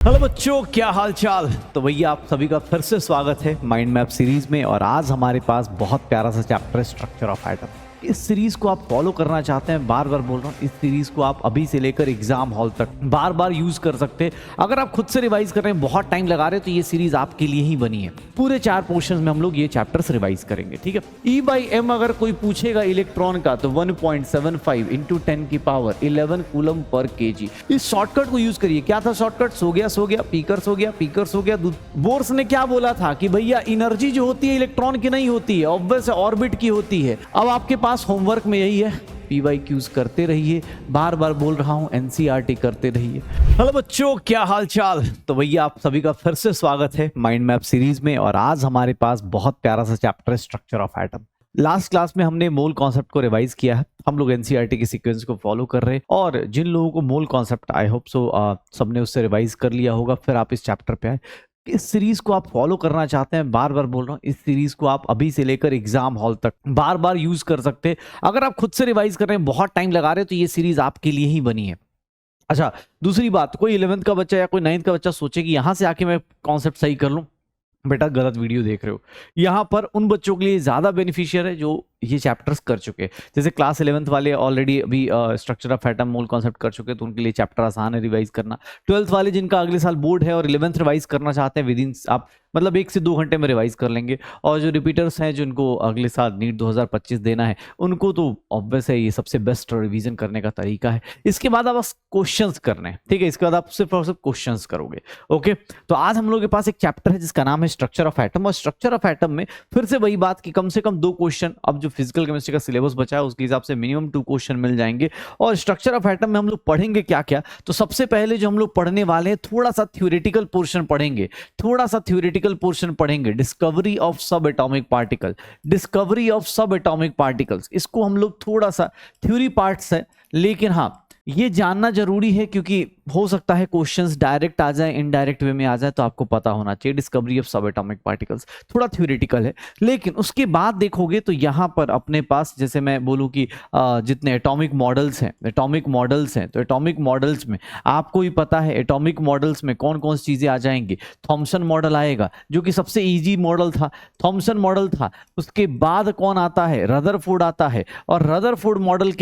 Hello बच्चों, क्या हाल चाल। तो भैया आप सभी का फिर से स्वागत है माइंड मैप सीरीज में। और आज हमारे पास बहुत प्यारा सा चैप्टर है, स्ट्रक्चर ऑफ एटम। इस सीरीज को आप फॉलो करना चाहते हैं, बार बार बोल रहा हूँ, इस सीरीज को आप अभी से लेकर एग्जाम हॉल तक बार बार यूज कर सकते हैं। अगर आप खुद से रिवाइज कर रहे हैं, बहुत टाइम लगा रहे हैं, तो ये सीरीज आपके लिए ही बनी है। पूरे 4 पोर्शन में हम लोग ये चैप्टर्स रिवाइज करेंगे, ठीक है। E/m अगर कोई पूछेगा इलेक्ट्रॉन का, तो 1.75 इंटू 10 की पावर 11 कूलम पर kg। इस शॉर्टकट को यूज करिए। क्या था शॉर्टकट? सो गया, पीकर सो गया, पीकर सो गया। बोर्स ने क्या बोला था कि भैया एनर्जी जो होती है इलेक्ट्रॉन की नहीं होती है, ऑब्वियस ऑर्बिट की होती है। अब आपके पास होमवर्क में यही है, PYQs करते रहिए। बार बार बोल रहा हूं, NCERT करते रहिए। हेलो बच्चों, क्या हाल चाल। तो भैया आप सभी का फिर से स्वागत है माइंड मैप सीरीज में। और आज हमारे पास बहुत प्यारा सा चैप्टर है, structure of atom. Last class में हमने मोल कॉन्सेप्ट को रिवाइज किया है। हम लोग NCERT के सीक्वेंस को फॉलो कर रहे हैं। और जिन लोगों को mole concept I hope so सबने उससे रिवाइज कर लिया होगा, फिर आप इस चैप्टर पे आए। इस सीरीज को आप फॉलो करना चाहते हैं, बार बार बोल रहा हूँ, इस सीरीज को आप अभी से लेकर एग्जाम हॉल तक बार बार यूज कर सकते हैं। अगर आप खुद से रिवाइज कर रहे हैं, बहुत टाइम लगा रहे हैं, तो ये सीरीज आपके लिए ही बनी है। अच्छा, दूसरी बात, कोई 11th का बच्चा या कोई 9th का बच्चा सोचे कि यहां से आके मैं कॉन्सेप्ट सही कर लूं, बेटा गलत वीडियो देख रहे हो। यहाँ पर उन बच्चों के लिए ज्यादा बेनिफिशियल है जो ये चैप्टर्स कर चुके हैं। जैसे क्लास 11th वाले ऑलरेडी अभी structure of atom mole concept कर चुके हैं, तो उनके लिए चैप्टर आसान है रिवाइज करना। 12th वाले जिनका अगले साल बोर्ड है और 11th रिवाइज करना चाहते हैं, विद इन आप मतलब 1 से 2 घंटे में रिवाइज कर लेंगे। और जो रिपीटर्स हैं, जिनको अगले साल नीट 2025 देना है, उनको तो ऑब्वियस है ये सबसे बेस्ट रिवीजन करने का तरीका है। इसके बाद आप बस क्वेश्चंस करने हैं, ठीक है। इसके बाद आप सिर्फ और सिर्फ क्वेश्चंस करोगे, ओके। तो आज हम लोग के पास एक चैप्टर है जिसका नाम है स्ट्रक्चर ऑफ एटम। और स्ट्रक्चर ऑफ एटम में फिर से वही बात कि कम से कम 2 क्वेश्चन, अब जो फिजिकल केमिस्ट्री का सिलेबस बचा है उसके हिसाब से मिनिमम 2 क्वेश्चन मिल जाएंगे। और स्ट्रक्चर ऑफ एटम में हम लोग पढ़ेंगे क्या क्या। तो सबसे पहले जो हम लोग पढ़ने वाले हैं, थोड़ा सा थ्योरेटिकल पोर्शन पढ़ेंगे। डिस्कवरी ऑफ सब एटॉमिक पार्टिकल, डिस्कवरी ऑफ सब एटॉमिक पार्टिकल्स। इसको हम लोग थोड़ा सा थ्योरी पार्ट्स है, लेकिन हाँ ये जानना जरूरी है, क्योंकि हो सकता है क्वेश्चंस डायरेक्ट आ जाए, इनडायरेक्ट वे में आ जाए, तो आपको पता होना चाहिए। डिस्कवरी ऑफ सब एटॉमिक पार्टिकल्स थोड़ा थ्योरेटिकल है, लेकिन उसके बाद देखोगे तो यहां पर अपने पास, जैसे मैं बोलूं कि जितने एटॉमिक मॉडल्स हैं, तो एटॉमिक मॉडल्स में आपको ही पता है एटॉमिक मॉडल्स में कौन कौन सी चीजें आ जाएंगी। थॉमसन मॉडल आएगा, जो कि सबसे ईजी मॉडल था, थॉमसन मॉडल था। उसके बाद कौन आता है? रदरफोर्ड आता है। और रदरफोर्ड मॉडल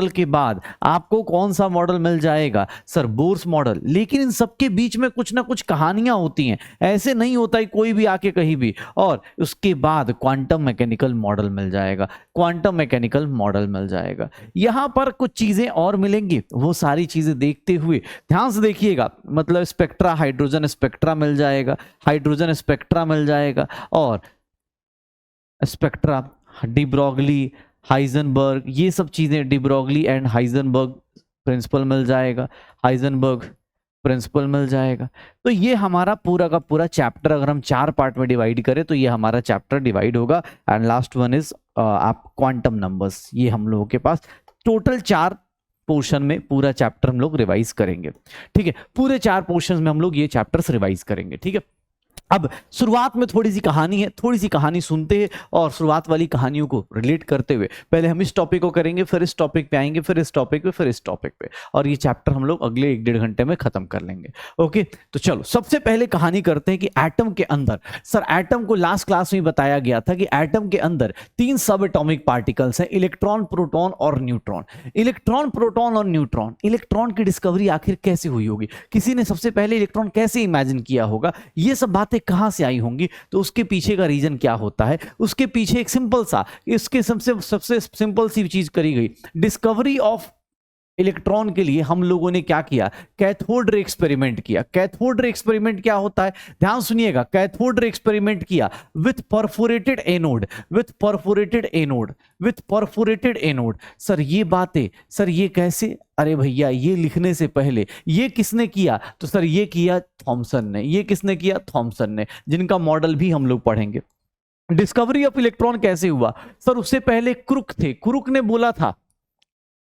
के बाद आपको कौन सा मॉडल मिल जाएगा? Sir, Bohr's model. लेकिन इन सबके बीच में कुछ ना कुछ कहानियां होती हैं, ऐसे नहीं होता है कोई भी आके कहीं भी। और उसके बाद क्वांटम मैकेनिकल मॉडल मिल जाएगा, यहां पर कुछ चीजें और मिलेंगी, वो सारी चीजें देखते हुए ध्यान से देखिएगा। मतलब स्पेक्ट्रा, हाइड्रोजन स्पेक्ट्रा मिल जाएगा, और स्पेक्ट्रा, डिब्रोगली, हाइजेनबर्ग, ये सब चीजें, डिब्रोगली एंड हाइजेनबर्ग प्रिंसिपल मिल जाएगा। तो ये हमारा पूरा का पूरा चैप्टर, अगर हम 4 पार्ट में डिवाइड करें तो ये हमारा चैप्टर डिवाइड होगा। एंड लास्ट वन इज आप क्वांटम नंबर्स। ये हम लोगों के पास टोटल 4 पोर्शन में पूरा चैप्टर हम लोग रिवाइज करेंगे, ठीक है। पूरे 4 पोर्शन में हम लोग ये चैप्टर्स रिवाइज करेंगे, ठीक है। अब शुरुआत में थोड़ी सी कहानी है, थोड़ी सी कहानी सुनते हैं और शुरुआत वाली कहानियों को रिलेट करते हुए पहले हम इस टॉपिक को करेंगे, फिर इस टॉपिक पे आएंगे, फिर इस टॉपिक पे, फिर इस टॉपिक पे, और ये चैप्टर हम लोग अगले 1-1.5 घंटे में खत्म कर लेंगे, ओके। तो चलो सबसे पहले कहानी करते हैं कि एटम के अंदर, सर एटम को लास्ट क्लास में बताया गया था कि एटम के अंदर 3 सब एटॉमिक पार्टिकल्स हैं, इलेक्ट्रॉन, प्रोटॉन और न्यूट्रॉन। इलेक्ट्रॉन की डिस्कवरी आखिर कैसे हुई होगी? किसी ने सबसे पहले इलेक्ट्रॉन कैसे इमेजिन किया होगा? ये सब बातें कहां से आई होंगी? तो उसके पीछे का रीजन क्या होता है? उसके पीछे एक इसके सबसे सिंपल सी चीज करी गई। डिस्कवरी ऑफ इलेक्ट्रॉन के लिए हम लोगों ने क्या किया? कैथोड रे एक्सपेरिमेंट किया। कैथोड रे एक्सपेरिमेंट क्या होता है? ध्यान सुनिएगा। कैथोड रे एक्सपेरिमेंट किया विथ परफोरेटेड एनोड। सर ये बातें, सर ये कैसे? अरे भैया, ये लिखने से पहले ये किसने किया? तो सर ये किया थॉमसन ने। ये किसने किया? थॉमसन ने, जिनका मॉडल भी हम लोग पढ़ेंगे। डिस्कवरी ऑफ इलेक्ट्रॉन कैसे हुआ? सर उससे पहले क्रुक थे। क्रुक ने बोला था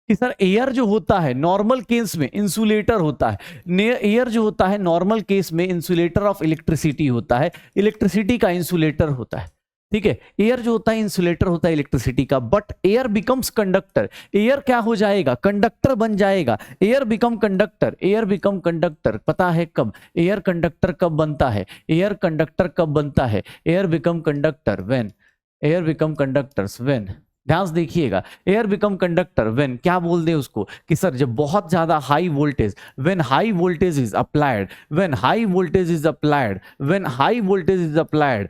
कि सर एयर जो होता है नॉर्मल केस में इंसुलेटर होता है। एयर जो होता है नॉर्मल केस में इंसुलेटर ऑफ इलेक्ट्रिसिटी होता है, इलेक्ट्रिसिटी का इंसुलेटर होता है। ठीक है। एयर जो होता है इंसुलेटर होता है इलेक्ट्रिसिटी का, but air becomes conductor. Air क्या हो जाएगा? कंडक्टर बन जाएगा। Air become conductor, air become conductor. पता है कब एयर कंडक्टर कब बनता है? एयर कंडक्टर कब बनता है? Air become conductor when, air become conductors when, ध्यान से देखिएगा, एयर बिकम कंडक्टर व्हेन, क्या बोल दे उसको कि सर जब बहुत ज्यादा high voltage, when high voltage is applied, when high voltage is applied, when high voltage is applied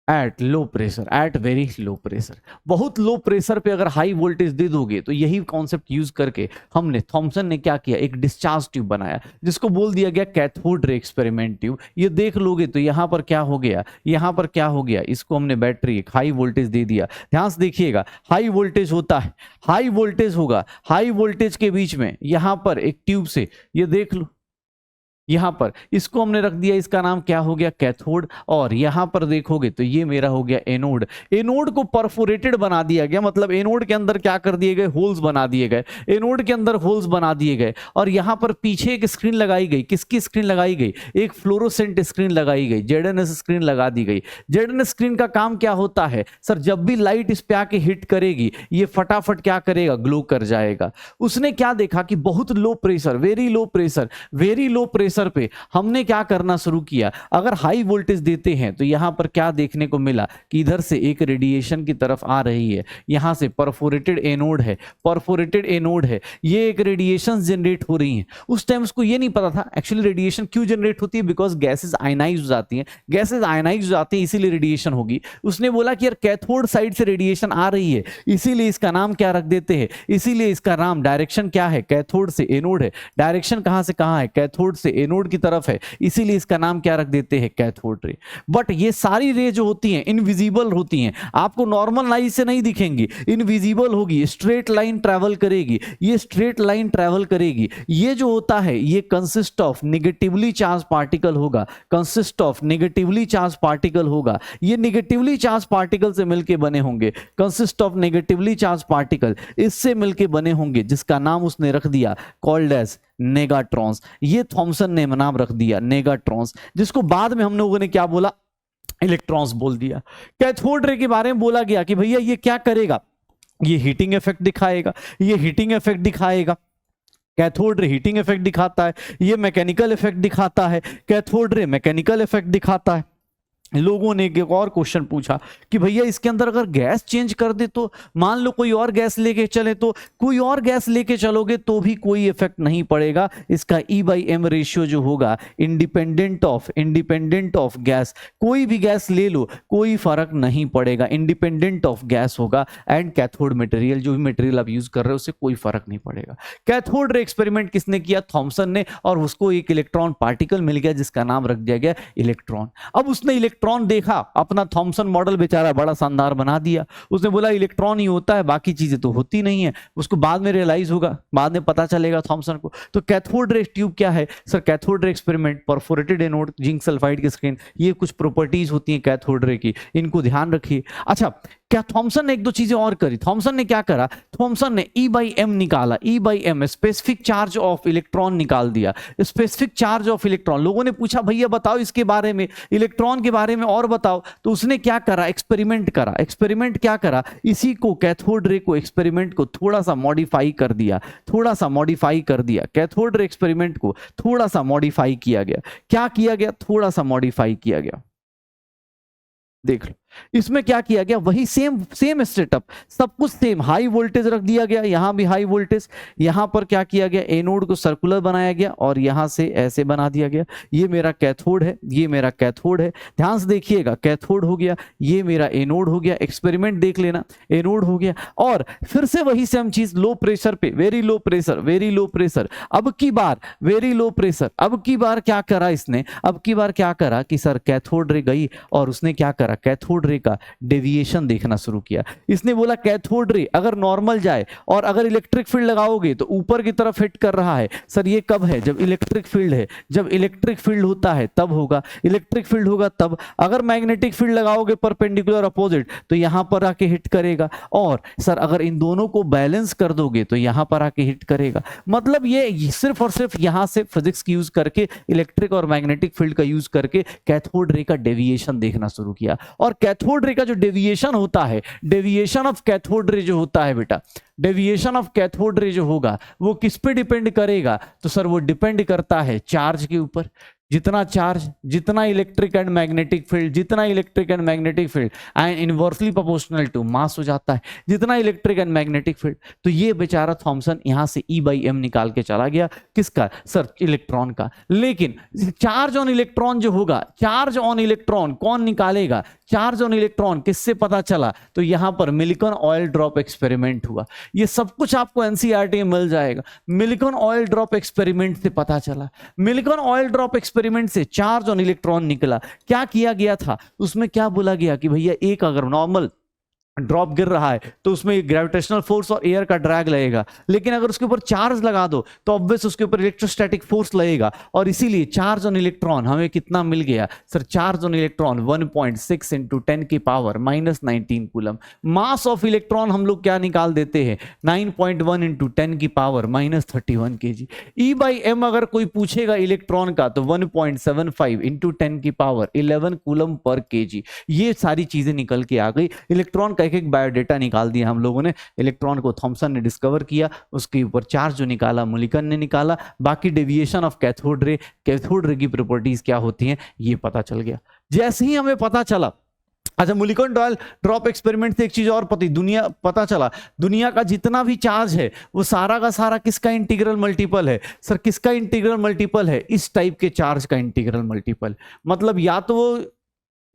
at low pressure, at very low pressure. बहुत लो प्रेशर पे अगर हाई वोल्टेज दे दोगे, तो यही कॉन्सेप्ट यूज करके हमने, थॉमसन ने क्या किया, एक डिस्चार्ज ट्यूब बनाया जिसको बोल दिया गया कैथोड रे एक्सपेरिमेंट ट्यूब। ये देख लोगे तो यहां पर क्या हो गया, यहां पर क्या हो गया, इसको हमने बैटरी एक हाई वोल्टेज दे दिया। ध्यान से देखिएगा, हाई वोल्टेज होता है, हाई वोल्टेज होगा, हाई वोल्टेज के बीच में यहां पर एक ट्यूब से, ये देख लो यहां पर इसको हमने रख दिया, इसका नाम क्या हो गया, कैथोड। और यहां पर देखोगे तो ये मेरा हो गया एनोड। एनोड को परफोरेटेड बना दिया गया, मतलब एनोड के अंदर क्या कर दिए गए, होल्स बना दिए गए, एनोड के अंदर होल्स बना दिए गए। और यहां पर पीछे एक स्क्रीन लगाई गई, किसकी स्क्रीन लगाई गई, एक फ्लोरोसेंट स्क्रीन लगाई गई, जेडएनएस स्क्रीन लगा दी गई। जेडएनएस स्क्रीन का काम क्या होता है सर, जब भी लाइट इस पे आके हिट करेगी, ये फटाफट क्या करेगा, ग्लो कर जाएगा। उसने क्या देखा कि बहुत low pressure, very low pressure, very low pressure पे हमने क्या करना शुरू किया, अगर हाई वोल्टेज देते हैं तो यहां पर क्या देखने को मिला कि इधर से एक रेडिएशन की तरफ आ रही है, यहां से परफोरेटेड एनोड है, परफोरेटेड एनोड है, ये एक रेडिएशन जनरेट हो रही है। उस टाइम उसको ये नहीं पता था एक्चुअली रेडिएशन क्यों जनरेट होती है, बिकॉज गैसेस आयनाइज हो जाती हैं, गैसेस आयनाइज हो जाती हैं इसीलिए रेडिएशन होगी। उसने बोला कि यार कैथोड साइड से रेडिएशन आ रही है, इसीलिए इसका नाम क्या रख देते हैं, इसीलिए इसका नाम, डायरेक्शन क्या है, कैथोड से एनोड है, डायरेक्शन कहां से कहां है, कैथोड से एनोड की तरफ है, इसीलिए इसका नाम क्या रख देते हैं, कैथोड रे। बट ये सारी रे जो होती हैं इनविजिबल होती हैं, आपको नॉर्मल लाइट से नहीं दिखेंगी, इनविजिबल होगी, स्ट्रेट लाइन ट्रैवल करेगी, ये स्ट्रेट लाइन ट्रैवल करेगी। ये जो होता है ये consist of negatively charge particle होगा, consist of negatively charge particle होगा, ये नेगेटिवली चार्ज पार्टिकल से मिलके बने होंगे, consist of negatively charge particle, इससे मिलके बने होंगे, जिसका नाम उसने रख दिया कॉल्ड एज नेगाट्रॉन्स। ये थॉमसन ने नाम रख दिया नेगाट्रॉन्स, जिसको बाद में हम लोगों ने क्या बोला, इलेक्ट्रॉन्स बोल दिया। कैथोड रे के बारे में बोला गया कि भैया ये क्या करेगा, ये हीटिंग इफेक्ट दिखाएगा, ये हीटिंग इफेक्ट दिखाएगा, कैथोड रे हीटिंग इफेक्ट दिखाता है, ये मैकेनिकल इफेक्ट दिखाता है, कैथोड रे मैकेनिकल इफेक्ट दिखाता है। लोगों ने एक और क्वेश्चन पूछा कि भैया इसके अंदर अगर गैस चेंज कर दे तो, मान लो कोई और गैस लेके चले तो, कोई और गैस लेके चलोगे तो भी कोई इफेक्ट नहीं पड़ेगा, इसका E/m रेशियो जो होगा इंडिपेंडेंट ऑफ गैस, कोई भी गैस ले लो कोई फर्क नहीं पड़ेगा, इंडिपेंडेंट ऑफ गैस होगा। एंड कैथोड मटेरियल, जो भी मटेरियल आप यूज कर रहे हो उससे कोई फर्क नहीं पड़ेगा। कैथोड रे एक्सपेरिमेंट किसने किया, थॉमसन ने, और उसको एक इलेक्ट्रॉन पार्टिकल मिल गया जिसका नाम रख दिया गया इलेक्ट्रॉन। अब उसने इलेक्ट्रॉन देखा, अपना थॉमसन मॉडल बेचारा बड़ा शानदार बना दिया, उसने बोला इलेक्ट्रॉन ही होता है बाकी चीजें तो होती नहीं है। उसको बाद में रियलाइज होगा, बाद में पता चलेगा थॉमसन को। तो कैथोड रे ट्यूब क्या है sir, cathode ray experiment, perforated anode, zinc sulphide की स्क्रीन, ये कुछ प्रॉपर्टीज होती हैं कैथोड रे की, इनको ध्यान रखिए। अच्छा, क्या थॉमसन ने एक दो चीजें और करी। थॉमसन ने क्या करा, थॉमसन ने E/m निकाला, E/m specific charge of electron निकाल दिया, स्पेसिफिक चार्ज ऑफ इलेक्ट्रॉन। लोगों ने पूछा भैया बताओ इसके बारे में, इलेक्ट्रॉन के बारे में और बताओ। तो उसने क्या करा, एक्सपेरिमेंट करा। एक्सपेरिमेंट क्या करा, इसी को कैथोड रे को, एक्सपेरिमेंट को थोड़ा सा मॉडिफाई कर दिया, थोड़ा सा मॉडिफाई कर दिया, कैथोड रे एक्सपेरिमेंट को थोड़ा सा मॉडिफाई किया गया। क्या किया गया, थोड़ा सा मॉडिफाई किया गया, देख लो इसमें क्या किया गया, वही सेम सेटअप, सब कुछ सेम, हाई वोल्टेज रख दिया गया, यहां भी हाई वोल्टेज, यहां पर क्या किया गया, एनोड को सर्कुलर बनाया गया और यहां से ऐसे बना दिया गया। ये मेरा कैथोड है, ये मेरा कैथोड है, ध्यान से देखिएगा, कैथोड हो गया, ये मेरा एनोड हो गया, एक्सपेरिमेंट देख लेना, एनोड हो गया। और फिर से वही सेम चीज, लो प्रेशर पे, very low pressure, very low pressure, अब की बार वेरी लो प्रेशर। अब की बार क्या करा इसने, अब की बार क्या करा कि सर कैथोड रे गई और उसने क्या करा, कैथोड रे का डेविएशन देखना शुरू किया। इसने बोला कैथोड रे अगर नॉर्मल जाए और अगर इलेक्ट्रिक फील्ड लगाओगे तो ऊपर की तरफ हिट कर रहा है। सर ये कब है, जब इलेक्ट्रिक फील्ड है, जब इलेक्ट्रिक फील्ड होता है तब होगा, इलेक्ट्रिक फील्ड होगा तब। अगर मैग्नेटिक फील्ड लगाओगे परपेंडिकुलर अपोजिट तो यहां पर आके हिट करेगा। और सर अगर इन दोनों को बैलेंस कर दोगे तो यहां पर आके हिट करेगा। मतलब ये सिर्फ और सिर्फ यहां से फिजिक्स की यूज करके, इलेक्ट्रिक और मैग्नेटिक फील्ड का यूज करके कैथोड रे का डेविएशन देखना शुरू किया। और कैथोड रे का जो डेविएशन होता है, डेविएशन ऑफ कैथोड रे जो होता है बेटा, डेविएशन ऑफ कैथोड रे जो होगा वो किस पे डिपेंड करेगा? तो सर वो डिपेंड करता है चार्ज के ऊपर। जितना चार्ज, जितना इलेक्ट्रिक एंड मैग्नेटिक फील्ड, जितना electric and magnetic field and inversely proportional to mass हो जाता है, जितना इलेक्ट्रिक एंड मैग्नेटिक फील्ड। तो ये बेचारा थॉमसन यहां से E/m निकाल के चला गया, किसका सर? इलेक्ट्रॉन का। लेकिन चार्ज ऑन इलेक्ट्रॉन जो होगा, चार्ज ऑन इलेक्ट्रॉन कौन निकालेगा? चार्ज ऑन इलेक्ट्रॉन किससे पता चला? तो यहां पर मिलिकॉन ऑयल ड्रॉप एक्सपेरिमेंट हुआ। ये सब कुछ आपको एनसीईआरटी में मिल जाएगा। मिलिकॉन ऑयल ड्रॉप एक्सपेरिमेंट से पता चला। मिलिकॉन ऑयल ड्रॉप एक्सपेरिमेंट से चार्ज ऑन इलेक्ट्रॉन निकला। क्या किया गया था उसमें? क्या बोला गया कि भैया एक अगर नॉर्मल ड्रॉप गिर रहा है तो उसमें ग्रेविटेशनल फोर्स और एयर का ड्रैग लगेगा, लेकिन अगर उसके ऊपर चार्ज लगा दो तो ऑब्वियस उसके ऊपर इलेक्ट्रोस्टैटिक फोर्स लगेगा। और इसीलिए चार्ज ऑन इलेक्ट्रॉन हमें कितना मिल गया sir? Charge on electron 1.6 into 10 की power -19 coulomb. Mass of electron हम लोग क्या निकाल देते हैं? 9.1 इंटू 10 की पावर -31 kg। E/m अगर कोई पूछेगा इलेक्ट्रॉन का तो 1.75 इंटू 10 की पावर 11 कूलम पर kg। ये सारी चीजें निकल के आ गई। इलेक्ट्रॉन का एक बायोडेटा निकाल दिया हम लोगों ने। इलेक्ट्रॉन को थॉमसन ने डिस्कवर किया, उसके ऊपर चार्ज जो निकाला मिलिकन ने निकाला, बाकी deviation of cathode ray, cathode ray की प्रॉपर्टीज क्या होती हैं ये पता चल गया। जैसे ही हमें पता चला, अच्छा मिलिकॉन ड्रॉप एक्सपेरिमेंट से एक चीज और पता चला, दुनिया का जितना भी चार्ज है वो सारा का सारा किसका इंटीग्रल मल्टीपल है? सर किसका इंटीग्रल मल्टीपल है? इस टाइप के चार्ज का इंटीग्रल मल्टीपल। मतलब या तो वो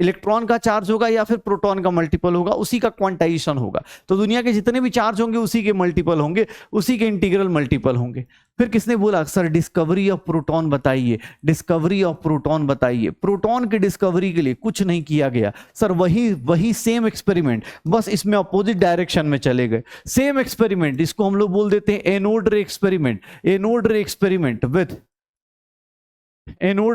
इलेक्ट्रॉन का चार्ज होगा या फिर प्रोटॉन का मल्टीपल होगा, उसी का क्वांटाइजेशन होगा। तो दुनिया के जितने भी चार्ज होंगे उसी के मल्टीपल होंगे, उसी के इंटीग्रल मल्टीपल होंगे। फिर किसने बोला सर डिस्कवरी ऑफ प्रोटॉन बताइए, डिस्कवरी ऑफ प्रोटॉन बताइए। प्रोटॉन की डिस्कवरी के लिए कुछ नहीं किया गया सर, वही सेम एक्सपेरिमेंट, बस इसमें अपोजिट डायरेक्शन में चले गए। सेम एक्सपेरिमेंट, इसको हम लोग बोल देते हैं एनोड रे एक्सपेरिमेंट। एनोड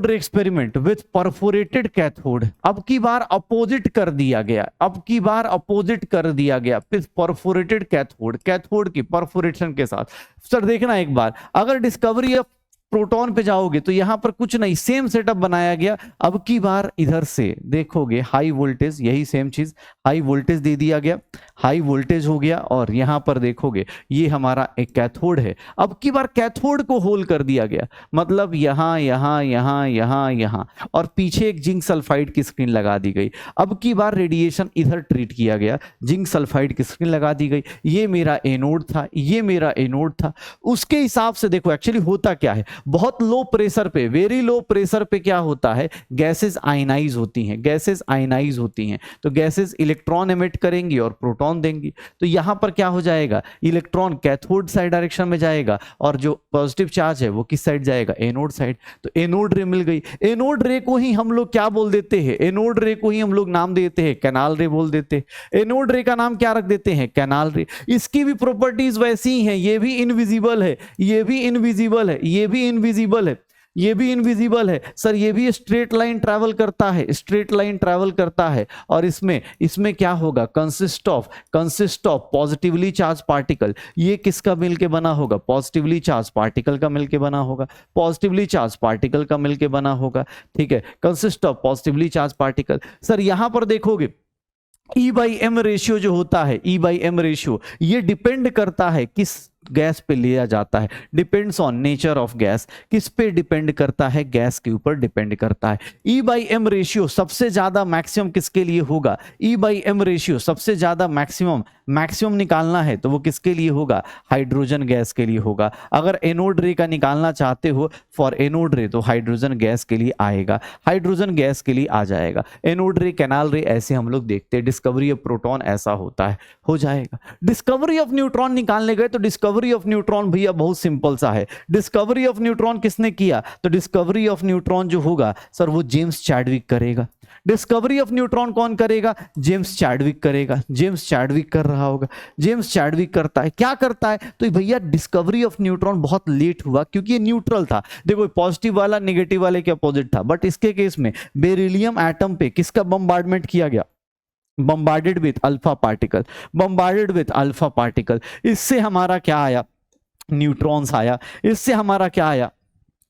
रे एक्सपेरिमेंट विथ परफोरेटेड कैथोड। अब की बार अपोजिट कर दिया गया, अब की बार अपोजिट कर दिया गया परफोरेटेड कैथोड, कैथोड की परफोरेशन के साथ। सर देखना एक बार, अगर डिस्कवरी ऑफ प्रोटॉन पे जाओगे तो यहां पर कुछ नहीं, सेम सेटअप बनाया गया। अब की बार इधर से देखोगे हाई वोल्टेज, यही सेम चीज, हाई वोल्टेज दे दिया गया, हाई वोल्टेज हो गया। और यहां पर देखोगे ये हमारा एक कैथोड है। अब की बार कैथोड को होल कर दिया गया, मतलब यहां यहां यहां यहां यहां, और पीछे एक जिंक सल्फाइड की स्क्रीन लगा दी गई। अब की बार रेडिएशन इधर ट्रीट किया गया, जिंक सल्फाइड की स्क्रीन लगा दी गई। ये मेरा एनोड था, ये मेरा एनोड था। उसके हिसाब से देखो एक्चुअली होता क्या है, बहुत लो प्रेशर पे, वेरी लो प्रेशर पे क्या होता है, गैसेस आयनाइज होती हैं, गैसेस आयनाइज होती हैं। तो गैसेस इलेक्ट्रॉन एमिट करेंगी और प्रोटॉन देंगी। तो यहां पर क्या हो जाएगा, इलेक्ट्रॉन कैथोड साइड डायरेक्शन में जाएगा और जो पॉजिटिव चार्ज है वो किस साइड जाएगा, एनोड साइड। तो एनोड रे मिल गई। एनोड रे को ही हम लोग क्या बोल देते हैं, एनोड रे को ही हम लोग नाम देते हैं कैनाल रे बोल देते हैं। एनोड रे का नाम क्या रख देते हैं, कैनाल रे। इसकी भी प्रॉपर्टीज वैसी ही हैं, ये भी इनविजिबल है, ये भी इनविजिबल है, ये भी इनविजिबल है, ये भी इनविजिबल है सर, ये भी स्ट्रेट लाइन ट्रैवल करता है, स्ट्रेट लाइन ट्रैवल करता है। और इसमें क्या होगा, consist of positively charge particle. ये किसका मिलके बना होगा, पॉजिटिवली चार्ज पार्टिकल का मिलके बना होगा, पॉजिटिवली चार्ज पार्टिकल का मिलके बना होगा। ठीक है, consist of positively charge particle. Sir यहां पर देखोगे E/m रेशियो जो होता है, E/m रेशियो, ये डिपेंड करता है किस गैस पे लिया जाता है, depends on nature of gas. किस पे डिपेंड करता है, गैस के ऊपर डिपेंड करता है। E/m रेशियो सबसे ज्यादा मैक्सिमम किसके लिए होगा, E/m रेशियो सबसे ज्यादा मैक्सिमम निकालना है तो वो किसके लिए होगा, हाइड्रोजन गैस के लिए होगा। अगर एनोड रे का निकालना चाहते हो फॉर एनोड रे तो हाइड्रोजन गैस के लिए आएगा, हाइड्रोजन गैस के लिए आ जाएगा। एनोड रे, कैनाल रे, ऐसे हम लोग देखते हैं। डिस्कवरी ऑफ प्रोटॉन ऐसा होता है, हो जाएगा। डिस्कवरी ऑफ न्यूट्रॉन निकालने गए तो डिस्कवरी ऑफ न्यूट्रॉन भैया बहुत सिंपल सा है। डिस्कवरी ऑफ न्यूट्रॉन किसने किया, तो डिस्कवरी ऑफ न्यूट्रॉन जो होगा सर वो जेम्स चैडविक करेगा। डिस्कवरी ऑफ न्यूट्रॉन कौन करेगा, जेम्स चैडविक करेगा। जेम्स चैडविक कर रहा होगा, जेम्स चैडविक करता है। क्या करता है, तो भैया डिस्कवरी ऑफ न्यूट्रॉन बहुत लेट हुआ क्योंकि ये न्यूट्रल था। देखो पॉजिटिव वाला नेगेटिव वाले के अपोजिट था, बट इसके केस में बेरिलियम एटम पे किसका बम्बार्डमेंट किया गया, bombarded with alpha particle, bombarded with alpha particle. इससे हमारा क्या आया, न्यूट्रॉन्स आया। इससे हमारा क्या आया,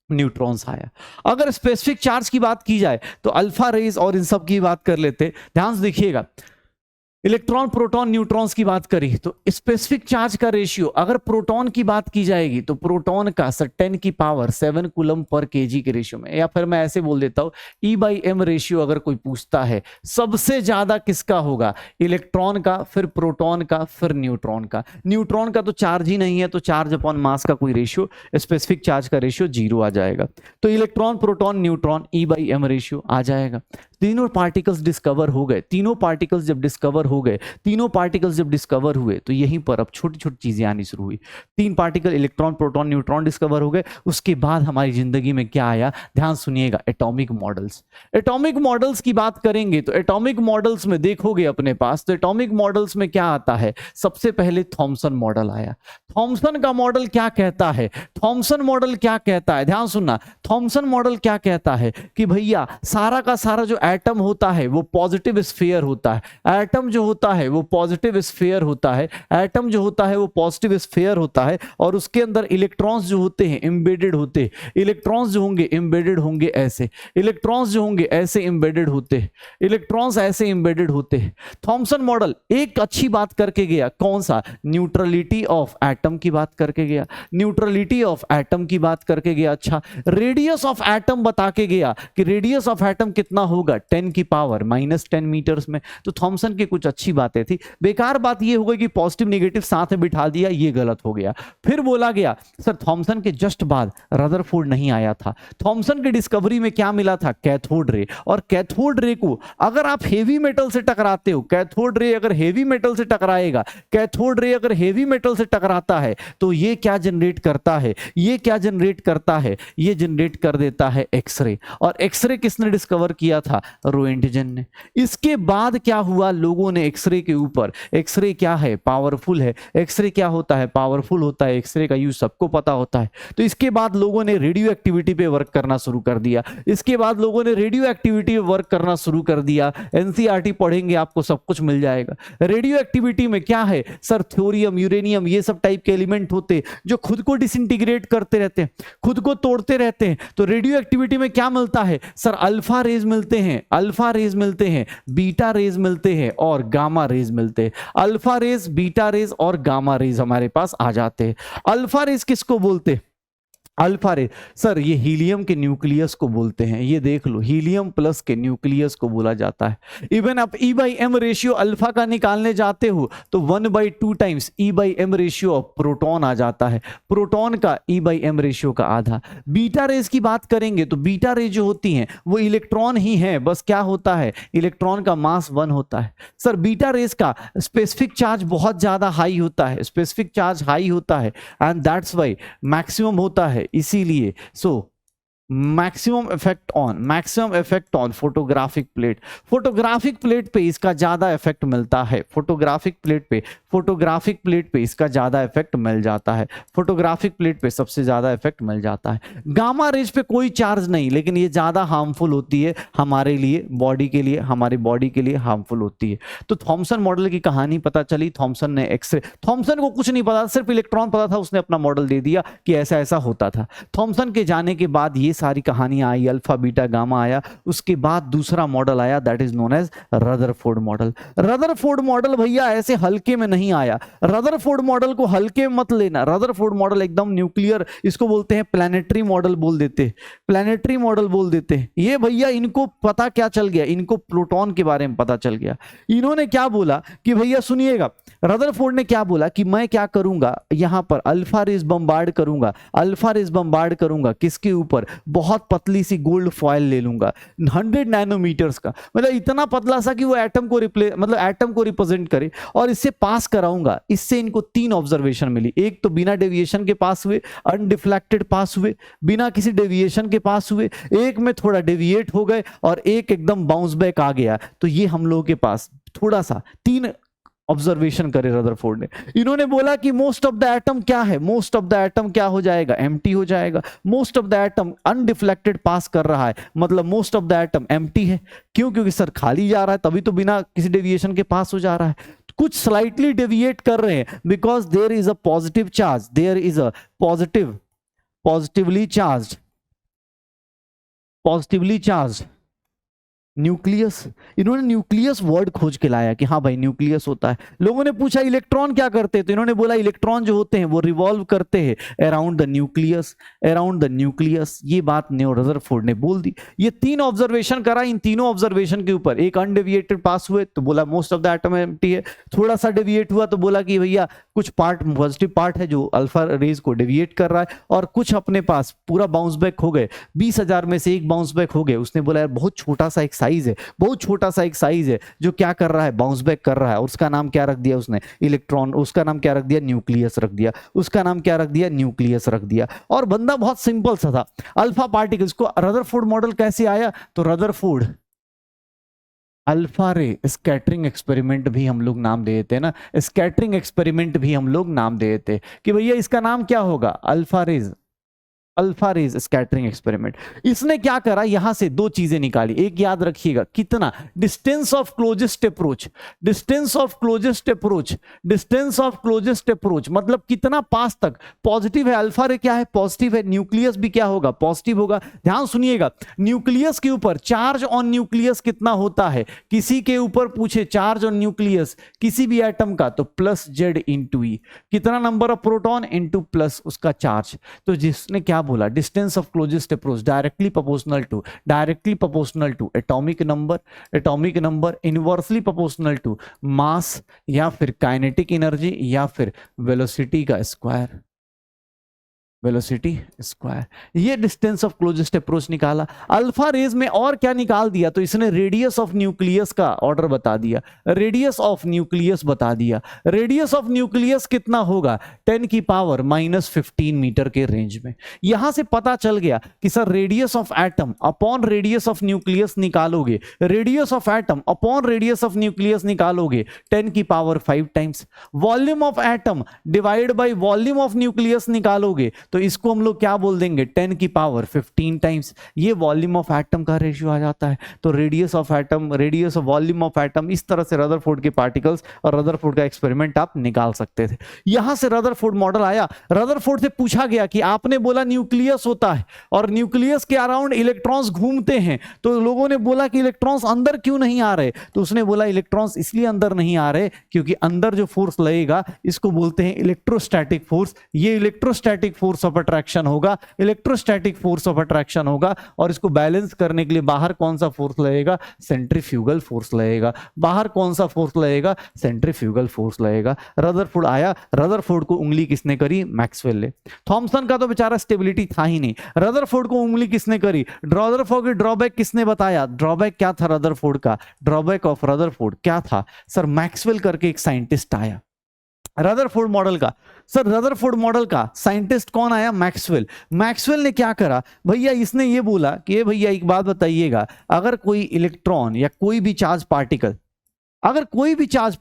न्यूट्रॉन्स आया। अगर स्पेसिफिक चार्ज की बात की जाए तो अल्फा रेज और इन सब की बात कर लेते। ध्यान से देखिएगा, इलेक्ट्रॉन प्रोटॉन न्यूट्रॉन्स की बात करी तो स्पेसिफिक चार्ज का रेशियो अगर प्रोटॉन की बात की जाएगी तो प्रोटॉन का 10 की पावर 7 कूलम पर केजी के रेशियो में, या फिर मैं ऐसे बोल देता हूं E/m रेशियो अगर कोई पूछता है सबसे ज्यादा किसका होगा, इलेक्ट्रॉन का, फिर प्रोटॉन का, फिर न्यूट्रॉन का। न्यूट्रॉन का तो चार्ज ही नहीं है तो चार्ज अपॉन मास का कोई रेशियो, स्पेसिफिक चार्ज का रेशियो 0 आ जाएगा। तो electron proton neutron E/m ratio आ जाएगा। तीनों पार्टिकल्स डिस्कवर हो गए। तीनों पार्टिकल्स जब डिस्कवर हो गए, तीनों पार्टिकल्स जब डिस्कवर हुए तो यहीं पर अब छोटी छोटी चीजें आनी शुरू हुई। 3 particle electron proton neutron discover हो गए। उसके बाद हमारी जिंदगी में क्या आया, ध्यान सुनिएगा, एटॉमिक मॉडल्स। एटॉमिक मॉडल्स की बात करेंगे तो एटॉमिक मॉडल्स में देखोगे अपने पास तो एटॉमिक मॉडल्स में क्या आता है, सबसे पहले थॉमसन मॉडल आया। थॉमसन का मॉडल क्या कहता है, थॉमसन मॉडल क्या कहता है, ध्यान सुनना, थॉमसन मॉडल क्या कहता है कि भैया सारा का सारा जो एटम होता है वो पॉजिटिव स्फीयर होता है। एटम जो होता है वो पॉजिटिव स्फीयर होता है। एटम जो होता है वो पॉजिटिव स्फीयर होता है और उसके अंदर इलेक्ट्रॉन्स जो होते हैं एम्बेडेड होते हैं। इलेक्ट्रॉन्स जो होंगे एम्बेडेड होंगे ऐसे, इलेक्ट्रॉन्स जो होंगे ऐसे एम्बेडेड होते हैं, इलेक्ट्रॉन्स ऐसे एम्बेडेड होते हैं। थॉमसन मॉडल एक अच्छी बात करके गया, कौन सा, न्यूट्रलिटी ऑफ एटम की बात करके गया, न्यूट्रलिटी ऑफ एटम की बात करके गया। अच्छा, रेडियस ऑफ एटम बता के गया कि रेडियस ऑफ एटम कितना होगा, 10 की पावर -10 मीटर्स में। तो थॉमसन की कुछ अच्छी बातें थी। बेकार बात ये हो गई कि पॉजिटिव नेगेटिव साथ में बिठा दिया, ये गलत हो गया। फिर बोला गया सर थॉमसन के जस्ट बाद रदरफोर्ड नहीं आया था। थॉमसन की डिस्कवरी में क्या मिला था, कैथोड रे। और कैथोड रे को अगर आप हेवी मेटल से टकराते हो, कैथोड रे अगर हेवी मेटल से टकराएगा, कैथोड रे अगर हेवी मेटल से टकराता है तो ये क्या जनरेट करता है, ये क्या जनरेट करता है, ये जनरेट कर देता है एक्सरे। और एक्सरे किसने डिस्कवर किया था, रोएंटजन ने। इसके बाद क्या हुआ, लोगों ने एक्सरे के ऊपर, एक्सरे क्या है, पावरफुल है। एक्सरे क्या होता है, पावरफुल होता है। एक्सरे का यूज सबको पता होता है। तो इसके बाद लोगों ने रेडियो एक्टिविटी पे वर्क करना शुरू कर दिया। इसके बाद लोगों ने रेडियो एक्टिविटी पे वर्क करना शुरू कर दिया। एनसीईआरटी पढ़ेंगे आपको सब कुछ मिल जाएगा। रेडियो एक्टिविटी में क्या है सर, थ्योरियम, यूरेनियम, ये सब टाइप के एलिमेंट होते जो खुद को डिसइंटीग्रेट करते रहते हैं, खुद को तोड़ते रहते हैं। तो रेडियो एक्टिविटी में क्या मिलता है सर, अल्फा रेज मिलते हैं, अल्फा रेज मिलते हैं, बीटा रेज मिलते हैं और गामा रेज मिलते हैं। अल्फा रेज, बीटा रेज और गामा रेज हमारे पास आ जाते हैं। अल्फा रेज किसको बोलते हैं, अल्फा रे सर ये हीलियम के न्यूक्लियस को बोलते हैं। ये देख लो, हीलियम प्लस के न्यूक्लियस को बोला जाता है। इवन आप E/m रेशियो अल्फा का निकालने जाते हो तो 1/2 times E/m ratio of proton आ जाता है। प्रोटॉन का E/m रेशियो का आधा। बीटा रेज की बात करेंगे तो बीटा रेज जो होती हैं वो इलेक्ट्रॉन ही है, बस क्या होता है, इलेक्ट्रॉन का मास 1 होता है। सर बीटा रेज का स्पेसिफिक चार्ज बहुत ज्यादा हाई होता है, स्पेसिफिक चार्ज हाई होता है एंड दैट्स वाई मैक्सिमम होता है। इसीलिए maximum effect on photographic plate. Photographic plate पे इसका ज्यादा इफेक्ट मिलता है। फोटोग्राफिक प्लेट पे इसका ज्यादा इफेक्ट मिल जाता है। फोटोग्राफिक प्लेट पे सबसे ज्यादा इफेक्ट मिल जाता है। गामा रेज पे कोई चार्ज नहीं, लेकिन ये ज्यादा हार्मफुल होती है हमारे लिए, बॉडी के लिए, हमारी बॉडी के लिए हार्मफुल होती है। तो थॉमसन मॉडल की कहानी पता चली। थॉमसन ने एक्सरे, थॉमसन को कुछ नहीं पता, सिर्फ इलेक्ट्रॉन पता था, उसने अपना मॉडल दे दिया कि ऐसा ऐसा होता था। थॉमसन के जाने के बाद ये सारी कहानियां आई, अल्फा बीटा गामा आया। उसके बाद दूसरा मॉडल आया, that is known as Rutherford model. Rutherford model भैया ऐसे हल्के में नहीं आया। रदरफोर्ड मॉडल को हल्के मत लेना। रदरफोर्ड मॉडल एकदम न्यूक्लियर, इसको बोलते हैं प्लैनेटरी मॉडल बोल देते, प्लैनेटरी मॉडल बोल देते हैं। ये भैया इनको पता क्या चल गया, इनको प्लूटोन के बारे में पता चल गया। इन्होंने क्या बोला कि भैया सुनिएगा, रदरफोर्ड ने क्या बोला कि मैं क्या करूंगा, यहां पर अल्फा रेज बम्बार्ड करूंगा, अल्फा रेज बम्बार्ड करूंगा किसके ऊपर, बहुत पतली सी गोल्ड फॉयल ले लूंगा 100 नैनोमीटर्स का, मतलब इतना पतला सा कि वो एटम को एटम को रिप्रेजेंट करे, और इससे पास कराऊंगा। इससे इनको 3 ऑब्जर्वेशन मिली। एक तो बिना डेविएशन के पास हुए, अनडिफ्लेक्टेड पास हुए, बिना किसी डेविएशन के पास हुए। एक में थोड़ा डेविएट हो गए और एक एकदम बाउंस बैक आ गया। तो ये हम लोगों के पास थोड़ा सा 3 ऑब्जर्वेशन करे रदरफोर्ड ने। इन्होंने बोला कि मोस्ट ऑफ द एटम क्या है, मोस्ट ऑफ द एटम क्या हो जाएगा, एम्प्टी हो जाएगा। Most of the atom undeflected pass कर रहा है, मतलब most of the atom empty है। क्यों, क्योंकि सर खाली जा रहा है, तभी तो बिना किसी डेविएशन के पास हो जा रहा है। कुछ स्लाइटली डेविएट कर रहे हैं because there is a positive charge, there is a positively charge positively charge nucleus. इन्होंने न्यूक्लियस वर्ड खोज के लाया कि हाँ भाई न्यूक्लियस होता है। लोगों ने पूछा इलेक्ट्रॉन क्या करते हैं, तो इन्होंने बोला इलेक्ट्रॉन जो होते हैं वो रिवॉल्व करते हैं around the nucleus, around the nucleus. ये बात न्यू रदरफोर्ड ने बोल दी। ये 3 ऑब्जर्वेशन करा, इन तीनों ऑब्जर्वेशन के ऊपर एक अनडेविएटेड पास हुए तो बोला most of the atom empty है, थोड़ा सा डेविएट हुआ तो बोला कि भैया कुछ पार्ट पॉजिटिव पार्ट है जो अल्फा रेज को डेविएट कर रहा है, और कुछ अपने पास पूरा बाउंस बैक हो गए। 20,000 में से एक बाउंस बैक हो गए। उसने बोला यार बहुत छोटा सा एक साइज है, बहुत छोटा सा एक साइज है जो क्या कर रहा है, बाउंस बैक कर रहा है, और उसका नाम क्या रख दिया उसने, इलेक्ट्रॉन। उसका नाम क्या रख दिया, न्यूक्लियस रख दिया। उसका नाम क्या रख दिया, न्यूक्लियस रख दिया। और बंदा बहुत सिंपल सा था। अल्फा पार्टिकल्स को रदरफोर्ड मॉडल कैसे आया, तो रदरफोर्ड अल्फा रे स्कैटरिंग एक्सपेरिमेंट भी हम लोग नाम दे देते हैं ना, स्कैटरिंग एक्सपेरिमेंट भी हम लोग नाम दे देते कि भैया इसका नाम क्या होगा, alpha rays, alpha rays scattering experiment. इसने क्या करा, यहां से 2 चीजें निकाली। एक याद रखिएगा, कितना, distance of closest approach, distance of closest approach, distance of closest approach मतलब कितना पास तक पॉजिटिव है। अल्फा रे क्या है, पॉजिटिव है। न्यूक्लियस भी क्या होगा, पॉजिटिव होगा। ध्यान सुनिएगा, न्यूक्लियस के ऊपर चार्ज ऑन न्यूक्लियस कितना होता है, किसी के ऊपर पूछे चार्ज ऑन न्यूक्लियस किसी भी एटम का, तो प्लस जेड इंटू ई, कितना number of proton into plus उसका चार्ज। तो जिसने क्या बोला, distance of closest approach directly proportional to atomic number inversely proportional to mass या फिर काइनेटिक एनर्जी या फिर वेलोसिटी का स्क्वायर, वेलोसिटी स्क्वायर। ये डिस्टेंस ऑफ क्लोजेस्ट अप्रोच निकाला। अल्फा रेज में और क्या निकाल दिया, तो इसने रेडियस ऑफ न्यूक्लियस का ऑर्डर बता दिया, रेडियस ऑफ न्यूक्लियस बता दिया। रेडियस ऑफ न्यूक्लियस कितना होगा, 10 की पावर -15 मीटर के रेंज में। यहां से पता चल गया कि sir radius of atom upon radius of nucleus निकालोगे, radius of atom upon radius of nucleus निकालोगे 10 की power 5 times. Volume of atom divide by volume of nucleus निकालोगे तो इसको हम लोग क्या बोल देंगे, 10 की पावर 15 टाइम्स। ये वॉल्यूम ऑफ एटम का रेशियो आ जाता है। तो radius of atom, radius of volume of atom, इस तरह से रदरफोर्ड के पार्टिकल्स और रदरफोर्ड का एक्सपेरिमेंट आप निकाल सकते थे। यहां से रदरफोर्ड मॉडल आया। रदरफोर्ड से पूछा गया कि आपने बोला न्यूक्लियस होता है और न्यूक्लियस के अराउंड इलेक्ट्रॉन्स घूमते हैं, तो लोगों ने बोला कि इलेक्ट्रॉन्स अंदर क्यों नहीं आ रहे, तो उसने बोला इलेक्ट्रॉन्स इसलिए अंदर नहीं आ रहे क्योंकि अंदर जो फोर्स लगेगा इसको बोलते हैं इलेक्ट्रोस्टैटिक फोर्स। ये इलेक्ट्रोस्टैटिक फोर्स ऑफ अट्रैक्शन होगा, इलेक्ट्रोस्टैटिक फोर्स ऑफ अट्रैक्शन होगा, और इसको बैलेंस करने के लिए बाहर कौन सा फोर्स लगेगा, सेंट्रीफ्यूगल फोर्स लगेगा। बाहर कौन सा फोर्स लगेगा, सेंट्रीफ्यूगल फोर्स लगेगा। रदरफोर्ड आया, रदरफोर्ड को उंगली किसने करी, मैक्सवेल ने। थॉमसन का तो बेचारा स्टेबिलिटी था ही नहीं, रदरफोर्ड को उंगली किसने करी, रदरफोर्ड की ड्रॉबैक किसने बताया, ड्रॉबैक क्या था रदरफोर्ड का, ड्रॉबैक ऑफ रदरफोर्ड क्या था, सर मैक्सवेल करके एक साइंटिस्ट आया रदरफोर्ड मॉडल का। सर रदरफोर्ड मॉडल का साइंटिस्ट कौन आया, मैक्सवेल। मैक्सवेल ने क्या करा भैया, इसने ये बोला कि भैया एक बात बताइएगा, अगर कोई इलेक्ट्रॉन या कोई भी चार्ज पार्टिकल, अगर कोई भी चार्ज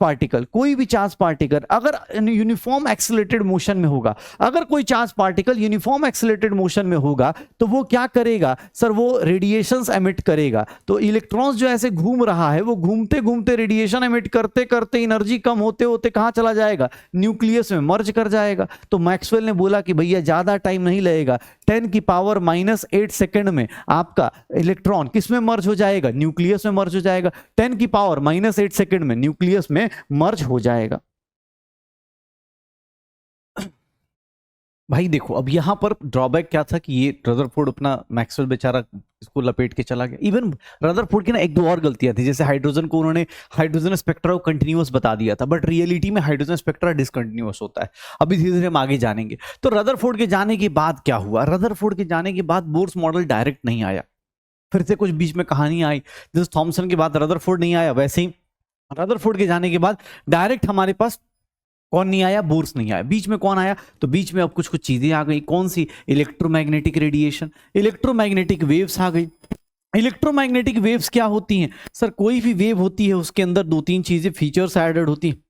पार्टिकल अगर यूनिफॉर्म एक्सेलरेटेड मोशन में होगा, अगर कोई charge particle uniform accelerated motion में होगा तो वो क्या करेगा, सर वो रेडिएशंस एमिट करेगा। तो इलेक्ट्रॉन्स जो ऐसे घूम रहा है वो घूमते घूमते रेडिएशन एमिट करते करते एनर्जी कम होते होते कहां चला जाएगा, न्यूक्लियस में मर्ज कर जाएगा। तो मैक्सवेल ने बोला कि भैया ज्यादा टाइम नहीं लगेगा, 10 की पावर -8 सेकेंड में आपका इलेक्ट्रॉन किस में मर्ज हो जाएगा, न्यूक्लियस में मर्ज हो जाएगा। 10 की पावर -8 सेकेंड में न्यूक्लियस में मर्ज हो जाएगा। भाई देखो अब यहां पर ड्रॉबैक क्या था कि ये रदरफोर्ड अपना मैक्सवेल बेचारा इसको लपेट के चला गया। इवन रदरफोर्ड की ना एक दो और गलतियां थी, जैसे हाइड्रोजन को उन्होंने हाइड्रोजन स्पेक्ट्रा को कंटिन्यूअस बता दिया था, बट रियलिटी में हाइड्रोजन स्पेक्ट्रा डिसकंटिन्यूअस होता है। अभी धीरे धीरे हम आगे जानेंगे। तो रदरफोर्ड के जाने के बाद क्या हुआ, रदरफोर्ड के जाने के बाद बोर्स मॉडल डायरेक्ट नहीं आया, फिर से कुछ बीच में कहानी आई। जैसे थॉमसन के बाद रदरफोर्ड नहीं आया, वैसे ही रदरफोर्ड के जाने के बाद डायरेक्ट हमारे पास कौन नहीं आया, बोर्स नहीं आया। बीच में कौन आया, तो बीच में अब कुछ कुछ चीजें आ गई। कौन सी, इलेक्ट्रोमैग्नेटिक रेडिएशन, इलेक्ट्रोमैग्नेटिक वेव्स आ गई। इलेक्ट्रोमैग्नेटिक वेव्स क्या होती हैं, सर कोई भी वेव होती है उसके अंदर 2-3 चीजें फीचर्स एडेड होती हैं।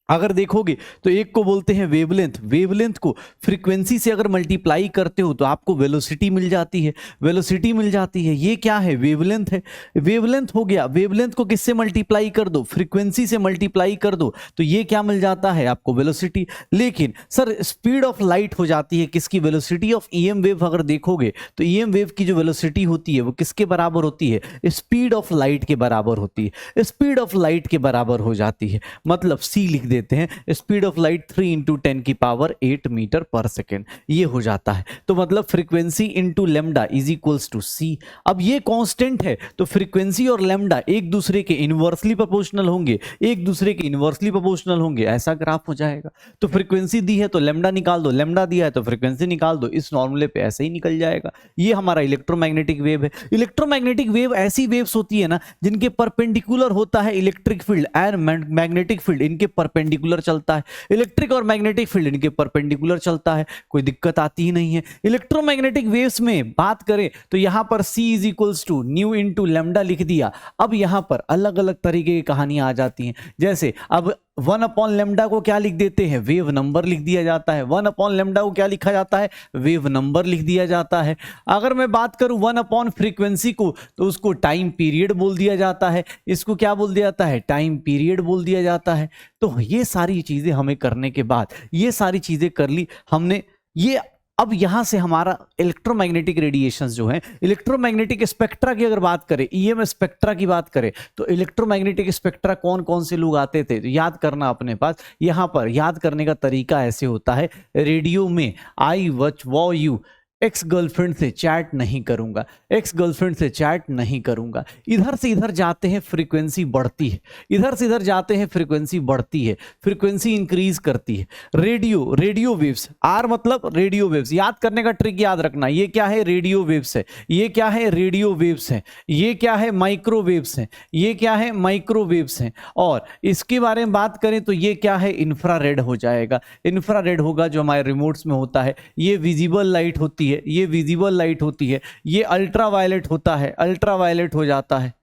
अगर देखोगे तो एक को बोलते हैं वेवलेंथ, वेवलेंथ को फ्रीक्वेंसी से अगर मल्टीप्लाई करते हो तो आपको वेलोसिटी मिल जाती है, वेलोसिटी मिल जाती है। ये क्या है? वेवलेंथ है। वेवलेंथ हो गया, वेवलेंथ को किससे मल्टीप्लाई कर दो? फ्रीक्वेंसी से मल्टीप्लाई कर दो तो ये क्या मिल जाता है आपको? वेलोसिटी। लेकिन सर स्पीड ऑफ लाइट हो जाती है किसकी? वेलोसिटी ऑफ ईएम वेव अगर देखोगे तो ईएम वेव की जो वेलोसिटी होती है वो किसके बराबर होती है? स्पीड ऑफ लाइट के बराबर होती है, स्पीड ऑफ लाइट के बराबर हो जाती है। मतलब सी लिख देते हैं, स्पीड ऑफ लाइट 3 × 10⁸ मीटर पर सेकेंड, ये हो जाता है। तो मतलब frequency into lambda is equals to C. अब ये कांस्टेंट है तो फ्रीक्वेंसी और लेमडा एक दूसरे के इनवर्सली प्रोपोर्शनल होंगे, एक दूसरे के इनवर्सली प्रोपोर्शनल होंगे, ऐसा ग्राफ हो जाएगा। तो फ्रीक्वेंसी दी है तो लेमडा निकाल दो, लेमडा दिया है तो फ्रीक्वेंसी निकाल दो, इस फॉर्मूले पे ऐसे ही निकल जाएगा। ये हमारा इलेक्ट्रोमैग्नेटिक वेव है। इलेक्ट्रोमैग्नेटिक वेव ऐसी वेव्स होती है ना जिनके परपेंडिकुलर होता है electric field and magnetic field, इनके परपेंडिकुलर चलता है। इलेक्ट्रिक और मैग्नेटिक फील्ड इनके परपेंडिकुलर चलता है, कोई दिक्कत आती ही नहीं है। इलेक्ट्रोमैग्नेटिक वेव्स में बात करें तो यहां पर C is equals to nu into lambda लिख दिया। अब यहां पर अलग अलग तरीके की कहानियां आ जाती हैं। जैसे अब 1/λ को क्या लिख देते हैं? वेव नंबर लिख दिया जाता है। 1/λ को क्या लिखा जाता है? वेव नंबर लिख दिया जाता है। अगर मैं बात करूं 1/ फ्रीक्वेंसी को तो उसको टाइम पीरियड बोल दिया जाता है। इसको क्या बोल दिया जाता है? टाइम पीरियड बोल दिया जाता है। तो ये सारी चीजें हमें करने के बाद, ये सारी चीजें कर ली हमने। ये अब यहां से हमारा इलेक्ट्रोमैग्नेटिक रेडिएशंस जो है, इलेक्ट्रोमैग्नेटिक स्पेक्ट्रा की अगर बात करें, ईएम स्पेक्ट्रा की बात करें तो इलेक्ट्रोमैग्नेटिक स्पेक्ट्रा कौन कौन से लोग आते थे तो याद करना अपने पास। यहां पर याद करने का तरीका ऐसे होता है, रेडियो में आई वॉ यू एक्स गर्लफ्रेंड से चैट नहीं करूंगा, एक्स गर्लफ्रेंड से चैट नहीं करूंगा। इधर से इधर जाते हैं फ्रीक्वेंसी बढ़ती है, इधर से इधर जाते हैं फ्रीक्वेंसी बढ़ती है, फ्रीक्वेंसी इंक्रीज करती है। रेडियो, रेडियो वेव्स, आर मतलब रेडियो वेव्स। याद करने का ट्रिक याद रखना, ये क्या है? रेडियो वेव्स है। ये क्या है? रेडियो वेव्स है। ये क्या है? माइक्रोवेव्स है। ये क्या है? माइक्रोवेव्स है। और इसके बारे में बात करें तो ये क्या है? इंफ्रारेड हो जाएगा। इंफ्रारेड होगा जो हमारे रिमोट्स में होता है। ये विजिबल लाइट होती है, ये विजिबल लाइट होती है। ये अल्ट्रावायलेट होता है, अल्ट्रावायलेट हो जाता है।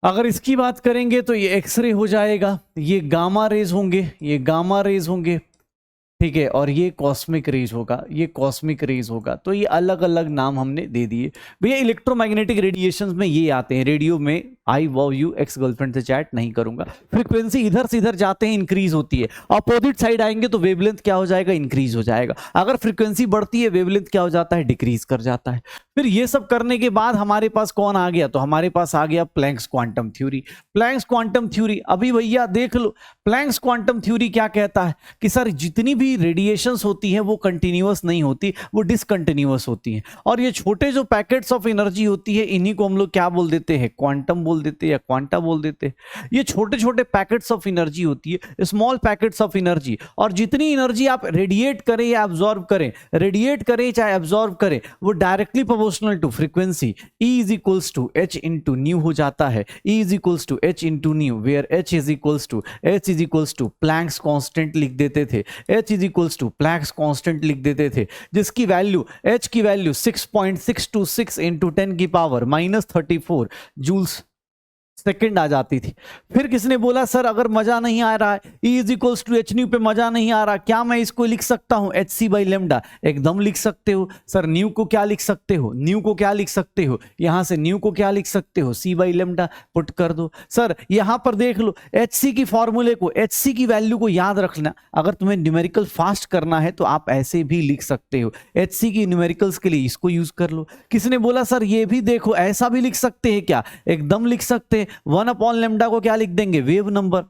अगर इसकी बात करेंगे तो ये एक्सरे हो जाएगा, ये गामा रेज होंगे, ये गामा रेज होंगे, ठीक है। और ये कॉस्मिक रेज होगा, ये कॉस्मिक रेज होगा। तो ये अलग अलग नाम हमने दे दिए भैया। इलेक्ट्रोमैग्नेटिक रेडिएशंस में ये आते हैं। रेडियो में आई वॉव यू एक्स गर्लफ्रेंड से चैट नहीं करूंगा। फ्रीक्वेंसी इधर से इधर जाते हैं, इंक्रीज होती है। अपोजिट साइड आएंगे तो वेवलेंथ क्या हो जाएगा? इंक्रीज हो जाएगा। अगर फ्रीक्वेंसी बढ़ती है वेवलेंथ क्या हो जाता है? डिक्रीज कर जाता है। फिर ये सब करने के बाद हमारे पास कौन आ गया? तो हमारे पास आ गया Planck's quantum theory. Planck's quantum theory अभी भैया देख लो, प्लैंक्स क्वांटम थ्योरी क्या कहता है कि सर जितनी भी रेडिएशंस होती हैं वो कंटिन्यूअस नहीं होती, वो डिसकंटिन्यूअस होती हैं। और ये छोटे जो पैकेट्स ऑफ एनर्जी होती है इन्हीं को हम लोग क्या बोल देते हैं? क्वांटम बोल देते हैं या क्वांटा बोल देते हैं। ये छोटे छोटे पैकेट्स ऑफ एनर्जी होती है, स्मॉल पैकेट्स ऑफ एनर्जी। और जितनी एनर्जी आप रेडिएट करें या एब्जॉर्ब करें, रेडिएट करें चाहे एब्जॉर्ब करें, वो directly proportional to frequency. E is equals to h into nu हो जाता है। E is equals to h into nu, where h is equals to Planck's constant लिख देते थे। h is equals to Planck's constant लिख देते थे, जिसकी वैल्यू h की वैल्यू 6.626 इंटू 10⁻34 जूल्स सेकंड आ जाती थी। फिर किसने बोला सर अगर मजा नहीं आ रहा है, E is equals to H nu पे मजा नहीं आ रहा, क्या मैं इसको लिख सकता हूं hc/λ? एकदम लिख सकते हो सर। न्यू को क्या लिख सकते हो? न्यू को क्या लिख सकते हो? यहां से न्यू को क्या लिख सकते हो? c/λ पुट कर दो। सर यहां पर देख लो hc की फॉर्मूले को, hc की वैल्यू को याद रखना। अगर तुम्हें न्यूमेरिकल फास्ट करना है तो आप ऐसे भी लिख सकते हो। hc की न्यूमेरिकल्स के लिए इसको यूज कर लो। किसने बोला सर ये भी देखो ऐसा भी लिख सकते हैं क्या? एकदम लिख सकते हैं। 1/λ को क्या लिख देंगे? वेव नंबर,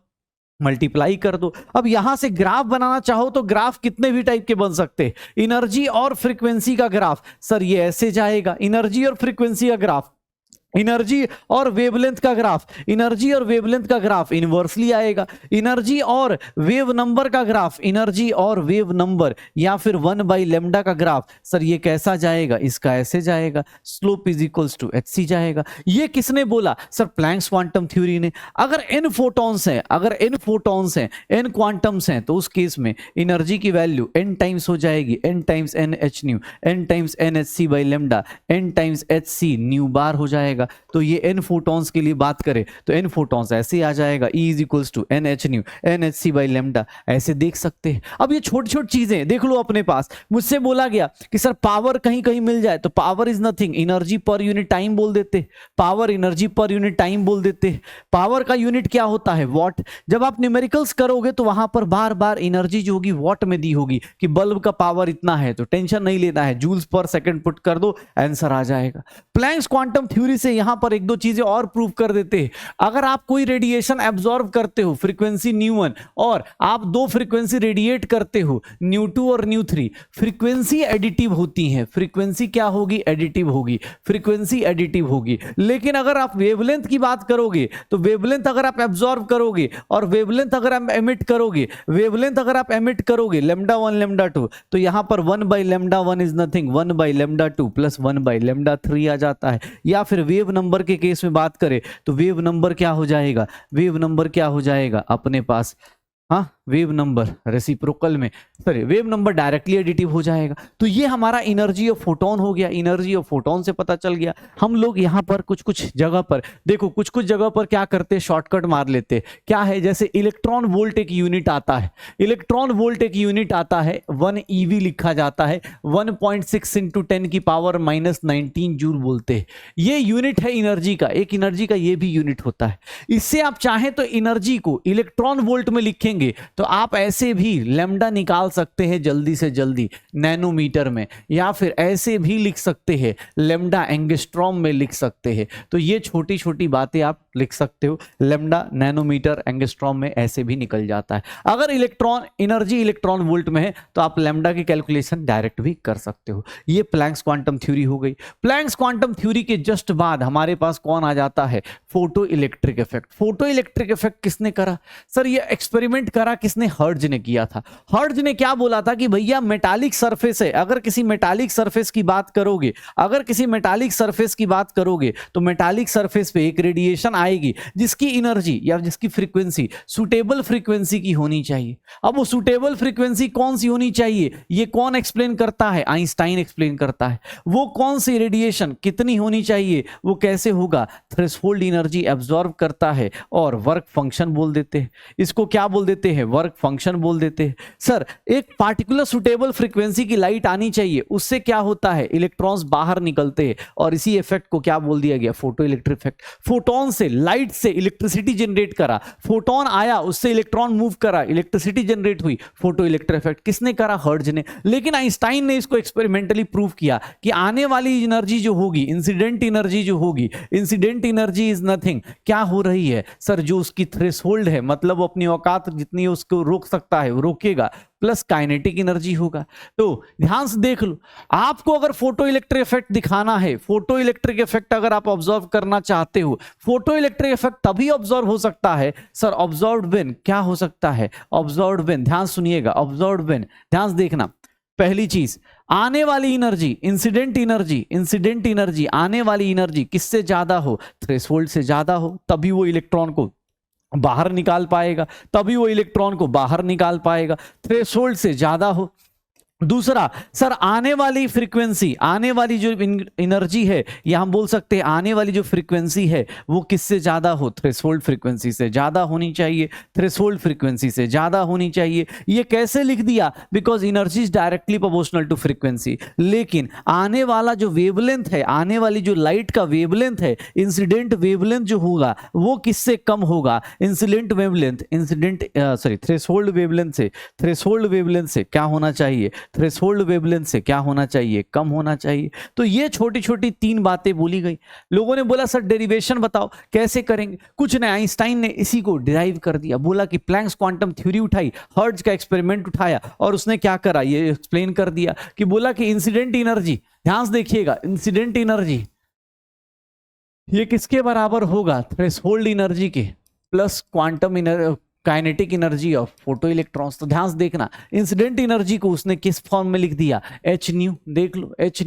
मल्टीप्लाई कर दो। अब यहां से ग्राफ बनाना चाहो तो ग्राफ कितने भी टाइप के बन सकते हैं। एनर्जी और फ्रीक्वेंसी का ग्राफ, सर ये ऐसे जाएगा। एनर्जी और फ्रीक्वेंसी का ग्राफ, एनर्जी और वेवलेंथ का ग्राफ, एनर्जी और वेवलेंथ का ग्राफ इनवर्सली आएगा। एनर्जी और वेव नंबर का ग्राफ, एनर्जी और वेव नंबर, या फिर 1/λ का ग्राफ, सर ये कैसा जाएगा? इसका ऐसे जाएगा। Slope is equals to hc जाएगा। ये किसने बोला? सर प्लैंक्स क्वांटम थ्योरी ने। अगर n फोटॉन्स हैं, अगर n फोटॉन्स हैं, n क्वांटम्स हैं, तो उस केस में एनर्जी की वैल्यू n टाइम्स हो जाएगी, n times n h nu, n times n hc/λ, n times hc nu बार हो जाएगा। जाएगा। तो ये n फोटॉन्स के लिए बात करें तो n फोटॉन्स ऐसे आ जाएगा, E is equals to NH nu NHC by lambda, ऐसे देख सकते हैं। अब ये छोटी छोटी चीजें देख लो अपने पास। मुझसे बोला गया कि सर पावर कहीं कहीं मिल जाए तो power is nothing, energy per unit time बोल देते, power energy per unit time बोल देते। पावर का यूनिट क्या होता है? वॉट। जब आप न्यूमेरिकल्स करोगे तो वहां पर बार बार एनर्जी जो होगी वॉट में दी होगी कि बल्ब का पावर इतना है, तो टेंशन नहीं लेना है, जूल्स पर सेकंड पुट कर दो, आंसर आ जाएगा। प्लैंक्स क्वांटम थ्योरी से यहां पर एक दो चीजें और प्रूव कर देते हैं। अगर आप कोई रेडिएशन एब्जॉर्ब करते हो फ्रीक्वेंसी ν1 और आप दो फ्रीक्वेंसी रेडिएट करते हो ν2 और ν3, फ्रीक्वेंसी एडिटिव होती है। फ्रीक्वेंसी क्या होगी? एडिटिव होगी, फ्रीक्वेंसी एडिटिव होगी। लेकिन अगर आप वेवलेंथ की बात करोगे तो वेवलेंथ अगर आप एब्जॉर्ब करोगे और वेवलेंथ अगर आप एमिट करोगे, वेवलेंथ अगर आप एमिट करोगे λ1 λ2, तो यहां पर 1/λ1 इज नथिंग, 1/λ2 प्लस 1/λ3 आ जाता है। या फिर वेव नंबर के केस में बात करें तो वेव नंबर क्या हो जाएगा? वेव नंबर क्या हो जाएगा अपने पास? हाँ, वेव नंबर रेसिप्रोकल में, sorry wave number directly additive हो जाएगा। तो ये हमारा एनर्जी ऑफ फोटोन हो गया। एनर्जी ऑफ फोटोन से पता चल गया। हम लोग यहाँ पर कुछ कुछ जगह पर देखो, कुछ कुछ जगह पर क्या करते हैं, शॉर्टकट मार लेते। क्या है? जैसे इलेक्ट्रॉन वोल्ट एक यूनिट आता है, इलेक्ट्रॉन वोल्ट एक यूनिट आता है, 1 EV लिखा जाता है, 1.6 × 10⁻⁻19 जूल बोलते हैं। ये यूनिट है एनर्जी का, एक एनर्जी का ये भी यूनिट होता है। इससे आप चाहें तो एनर्जी को इलेक्ट्रॉन वोल्ट में लिखेंगे तो आप ऐसे भी लैम्डा निकाल सकते हैं जल्दी से जल्दी नैनोमीटर में, या फिर ऐसे भी लिख सकते हैं लैम्डा एंगस्ट्रॉम में लिख सकते हैं। तो ये छोटी छोटी बातें आप लिख सकते हो, लैम्डा नैनोमीटर एंगस्ट्रॉम में ऐसे भी निकल जाता है। अगर इलेक्ट्रॉन एनर्जी इलेक्ट्रॉन वोल्ट में है तो आप लैम्डा की कैलकुलेशन डायरेक्ट भी कर सकते हो। ये प्लैंक्स क्वांटम थ्योरी हो गई। प्लैंक्स क्वांटम थ्योरी के जस्ट बाद हमारे पास कौन आ जाता है? Photo electric effect. Photo electric effect किसने करा? सर ये एक्सपेरिमेंट करा किसने? हर्ट्ज ने किया था। हर्ट्ज ने क्या बोला था कि भैया मेटालिक सरफेस है, अगर किसी मेटालिक सरफेस की बात करोगे, अगर किसी मेटालिक सरफेस की बात करोगे तो मेटालिक सरफेस पे एक रेडिएशन आएगी जिसकी एनर्जी या जिसकी फ्रीक्वेंसी सुटेबल फ्रीक्वेंसी की होनी चाहिए। अब वो सुटेबल फ्रीक्वेंसी कौन सी होनी चाहिए? ये कौन एक्सप्लेन करता है? आइंस्टाइन एक्सप्लेन करता है। वो कौन सी रेडिएशन कितनी होनी चाहिए, वो कैसे होगा? थ्रेशोल्ड एनर्जी एब्जॉर्ब करता है और वर्क फंक्शन बोल देते हैं। इसको क्या बोल देते हैं? वर्क फंक्शन बोल देते हैं। सर एक पार्टिकुलर सुटेबल फ्रीक्वेंसी की लाइट आनी चाहिए, उससे क्या होता है? इलेक्ट्रॉन्स बाहर निकलते हैं और इसी इफेक्ट को क्या बोल दिया गया? Photo electric effect. फोटोन से, लाइट से इलेक्ट्रिसिटी जनरेट करा, फोटोन आया उससे इलेक्ट्रॉन मूव करा, इलेक्ट्रिसिटी जनरेट हुई, फोटो इलेक्ट्रिक इफेक्ट। किसने करा? हर्ट्ज ने। लेकिन आइंस्टाइन ने इसको एक्सपेरिमेंटली प्रूव किया कि आने वाली एनर्जी जो होगी, इंसिडेंट एनर्जी जो होगी, इंसिडेंट एनर्जी इज नथिंग, क्या हो रही है सर? जो उसकी थ्रेशोल्ड है, मतलब वो अपनी औकात जितनी उसको रोक सकता है वो रोकेगा, प्लस काइनेटिक एनर्जी होगा। तो ध्यान से देख लो, आपको अगर फोटो इलेक्ट्रिक इफेक्ट दिखाना है, फोटो इलेक्ट्रिक इफेक्ट अगर आप ऑब्जर्व करना चाहते हो, फोटो इलेक्ट्रिक इफेक्ट तभी ऑब्जर्व हो सकता है सर, ऑब्जर्व्ड व्हेन। क्या हो सकता है? Observed when. ध्यान सुनिएगा, ऑब्जर्व्ड व्हेन, ध्यान से देखना। पहली चीज, आने वाली energy, incident energy, incident energy, आने वाली एनर्जी किससे ज्यादा हो? थ्रेशोल्ड से ज्यादा हो, तभी वो इलेक्ट्रॉन को बाहर निकाल पाएगा, तभी वो इलेक्ट्रॉन को बाहर निकाल पाएगा। थ्रेशोल्ड से ज्यादा हो। दूसरा, सर आने वाली फ्रीक्वेंसी, आने वाली जो एनर्जी है, या हम बोल सकते हैं आने वाली जो फ्रीक्वेंसी है वो किससे ज्यादा हो? थ्रेशोल्ड फ्रीक्वेंसी से ज्यादा होनी चाहिए, थ्रेशोल्ड फ्रीक्वेंसी से ज्यादा होनी चाहिए। ये कैसे लिख दिया? Because energy is directly proportional to frequency. लेकिन आने वाला जो वेवलेंथ है, आने वाली जो लाइट का वेवलेंथ है, इंसिडेंट वेवलेंथ जो होगा वो किससे कम होगा? इंसिडेंट वेवलेंथ, थ्रेशोल्ड वेवलेंथ से, थ्रेशोल्ड वेवलेंथ से क्या होना चाहिए? थ्रेशोल्ड वेवलेंथ से क्या होना चाहिए? कम होना चाहिए। तो ये छोटी छोटी 3 बातें बोली गई। लोगों ने बोला सर डेरिवेशन बताओ, कैसे करेंगे? कुछ नहीं, आइंस्टाइन ने इसी को डिराइव कर दिया। बोला कि प्लैंक्स क्वांटम थ्योरी उठाई, हर्ट्ज का एक्सपेरिमेंट उठाया और उसने क्या करा ये एक्सप्लेन कर दिया कि बोला कि इंसिडेंट एनर्जी, ध्यान से देखिएगा, इंसिडेंट एनर्जी ये किसके बराबर होगा? थ्रेशोल्ड एनर्जी के plus quantum energy, kinetic energy of photo electrons. तो ध्यान से देखना, इंसिडेंट एनर्जी को उसने किस फॉर्म में लिख दिया? H nu. देख लो, H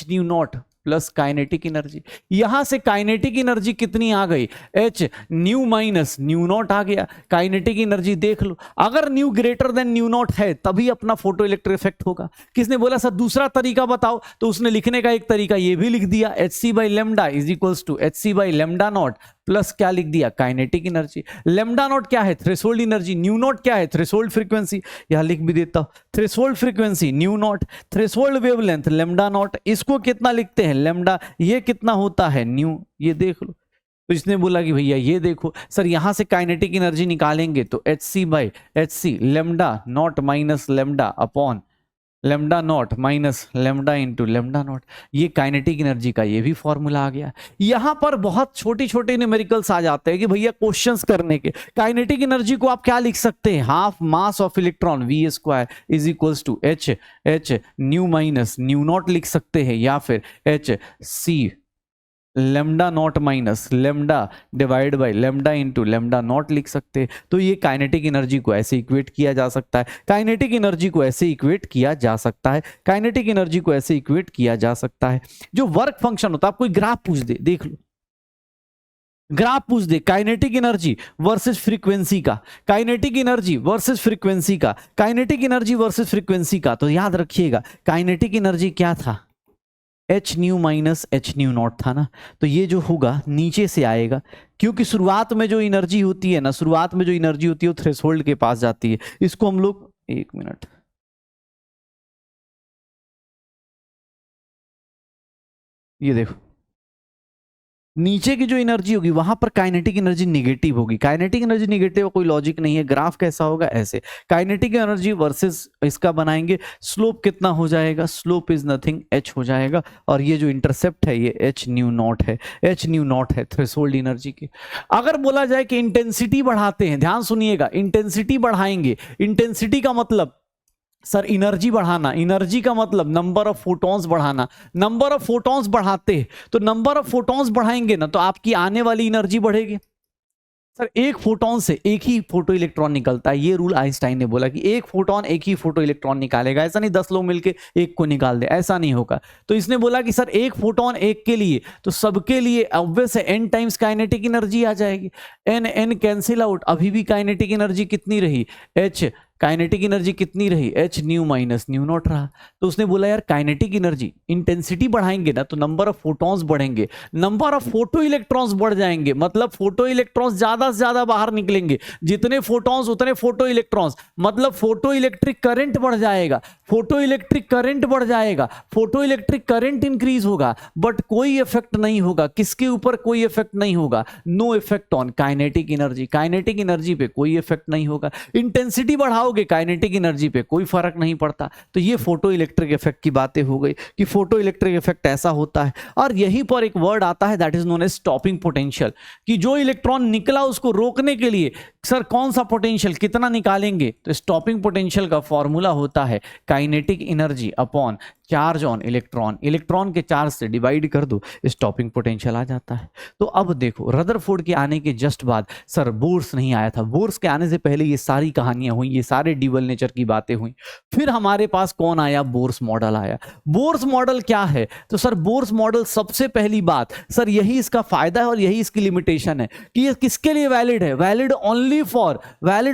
nu not plus kinetic energy. यहां से काइनेटिक एनर्जी कितनी आ गई, H nu minus nu not आ गया। काइनेटिक एनर्जी देख लो, अगर nu greater than nu not है तभी अपना फोटो इलेक्ट्रिक इफेक्ट होगा। किसने बोला सर दूसरा तरीका बताओ, तो उसने लिखने का एक तरीका ये भी लिख दिया, Hc by lambda is equals to Hc by lambda not plus क्या लिख दिया, काइनेटिक एनर्जी। लेमडा नॉट क्या है, थ्रेशोल्ड एनर्जी। न्यू नॉट क्या है, थ्रेशोल्ड फ्रीक्वेंसी। यहां लिख भी देता हूं, threshold frequency new not, threshold wavelength lambda naught. इसको कितना लिखते हैं, लेमडा। ये कितना होता है, न्यू। ये देख लो। तो इसने बोला कि भैया ये देखो सर, यहां से काइनेटिक एनर्जी निकालेंगे तो Hc by Hc lambda not minus lambda upon lambda not minus lambda into lambda not. ये काइनेटिक एनर्जी का ये भी फॉर्मूला आ गया। यहां पर बहुत छोटे छोटे न्यूमेरिकल्स आ जाते हैं कि भैया क्वेश्चंस करने के। काइनेटिक एनर्जी को आप क्या लिख सकते हैं, half mass of electron v square is equals to H nu minus nu not लिख सकते हैं, या फिर Hc lambda not minus lambda divide by lambda into lambda not लिख सकते हैं। तो ये काइनेटिक एनर्जी को ऐसे इक्वेट किया जा सकता है, काइनेटिक एनर्जी को ऐसे इक्वेट किया जा सकता है, काइनेटिक एनर्जी को ऐसे इक्वेट किया जा सकता है। जो वर्क फंक्शन होता है, आप कोई ग्राफ पूछ दे, देख लो ग्राफ पूछ दे, काइनेटिक एनर्जी वर्सेस फ्रीक्वेंसी का, काइनेटिक एनर्जी वर्सेस फ्रीक्वेंसी का, काइनेटिक एनर्जी वर्सेस फ्रीक्वेंसी का, तो याद रखिएगा काइनेटिक एनर्जी क्या था, H nu minus H new not था ना। तो ये जो होगा नीचे से आएगा, क्योंकि शुरुआत में जो एनर्जी होती है ना, शुरुआत में जो एनर्जी होती है वो थ्रेशोल्ड के पास जाती है। इसको हम लोग, एक मिनट, ये देखो नीचे की जो एनर्जी होगी वहां पर काइनेटिक एनर्जी निगेटिव होगी। काइनेटिक एनर्जी निगेटिव कोई लॉजिक नहीं है। ग्राफ कैसा होगा, ऐसे काइनेटिक एनर्जी वर्सेस इसका बनाएंगे, स्लोप कितना हो जाएगा, स्लोप इज नथिंग H हो जाएगा, और ये जो इंटरसेप्ट है ये H न्यू नॉट है, H न्यू नॉट है थ्रेशोल्ड एनर्जी की। अगर बोला जाए कि इंटेंसिटी बढ़ाते हैं, ध्यान सुनिएगा, इंटेंसिटी बढ़ाएंगे, इंटेंसिटी का मतलब सर एनर्जी बढ़ाना, एनर्जी का मतलब नंबर ऑफ फोटॉन्स बढ़ाना, नंबर ऑफ फोटॉन्स बढ़ाते हैं तो नंबर ऑफ फोटॉन्स बढ़ाएंगे ना तो आपकी आने वाली एनर्जी बढ़ेगी। सर एक फोटोन से एक ही फोटो इलेक्ट्रॉन निकलता है, ये रूल आइंस्टाइन ने बोला कि एक फोटोन एक ही फोटो इलेक्ट्रॉन निकालेगा, ऐसा नहीं 10 लोग मिलके एक को निकाल दे, ऐसा नहीं होगा। तो इसने बोला कि सर एक फोटोन एक के लिए, तो सबके लिए ऑब्वियस है n टाइम्स काइनेटिक एनर्जी आ जाएगी, n कैंसिल आउट, अभी भी काइनेटिक एनर्जी कितनी रही, H, काइनेटिक एनर्जी कितनी रही, H nu minus nu not रहा। तो उसने बोला यार काइनेटिक एनर्जी इंटेंसिटी बढ़ाएंगे ना तो नंबर ऑफ फोटॉन्स बढ़ेंगे, नंबर ऑफ फोटो इलेक्ट्रॉन्स बढ़ जाएंगे, मतलब फोटो इलेक्ट्रॉन्स ज्यादा से ज्यादा बाहर निकलेंगे, जितने फोटॉन्स उतने फोटो इलेक्ट्रॉन्स, मतलब फोटो इलेक्ट्रिक करंट बढ़ जाएगा, फोटो इलेक्ट्रिक करंट बढ़ जाएगा, फोटो इलेक्ट्रिक करंट इंक्रीज होगा, बट कोई इफेक्ट नहीं होगा, किसके ऊपर कोई इफेक्ट नहीं होगा, no effect on kinetic energy, kinetic energy पे कोई इफेक्ट नहीं होगा। इंटेंसिटी बढ़ाओगे काइनेटिक एनर्जी पे कोई फर्क नहीं पड़ता। तो ये फोटो इलेक्ट्रिक इफेक्ट की बातें हो गई कि फोटो इलेक्ट्रिक इफेक्ट ऐसा होता है। और यहीं पर एक वर्ड आता है that is known as stopping potential, कि जो इलेक्ट्रॉन निकला उसको रोकने के लिए सर कौन सा पोटेंशियल कितना निकालेंगे, तो स्टॉपिंग पोटेंशियल का फॉर्मूला होता है kinetic energy upon charge on electron, electron के चार्ज से डिवाइड कर दो, स्टॉपिंग पोटेंशियल आ जाता है। तो अब देखो रदरफोर्ड के आने के जस्ट बाद सर बोर्स नहीं आया था, बोर्स के आने से पहले ये सारी कहानियां हुई, ये सारे डीवल नेचर की बातें हुई। फिर हमारे पास कौन आया, बोर्स मॉडल आया। बोर्स मॉडल क्या है, तो सर बोर्स मॉडल सबसे पहली बात सर यही इसका फायदा है और यही इसकी लिमिटेशन है कि ये किसके लिए वैलिड है, valid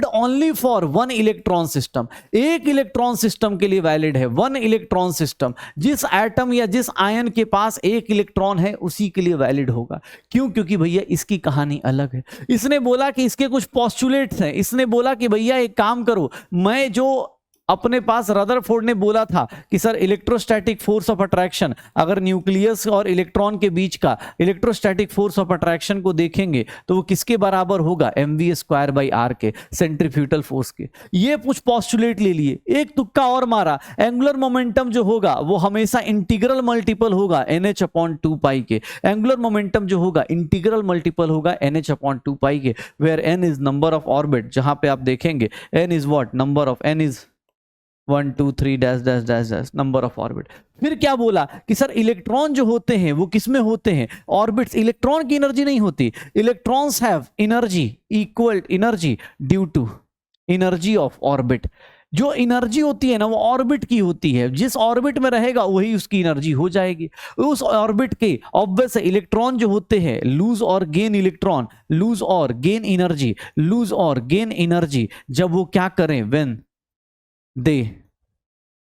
only for one electron system, एक इलेक्ट्रॉन सिस्टम के लिए वैलिड है, वन इलेक्ट्रॉन सिस्टम। जिस एटम या जिस आयन के पास एक इलेक्ट्रॉन है उसी के लिए वैलिड होगा। क्यों, क्योंकि भैया इसकी कहानी अलग है। इसने बोला कि इसके कुछ पोस्टुलेट्स हैं, इसने बोला कि भैया एक काम करो, मैं जो अपने पास रदरफोर्ड ने बोला था कि sir electrostatic force of attraction, अगर न्यूक्लियस और इलेक्ट्रॉन के बीच का इलेक्ट्रोस्टैटिक फोर्स ऑफ अट्रैक्शन को देखेंगे तो वो किसके बराबर होगा, mv²/r के, सेंट्रीफ्यूगल फोर्स के। ये कुछ पोस्टुलेट ले लिए, एक तुक्का और मारा, एंगुलर मोमेंटम जो होगा वो हमेशा इंटीग्रल मल्टीपल होगा nh/2π के, एंगुलर मोमेंटम जो होगा इंटीग्रल मल्टीपल होगा nh/2π के, where n is number of orbit, जहां पे आप देखेंगे n is what, number of n is 1 2 3 dash dash dash dash number of orbit. फिर क्या बोला कि सर इलेक्ट्रॉन जो होते हैं वो किसमें होते हैं, ऑर्बिट्स। इलेक्ट्रॉन की एनर्जी नहीं होती, electrons have energy equal energy due to energy of orbit. जो एनर्जी होती है ना वो ऑर्बिट की होती है, जिस ऑर्बिट में रहेगा वही उसकी एनर्जी हो जाएगी। उस ऑर्बिट के ऑब्वियस इलेक्ट्रॉन जो होते हैं लूज और गेन इलेक्ट्रॉन, लूज और गेन एनर्जी, लूज और गेन एनर्जी जब वो क्या करें, when they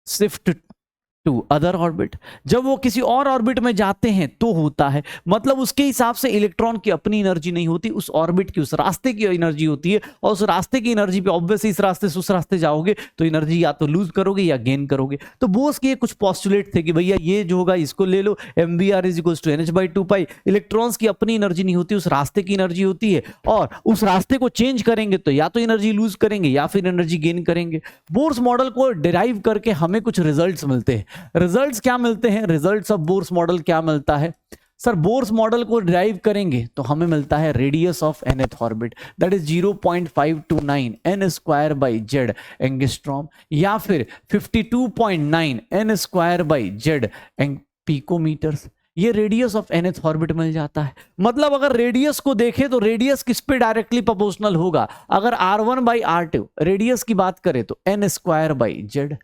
shift to other orbit, जब वो किसी और ऑर्बिट में जाते हैं तो होता है। मतलब उसके हिसाब से इलेक्ट्रॉन की अपनी एनर्जी नहीं होती, उस ऑर्बिट की, उस रास्ते की एनर्जी होती है। और उस रास्ते की एनर्जी पे ऑब्वियसली इस रास्ते से उस रास्ते जाओगे तो एनर्जी या तो लूज करोगे या गेन करोगे। तो बोस के कुछ पॉस्टुलेट थे कि भैया ये जो होगा इसको ले लो, mvr is equal to NH/2 pi. Electrons की अपनी एनर्जी नहीं होती, उस रास्ते की एनर्जी होती है, और उस रास्ते को चेंज करेंगे तो या तो एनर्जी लूज करेंगे या फिर एनर्जी गेन करेंगे। बोर्स मॉडल को डिराइव करके हमें कुछ रिजल्ट्स मिलते हैं। रिजल्ट्स क्या मिलते हैं, रिजल्ट्स ऑफ बोर्स मॉडल क्या मिलता है सर? बोर्स मॉडल को डिराइव करेंगे तो हमें मिलता है radius of nth orbit that is 0.529 n square by Z angstrom, या फिर 52.9 n square by Z picometres. ये रेडियस ऑफ nth ऑर्बिट मिल जाता है। मतलब अगर रेडियस को देखें तो रेडियस किस पे डायरेक्टली प्रोपोर्शनल होगा? अगर r1/r2 रेडियस की बात करें तो n स्क्वायर बाई जेड।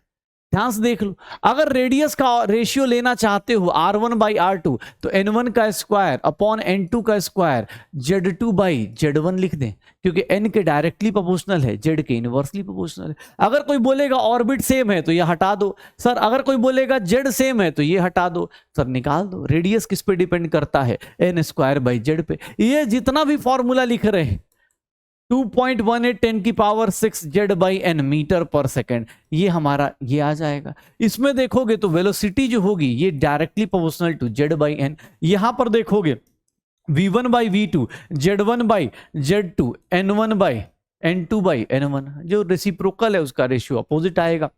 ध्यान से देख लो, अगर रेडियस का रेशियो लेना चाहते हो r1/r2 तो n1 का स्क्वायर अपॉन n2 का स्क्वायर z2/z1 लिख दें, क्योंकि n के डायरेक्टली प्रोपोर्शनल है, z के इनवर्सली प्रोपोर्शनल है। अगर कोई बोलेगा ऑर्बिट सेम है तो ये हटा दो सर, अगर कोई बोलेगा z सेम है तो ये हटा दो सर, निकाल दो। रेडियस किस पे डिपेंड करता है? n²/z पे। ये जितना भी फॉर्मूला लिख रहे हैं 2.18 10⁶ z/n मीटर पर सेकेंड, ये हमारा ये आ जाएगा। इसमें देखोगे तो वेलोसिटी जो होगी ये डायरेक्टली प्रोपोर्शनल टू z/n। यहां पर देखोगे v1/v2 z1/z2 n1/n2/n1, जो रेसिप्रोकल है उसका रेशियो अपोजिट आएगा,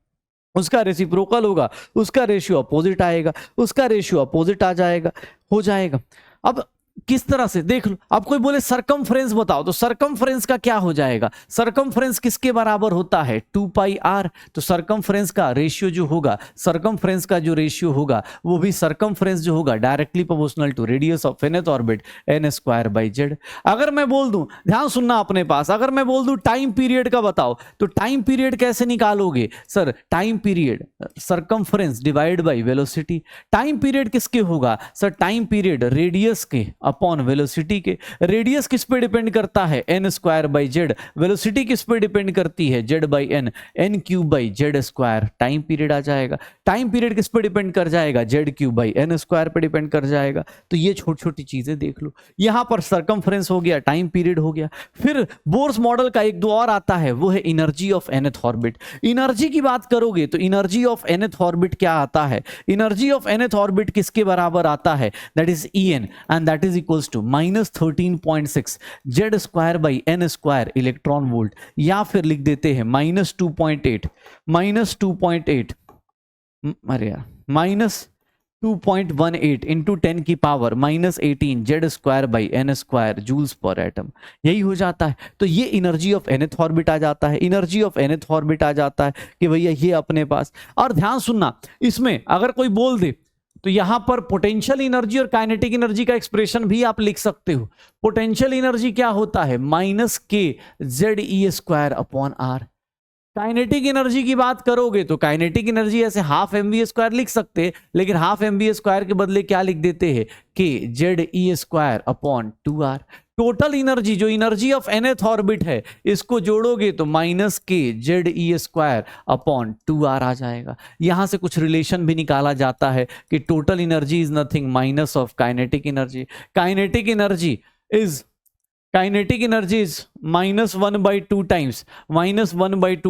उसका रेसिप्रोकल होगा उसका रेशियो अपोजिट आएगा, उसका रेशियो अपोजिट आ जाएगा, हो जाएगा। अब किस तरह से देख लो, अब कोई बोले सरकमफ्रेंस बताओ तो सरकमफ्रेंस का क्या हो जाएगा? सरकमफ्रेंस किसके बराबर होता है? 2πr। तो सरकमफ्रेंस का रेशियो जो होगा, सरकमफ्रेंस का जो रेशियो होगा वो भी सरकमफ्रेंस जो होगा directly proportional to radius of nth orbit n²/z। अगर मैं बोल दूं, ध्यान सुनना अपने पास, अगर मैं बोल दूं टाइम पीरियड का बताओ तो टाइम पीरियड कैसे निकालोगे sir? Time period circumference divide by velocity. Time period किसके होगा सर? टाइम पीरियड रेडियस के अपॉन वेलोसिटी के। रेडियस किस पे डिपेंड करता है? n²/z। वेलोसिटी किस पे डिपेंड करती है? z/n, n³/z²। टाइम पीरियड आ जाएगा। टाइम पीरियड किस पे डिपेंड कर जाएगा? z³/n² पे डिपेंड कर जाएगा। तो ये छोटी छोटी चीजें देख लो, यहां पर सरकमफ्रेंस हो गया, टाइम पीरियड हो गया। फिर बोर्स मॉडल का एक दो और आता है, वो है energy of nth orbit. Energy की बात करोगे तो एनर्जी ऑफ nth ऑर्बिट क्या आता है? एनर्जी ऑफ nth ऑर्बिट किसके बराबर आता है? That is En, and that is equals to -13.6 z²/n² electron volt, या फिर लिख देते हैं -2.8 अरे यार -2.18 into 10⁻⁻18 z²/n² joules per atom, यही हो जाता है। तो ये एनर्जी ऑफ nth ऑर्बिट आ जाता है, एनर्जी ऑफ nth ऑर्बिट आ जाता है कि भैया ये अपने पास। और ध्यान सुनना, इसमें अगर कोई बोल दे तो यहां पर पोटेंशियल एनर्जी और काइनेटिक एनर्जी का एक्सप्रेशन भी आप लिख सकते हो। पोटेंशियल एनर्जी क्या होता है? -kZe²/r। काइनेटिक एनर्जी की बात करोगे तो काइनेटिक एनर्जी ऐसे ½ mv² लिख सकते हैं, लेकिन ½ mv² के बदले क्या लिख देते हैं? kZe²/2r। टोटल एनर्जी, जो एनर्जी ऑफ nth ऑर्बिट है, इसको जोड़ोगे तो -kZe²/2r आ जाएगा। यहां से कुछ रिलेशन भी निकाला जाता है कि total energy is nothing minus of kinetic energy. Kinetic energy is -1/2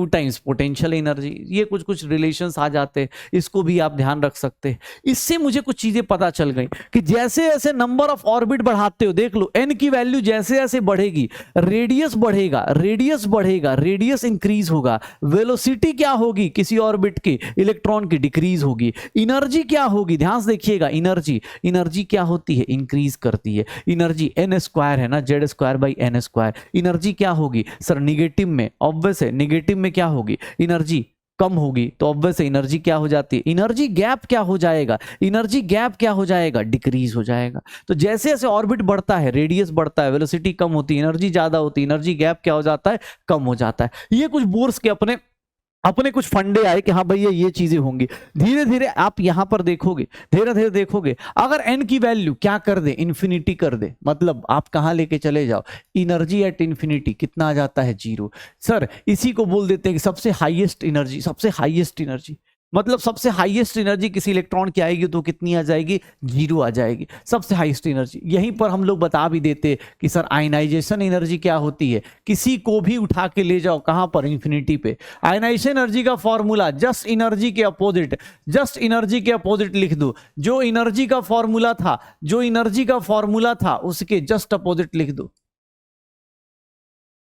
times potential energy. ये कुछ कुछ रिलेशंस आ जाते हैं, इसको भी आप ध्यान रख सकते हैं। इससे मुझे कुछ चीजें पता चल गई कि जैसे जैसे नंबर ऑफ ऑर्बिट बढ़ाते हो, देख लो n की वैल्यू जैसे जैसे बढ़ेगी रेडियस बढ़ेगा, रेडियस बढ़ेगा, रेडियस इंक्रीज होगा। वेलोसिटी क्या होगी? किसी ऑर्बिट के इलेक्ट्रॉन की डिक्रीज होगी। एनर्जी क्या होगी? ध्यान से देखिएगा, एनर्जी क्या होती है? इंक्रीज करती है। एनर्जी n² है ना, z²/n²। एनर्जी क्या होगी सर? निगेटिव में, ऑब्वियस है निगेटिव में क्या होगी? एनर्जी कम होगी, तो ऑब्वियस एनर्जी क्या हो जाती है? एनर्जी गैप क्या हो जाएगा? एनर्जी गैप क्या हो जाएगा? डिक्रीज हो जाएगा। तो जैसे जैसे ऑर्बिट बढ़ता है, रेडियस बढ़ता है, वेलोसिटी कम होती है, एनर्जी ज्यादा होती है, एनर्जी गैप क्या हो जाता है? कम हो जाता है। ये कुछ बोर्स के अपने अपने कुछ फंडे आए कि हाँ भैया ये चीजें होंगी, धीरे धीरे आप यहां पर देखोगे, धीरे धीरे देखोगे, अगर एन की वैल्यू क्या कर दे, इन्फिनिटी कर दे, मतलब आप कहां लेके चले जाओ, एनर्जी एट इन्फिनिटी कितना आ जाता है, 0। सर इसी को बोल देते हैं कि सबसे हाईएस्ट एनर्जी, सबसे हाईएस्ट एनर्जी, मतलब सबसे हाईएस्ट एनर्जी किसी इलेक्ट्रॉन की आएगी तो कितनी आ जाएगी, 0 आ जाएगी, सबसे हाईएस्ट एनर्जी। यहीं पर हम लोग बता भी देते कि सर आयनाइजेशन एनर्जी क्या होती है, किसी को भी उठा के ले जाओ कहां पर, इन्फिनिटी पे। आयनाइजेशन एनर्जी का फॉर्मूला जस्ट एनर्जी के अपोजिट, जस्ट एनर्जी के अपोजिट लिख दो, जो एनर्जी का फॉर्मूला था, जो एनर्जी का फॉर्मूला था उसके जस्ट अपोजिट लिख दो।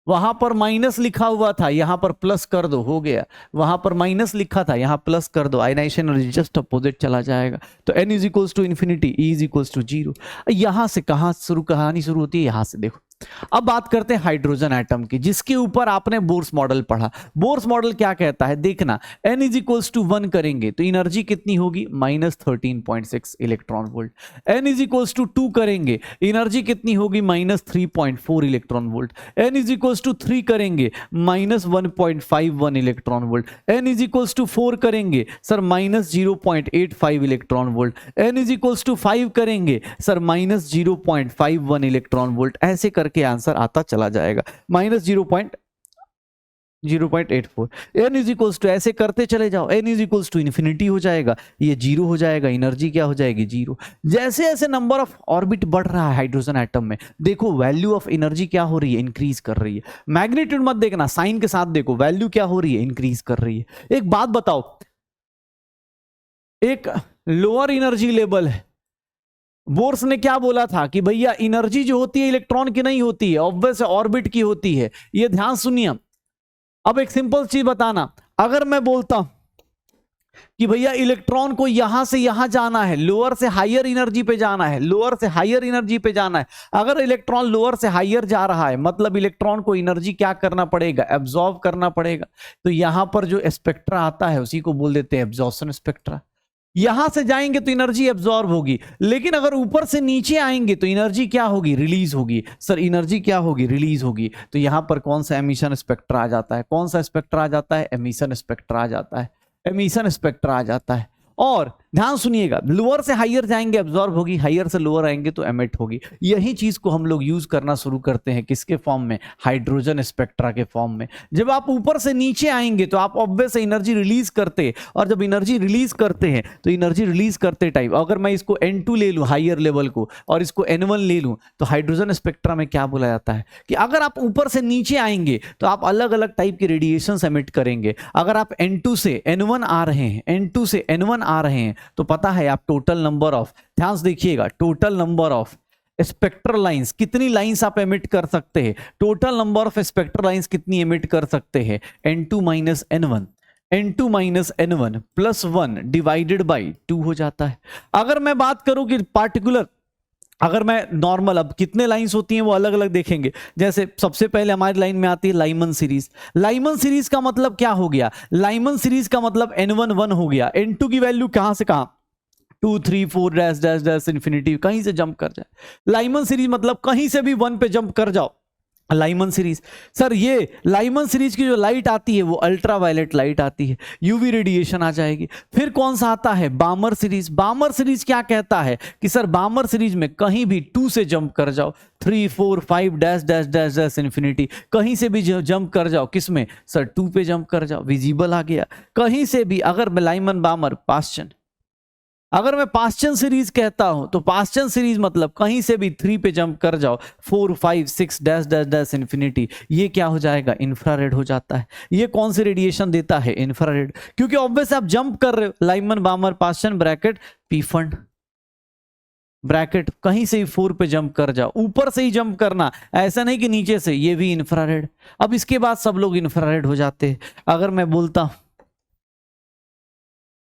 वहां पर माइनस लिखा हुआ था, यहां पर प्लस कर दो, हो गया। वहां पर माइनस लिखा था, यहां प्लस कर दो, आयनाइजेशन एनर्जी जस्ट अपोजिट चला जाएगा। तो n is equals to infinity, E is equals to 0। यहां से कहां शुरू, कहानी शुरू होती है, यहां से देखो। अब बात करते हैं हाइड्रोजन एटम की, जिसके ऊपर आपने बोर्स मॉडल पढ़ा। बोर्स मॉडल क्या कहता है, देखना, n इज इक्वल्स टू 1 करेंगे तो एनर्जी कितनी होगी, -13.6 electron volt. n is equals to 2 करेंगे, एनर्जी कितनी होगी, -3.4 electron volt. n is equals to 3 करेंगे, -1.51 electron volt. n is equals to 4 करेंगे sir, -0.85 electron volt. n is equals to 5 करेंगे सर, -0.51 इलेक्ट्रॉन वोल्ट। ऐसे करके आंसर आता चला जाएगा, -0.84। n इज इक्वल्स टू, ऐसे करते चले जाओ, n is equals to infinity हो जाएगा, ये 0 हो जाएगा, एनर्जी क्या हो जाएगी, 0। जैसे जैसे नंबर ऑफ ऑर्बिट बढ़ रहा है हाइड्रोजन एटम में, देखो वैल्यू ऑफ एनर्जी क्या हो रही है, इंक्रीज कर रही है। मैग्नीट्यूड मत देखना, साइन के साथ देखो, वैल्यू क्या हो रही है, इंक्रीज कर रही है। एक बात बताओ, एक लोअर एनर्जी लेवल है, बोर्स ने क्या बोला था कि भैया एनर्जी जो होती है इलेक्ट्रॉन की नहीं होती है, ऑब्वियस ऑर्बिट की होती है, ये ध्यान सुनिए। अब एक सिंपल चीज बताना, अगर मैं बोलता हूं कि भैया इलेक्ट्रॉन को यहां से यहां जाना है, लोअर से हायर एनर्जी पे जाना है, लोअर से हायर एनर्जी पे जाना है, अगर इलेक्ट्रॉन लोअर से हायर जा रहा है, मतलब इलेक्ट्रॉन को एनर्जी क्या करना पड़ेगा, एब्जॉर्ब करना पड़ेगा। तो यहां पर जो स्पेक्ट्रा आता है उसी को बोल देते हैं एब्जॉर्प्शन स्पेक्ट्रा। यहां से जाएंगे तो एनर्जी एब्जॉर्ब होगी, लेकिन अगर ऊपर से नीचे आएंगे तो एनर्जी क्या होगी, रिलीज होगी। सर एनर्जी क्या होगी, रिलीज होगी। तो यहां पर कौन सा एमिशन स्पेक्ट्रा आ जाता है, कौन सा स्पेक्ट्रा आ जाता है, एमिशन स्पेक्ट्रा आ जाता है, एमिशन स्पेक्ट्रा आ जाता है। और ध्यान सुनिएगा, लोअर से हायर जाएंगे एब्जॉर्ब होगी, हायर से लोअर आएंगे तो एमिट होगी। यही चीज को हम लोग यूज करना शुरू करते हैं, किसके फॉर्म में, हाइड्रोजन स्पेक्ट्रा के फॉर्म में। जब आप ऊपर से नीचे आएंगे तो आप ऑब्वियस एनर्जी रिलीज करते हैं, और जब एनर्जी रिलीज करते हैं तो एनर्जी रिलीज करते टाइम अगर मैं इसको N2 ले लूं हायर लेवल को, और इसको N1 ले लूं, तो हाइड्रोजन स्पेक्ट्रा में क्या बोला जाता है कि अगर आप ऊपर से नीचे आएंगे तो आप अलग अलग टाइप के रेडिएशन एमिट करेंगे। अगर आप N2 से N1 आ रहे हैं, N2 से N1 आ रहे हैं, तो पता है आप टोटल नंबर ऑफ, ध्यान से देखिएगा, total number of spectral lines, कितनी लाइंस आप एमिट कर सकते हैं, total number of spectral lines कितनी एमिट कर सकते हैं, N2 minus N1, N2 minus N1 plus 1 divided by 2 हो जाता है। अगर मैं बात करूं कि पार्टिकुलर, अगर मैं नॉर्मल, अब कितने लाइंस होती हैं वो अलग अलग देखेंगे। जैसे सबसे पहले हमारी लाइन में आती है लाइमन सीरीज। लाइमन सीरीज का मतलब क्या हो गया, लाइमन सीरीज का मतलब N1 1 हो गया, N2 की वैल्यू कहां से कहां, 2 3 4 डैश डैश डैश इन्फिनिटी, कहीं से जंप कर जाए। लाइमन सीरीज मतलब कहीं से भी 1 पे जंप कर जाओ, लाइमन सीरीज। सर ये लाइमन सीरीज की जो लाइट आती है वो अल्ट्रा वायलेट लाइट आती है, यूवी रेडिएशन आ जाएगी। फिर कौन सा आता है, बामर सीरीज। बामर सीरीज क्या कहता है कि सर बामर सीरीज में कहीं भी 2 से जंप कर जाओ, 3 4 5 dash dash dash dash infinity, कहीं से भी जंप कर जाओ, किसमें सर 2 पे जंप कर जाओ, विजिबल आ गया। कहीं से भी अगर लाइमन बामर पास्चन, अगर मैं पास्चन सीरीज कहता हूं तो पास्चन सीरीज मतलब कहीं से भी 3 पे जंप कर जाओ, 4 5 6 डैश डैश डैश इन्फिनिटी, ये क्या हो जाएगा, इंफ्रारेड हो जाता है। ये कौन सी रेडिएशन देता है, इंफ्रारेड, क्योंकि ऑब्वियस आप जंप कर रहे हो, Lyman Balmer Paschen Brackett Pfund bracket, कहीं से ही 4 पे जंप कर जाओ, ऊपर से ही जंप करना, ऐसा नहीं कि नीचे से, ये भी इंफ्रारेड। अब इसके बाद सब लोग इंफ्रारेड हो जाते हैं। अगर मैं बोलता हूं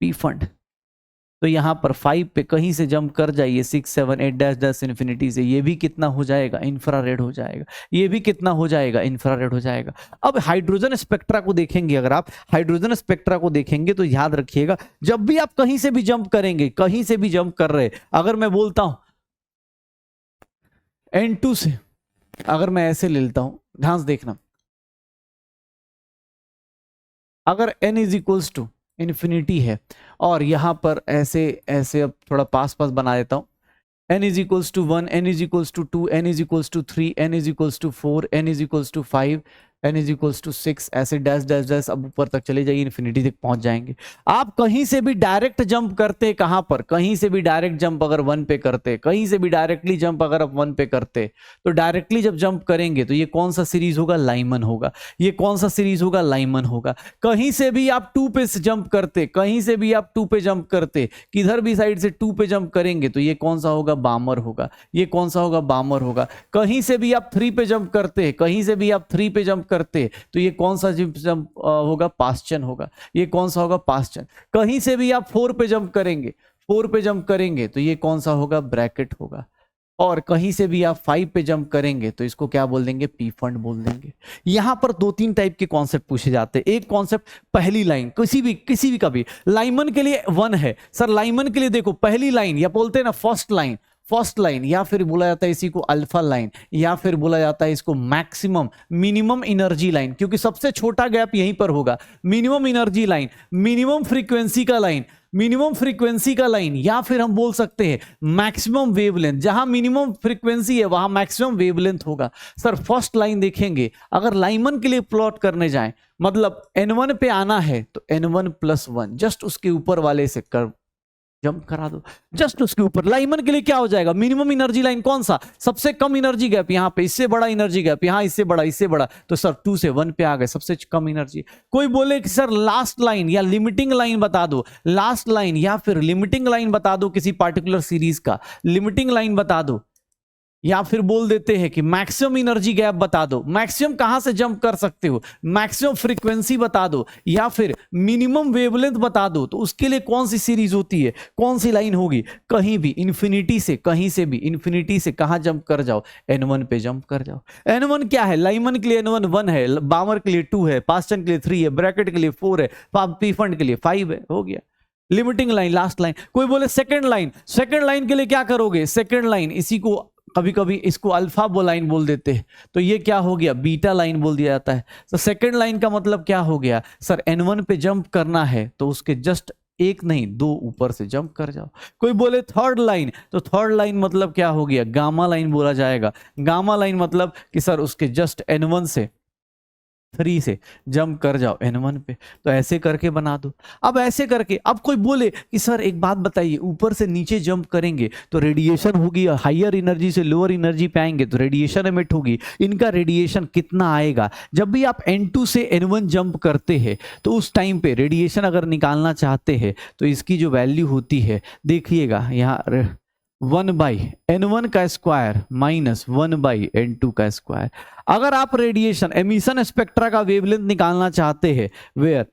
पी फंड, तो यहां पर 5 पे कहीं से जंप कर जाइए, 6 7 8 डैश डैश इन्फिनिटी से, ये भी कितना हो जाएगा, इंफ्रारेड हो जाएगा। ये भी कितना हो जाएगा, इंफ्रारेड हो जाएगा। अब हाइड्रोजन स्पेक्ट्रा को देखेंगे, अगर आप हाइड्रोजन स्पेक्ट्रा को देखेंगे तो याद रखिएगा, जब भी आप कहीं से भी जंप करेंगे, कहीं से भी जंप कर रहे, अगर मैं बोलता हूं N2 से, अगर मैं ऐसे ले लेता हूं, ध्यान से देखना, अगर n is equals to infinity है और यहाँ पर ऐसे ऐसे, अब थोड़ा पास पास बना देता हूँ, n is equals to 1, n is equals to 2, n is equals to 3, n is equals to 4, n is equals to 5, n is equals to 6, ऐसे डैश डैश डैश अब ऊपर तक चले जाइए, इन्फिनिटी तक पहुंच जाएंगे। आप कहीं से भी डायरेक्ट जंप करते, कहां पर, कहीं से भी डायरेक्ट जंप अगर 1 पे करते, कहीं से भी डायरेक्टली जंप अगर आप 1 पे करते, तो डायरेक्टली जब जंप करेंगे तो ये कौन सा सीरीज होगा, लाइमन होगा। ये कौन सा सीरीज होगा, लाइमन होगा। कहीं से भी आप 2 पे जंप करते, कहीं से भी आप 2 पे जंप करते, किधर भी साइड से 2 पे जंप करेंगे तो ये कौन सा होगा, बामर होगा। ये कौन सा होगा, बामर होगा। कहीं से भी आप 3 पे जंप करते, कहीं से भी आप 3 पे जंप करते तो ये कौन सा जंप होगा, पास्चन होगा। ये कौन सा होगा, पास्चन। कहीं से भी आप 4 पे जंप करेंगे, 4 पे जंप करेंगे तो ये कौन सा होगा, ब्रैकेट होगा। और कहीं से भी आप 5 पे जंप करेंगे तो इसको क्या बोल देंगे, पी फंड बोल देंगे। यहां पर 2-3 टाइप के कॉन्सेप्ट पूछे जाते हैं। एक कॉन्सेप्ट, पहली लाइन किसी भी का भी, लाइमन के लिए 1 है सर, लाइमन के लिए देखो पहली लाइन, या बोलते हैं ना फर्स्ट लाइन, या फिर बोला जाता है इसी को अल्फा लाइन, या फिर बोला जाता है इसको मैक्सिमम मिनिमम एनर्जी लाइन, क्योंकि सबसे छोटा गैप यहीं पर होगा। Minimum energy line, minimum frequency का लाइन, मिनिमम फ्रीक्वेंसी का लाइन, या फिर हम बोल सकते हैं मैक्सिमम वेवलेंथ। जहां मिनिमम फ्रीक्वेंसी है वहां मैक्सिमम वेवलेंथ होगा। सर फर्स्ट लाइन देखेंगे, अगर लाइमन के लिए प्लॉट करने जाएं, मतलब n1 पे आना है तो n1+1 जस्ट उसके ऊपर वाले से कर जंप करा दो, जस्ट उसके ऊपर। लाइमन के लिए क्या हो जाएगा, मिनिमम एनर्जी लाइन कौन सा, सबसे कम एनर्जी गैप यहां पे, इससे बड़ा एनर्जी गैप यहां, इससे बड़ा, तो सर 2 से 1 पे आ गए, सबसे कम एनर्जी। कोई बोले कि सर लास्ट लाइन या लिमिटिंग लाइन बता दो, लास्ट लाइन या फिर लिमिटिंग लाइन बता दो, किसी पार्टिकुलर सीरीज का लिमिटिंग लाइन बता दो, या फिर बोल देते हैं कि मैक्सिमम एनर्जी गैप बता दो, मैक्सिमम कहां से जंप कर सकते हो, मैक्सिमम फ्रीक्वेंसी बता दो, या फिर मिनिमम वेवलेंथ बता दो, तो उसके लिए कौन सी सीरीज होती है, कौन सी लाइन होगी, कहीं भी इन्फिनिटी से, कहीं से भी इन्फिनिटी से कहां जंप कर जाओ, n1 पे जंप कर जाओ। n1 क्या है, लाइमन के लिए n1 1 है, बामर के लिए 2 है, पास्चन के लिए 3 है, ब्रैकेट के लिए 4 है, पी फंड के लिए 5 है, हो गया लिमिटिंग लाइन, लास्ट लाइन। कोई बोले सेकंड लाइन के लिए क्या करोगे, सेकंड लाइन इसी को कभी कभी इसको अल्फा लाइन बोल देते हैं, तो ये क्या हो गया, बीटा लाइन बोल दिया जाता है। तो सेकंड लाइन का मतलब क्या हो गया, सर n1 पे जंप करना है तो उसके जस्ट 1 नहीं 2 ऊपर से जंप कर जाओ। कोई बोले थर्ड लाइन, तो थर्ड लाइन मतलब क्या हो गया, गामा लाइन बोला जाएगा। गामा लाइन मतलब कि सर उसके जस्ट n1 से 3 से जंप कर जाओ n1 पे, तो ऐसे करके बना दो। अब ऐसे करके, अब कोई बोले कि सर एक बात बताइए, ऊपर से नीचे जंप करेंगे तो रेडिएशन होगी, हायर एनर्जी से लोअर एनर्जी पे आएंगे तो रेडिएशन एमिट होगी। इनका रेडिएशन कितना आएगा, जब भी आप n2 से n1 जंप करते हैं तो उस टाइम पे रेडिएशन अगर निकालना चाहते हैं तो इसकी जो वैल्यू होती है, देखिएगा यहाँ 1/n1 का स्क्वायर माइनस 1/n2 का स्क्वायर। अगर आप रेडिएशन एमिशन स्पेक्ट्रा का वेवलेंथ निकालना चाहते हैं, where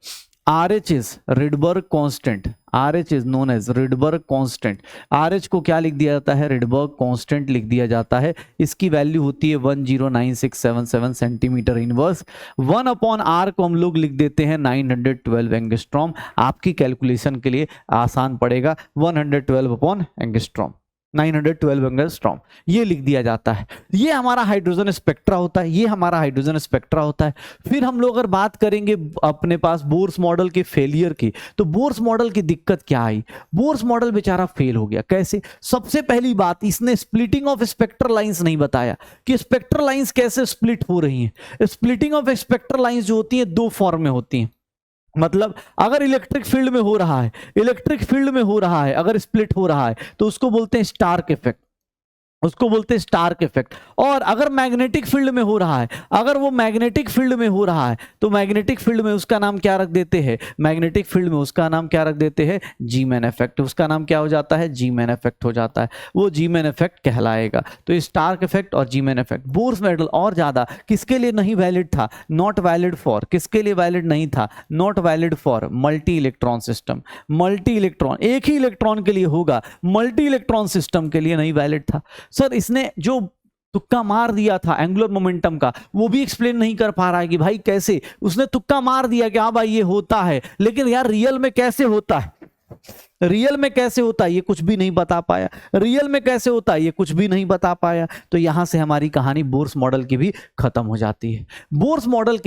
RH is Rydberg constant, RH is known as Rydberg constant. RH को क्या लिख दिया जाता है, रिडबर्ग कांस्टेंट लिख दिया जाता है। इसकी वैल्यू होती है 109677 सेंटीमीटर इनवर्स। 1/r को हम लोग लिख देते हैं 912 एंगस्ट्रॉम। आपकी कैलकुलेशन के लिए आसान पड़ेगा, 112 एंगस्ट्रॉम, 912 एंगस्ट्रॉम ये लिख दिया जाता है। ये हमारा हाइड्रोजन स्पेक्ट्रा होता है, ये हमारा हाइड्रोजन स्पेक्ट्रा होता है। फिर हम लोग अगर बात करेंगे अपने पास बोर्स मॉडल के फेलियर की, तो बोर्स मॉडल की दिक्कत क्या आई, बोर्स मॉडल बेचारा फेल हो गया। कैसे, सबसे पहली बात, इसने स्प्लिटिंग ऑफ स्पेक्ट्रल लाइंस नहीं बताया कि स्पेक्ट्रल लाइंस कैसे स्प्लिट हो रही हैं। स्प्लिटिंग ऑफ स्पेक्ट्रल लाइंस जो होती है 2 फॉर्म में होती हैं, मतलब अगर इलेक्ट्रिक फील्ड में हो रहा है, अगर स्प्लिट हो रहा है तो उसको बोलते हैं स्टार्क इफेक्ट, उसको बोलते हैं स्टार्क इफेक्ट। और अगर मैग्नेटिक फील्ड में हो रहा है, अगर वो मैग्नेटिक फील्ड में हो रहा है तो मैग्नेटिक फील्ड में उसका नाम क्या रख देते हैं, मैग्नेटिक फील्ड में उसका नाम क्या रख देते हैं, जी मैन इफेक्ट। उसका नाम क्या हो जाता है, जी मैन इफेक्ट हो जाता है, वो जी मैन इफेक्ट कहलाएगा। तो ये स्टार्क इफेक्ट और जी मैन इफेक्ट, बोर्स मॉडल और ज्यादा किसके लिए नहीं वैलिड था, नॉट वैलिड फॉर, किसके लिए वैलिड नहीं था, not valid for multi electron system. Multi electron, एक ही इलेक्ट्रॉन के लिए होगा, मल्टी इलेक्ट्रॉन सिस्टम के लिए नहीं वैलिड था। सर इसने जो तुक्का मार दिया था एंगुलर मोमेंटम का, वो भी एक्सप्लेन नहीं कर पा रहा है कि भाई कैसे, उसने तुक्का मार दिया कि हाँ भाई ये होता है, लेकिन यार रियल में कैसे होता है, रियल में कैसे होता है ये कुछ भी नहीं बता पाया, रियल में कैसे होता है ये कुछ भी नहीं बता पाया। तो यहां से हमारी कहानी बोर्स मॉडल की भी खत्म हो जाती है। बोर्स मॉडल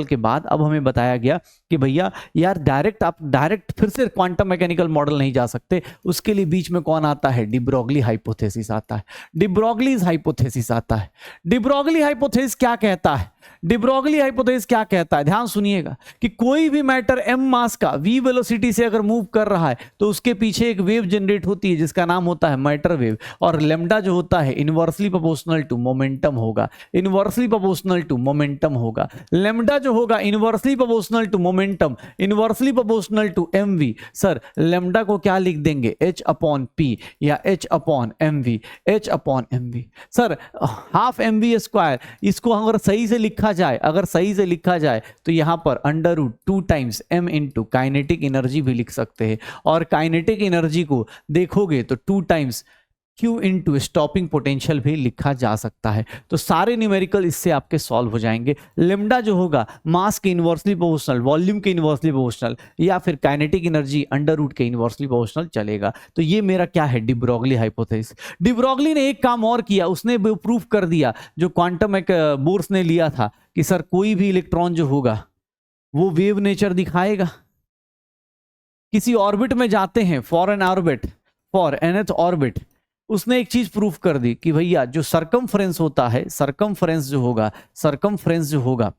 के बाद अब हमें बताया गया कि भैया यार डायरेक्ट फिर से क्वांटम मैकेनिकल मॉडल नहीं जा सकते, उसके लिए बीच में कौन आता है, डी ब्रोगली हाइपोथेसिस आता है। डी ब्रोगलीज हाइपोथेसिस आता है। डी ब्रोगली हाइपोथेसिस क्या कहता है, डी ब्रोगली हाइपोथेसिस क्या कहता है, ध्यान सुनिएगा कि कोई भी मैटर एम मास का वी वेलोसिटी से अगर मूव कर रहा है तो उसके पीछे एक वेव जनरेट होती है जिसका नाम होता है मैटर वेव, और लेमडा जो होता है इनवर्सली प्रोपोर्शनल टू मोमेंटम होगा, इनवर्सली प्रोपोर्शनल टू मोमेंटम होगा। लेमडा जो होगा inversely proportional to momentum, inversely proportional to mv। Sir lambda को क्या लिख देंगे, h अपॉन p या h upon mv, h upon mv। Sir half mv square, इसको अगर सही से लिखा जाए तो यहां पर under root 2 times m into kinetic energy भी लिख सकते हैं, और काइनेटिक एनर्जी को देखोगे तो 2 times Q into stopping potential भी लिखा जा सकता है। तो सारे न्यूमेरिकल इससे आपके सॉल्व हो जाएंगे। लेमडा जो होगा मास के इनवर्सली प्रोपोर्शनल, वॉल्यूम के इनवर्सली प्रोपोर्शनल, या फिर काइनेटिक एनर्जी अंडर रूट के इनवर्सली प्रोपोर्शनल चलेगा। तो ये मेरा क्या है, de Broglie hypothesis. De Broglie ने एक काम और किया, उसने प्रूफ कर दिया जो क्वांटम बोर्स ने लिया था कि सर कोई भी इलेक्ट्रॉन जो होगा वो वेव नेचर दिखाएगा। किसी ऑर्बिट में जाते हैं, फॉर nth ऑर्बिट, उसने एक चीज प्रूफ कर दी कि भैया जो सरकमफ्रेंस होता है, सरकमफ्रेंस जो होगा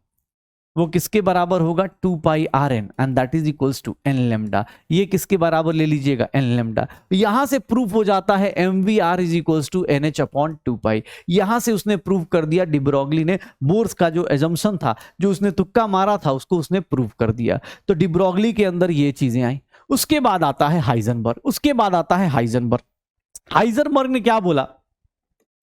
वो किसके बराबर होगा, 2 pi R N, and that is equals to N lambda. ये किसके बराबर ले लीजिएगा, एन लेमडा। यहां से प्रूफ हो जाता है M V R is equals to N H upon 2 pi. यहां से उसने प्रूफ कर दिया, डी ब्रोगली ने बोर्स का जो एजम्पशन था, जो उसने तुक्का मारा था, उसको उसने प्रूफ कर दिया। तो डी ब्रोगली के अंदर ये चीजें आई। उसके बाद आता है हाइजेनबर्ग। हाइजेनबर्ग ने क्या बोला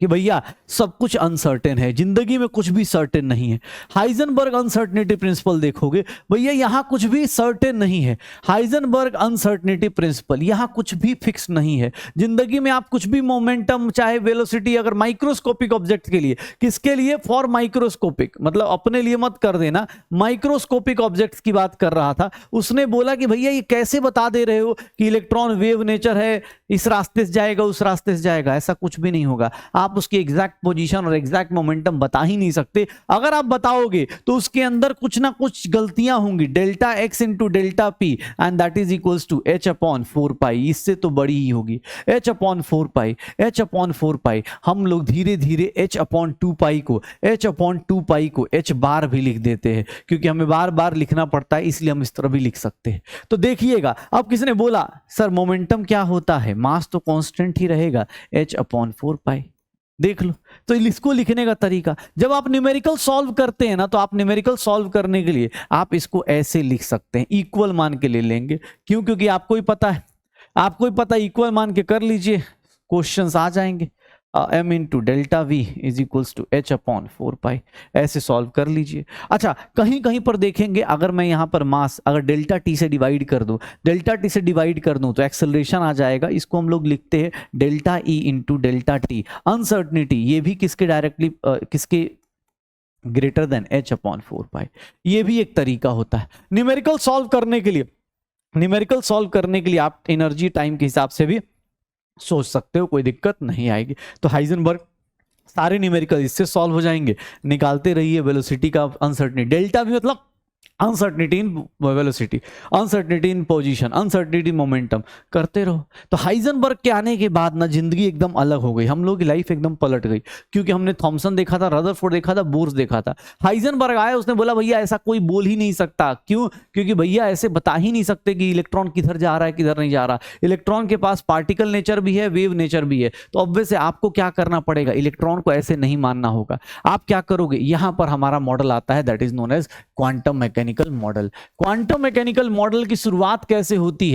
कि भैया सब कुछ अनसर्टेन है, जिंदगी में कुछ भी सर्टेन नहीं है। हाइजेनबर्ग अनसर्टेनिटी प्रिंसिपल देखोगे भैया यहां कुछ भी सर्टेन नहीं है। हाइजेनबर्ग अनसर्टेनिटी प्रिंसिपल, यहां कुछ भी फिक्स नहीं है। जिंदगी में आप कुछ भी मोमेंटम चाहे वेलोसिटी, अगर माइक्रोस्कोपिक ऑब्जेक्ट के लिए, किसके लिए, फॉर माइक्रोस्कोपिक, मतलब अपने लिए मत कर देना, माइक्रोस्कोपिक ऑब्जेक्ट्स की बात कर रहा था। उसने बोला कि भैया ये कैसे बता दे रहे हो कि इलेक्ट्रॉन वेव नेचर है, इस रास्ते से जाएगा उस रास्ते से जाएगा, ऐसा कुछ भी नहीं होगा। आप उसकी एग्जैक्ट पोजीशन और एग्जैक्ट मोमेंटम बता ही नहीं सकते। अगर आप बताओगे तो उसके अंदर कुछ ना कुछ गलतियां होंगी, delta X into delta P, and that is equals to H upon 4 pi. इससे तो बड़ी ही होगी, H upon 4 pi, H upon 4 pi. हम लोग धीरे धीरे एच अपॉन 2 पाई को, एच अपॉन 2 पाई को एच बार भी लिख देते हैं, क्योंकि हमें बार बार लिखना पड़ता है, इसलिए हम इस तरह भी लिख सकते हैं। तो देखिएगा, अब किसने बोला सर मोमेंटम क्या होता है, मास तो कांस्टेंट ही रहेगा, एच अपॉन 4 पाई। देख लो, तो इसको लिखने का तरीका, जब आप न्यूमेरिकल सॉल्व करते हैं ना, तो आप न्यूमेरिकल सॉल्व करने के लिए आप इसको ऐसे लिख सकते हैं, इक्वल मान के ले लेंगे। क्यों, क्योंकि आपको ही पता है, इक्वल मान के कर लीजिए, क्वेश्चंस आ जाएंगे। m into delta V is equals to H upon 4 pi, ऐसे सॉल्व कर लीजिए। अच्छा, कहीं कहीं पर देखेंगे, अगर मैं यहां पर मास अगर डेल्टा टी से डिवाइड कर दूं, तो एक्सेलरेशन आ जाएगा। इसको हम लोग लिखते हैं delta E into delta T. Uncertainty ये भी किसके डायरेक्टली किसके ग्रेटर देन एच अपॉन 4 पाई। ये भी एक तरीका होता है न्यूमेरिकल सॉल्व करने के लिए। आप एनर्जी टाइम के हिसाब से भी सोच सकते हो, कोई दिक्कत नहीं आएगी। तो हाइजेनबर्ग सारे न्यूमेरिकल इससे सॉल्व हो जाएंगे। निकालते रहिए वेलोसिटी का अनसर्टेनिटी, डेल्टा भी मतलब uncertainty in velocity, uncertainty in position, uncertainty momentum, करते रहो। तो हाइजेनबर्ग के आने के बाद ना जिंदगी एकदम अलग हो गई, हम लोग की लाइफ एकदम पलट गई, क्योंकि हमने थॉमसन देखा था, रदरफोर्ड देखा था, बोर्स देखा था। हाइजेनबर्ग आया, उसने बोला भैया ऐसा कोई बोल ही नहीं सकता। क्यों, क्योंकि भैया ऐसे बता ही नहीं सकते कि इलेक्ट्रॉन किधर जा रहा है किधर नहीं जा रहा। इलेक्ट्रॉन के पास पार्टिकल नेचर भी है, वेव नेचर भी है। तो ऑब्वियस है आपको क्या करना पड़ेगा, इलेक्ट्रॉन को ऐसे नहीं मानना होगा। आप क्या करोगे, यहां पर हमारा मॉडल आता है, that is known as quantum mechanical model. Quantum mechanical model की शुरुआत कैसे होती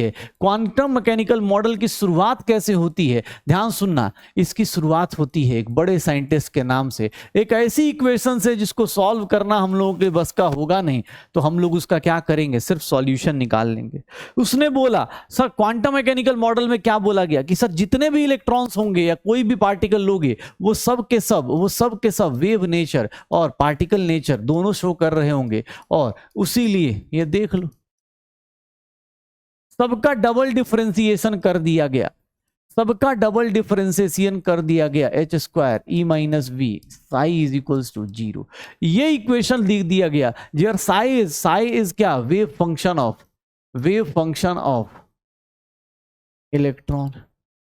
है, ध्यान सुनना। इसकी शुरुआत होती है एक बड़े साइंटिस्ट के नाम से, एक ऐसी इक्वेशन से जिसको सॉल्व करना हम लोगों के बस का होगा नहीं, तो हम लोग उसका क्या करेंगे, सिर्फ सॉल्यूशन निकाल लेंगे। उसने बोला सर क्वांटम मैकेनिकल मॉडल में क्या बोला गया कि सर जितने भी इलेक्ट्रॉन्स होंगे या कोई भी पार्टिकल लोगे, वो सब के सब वेव नेचर और पार्टिकल नेचर दोनों शो कर रहे होंगे। और उसी लिए ये देख लो, सबका डबल डिफरेंशिएशन कर दिया गया, सबका डबल डिफरेंशिएशन कर दिया गया, H square E minus V psi is equals to 0। ये इक्वेशन लिख दिया गया जियर साई इज क्या, wave function of electron.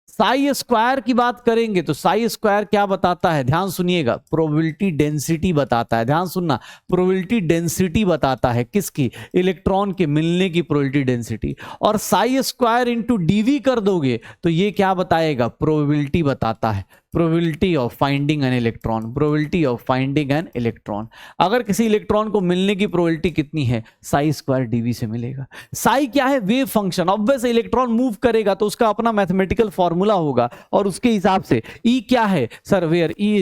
Psi square की बात करेंगे तो साई स्क्वायर क्या बताता है, ध्यान सुनिएगा, प्रोबेबिलिटी डेंसिटी बताता है, ध्यान सुनना, प्रोबेबिलिटी डेंसिटी बताता है, किसकी, इलेक्ट्रॉन के मिलने की प्रोबेबिलिटी डेंसिटी। और साई स्क्वायर इंटू डीवी कर दोगे तो ये क्या बताएगा, प्रोबेबिलिटी बताता है, probability of finding an electron, probability of finding an electron. अगर किसी इलेक्ट्रॉन को मिलने की प्रोबेबिलिटी कितनी है, साई स्क्वायर डीवी से मिलेगा। साई क्या है, wave function, obvious electron move करेगा तो उसका अपना मैथमेटिकल फॉर्मूला होगा और उसके हिसाब से ई क्या है sir, where E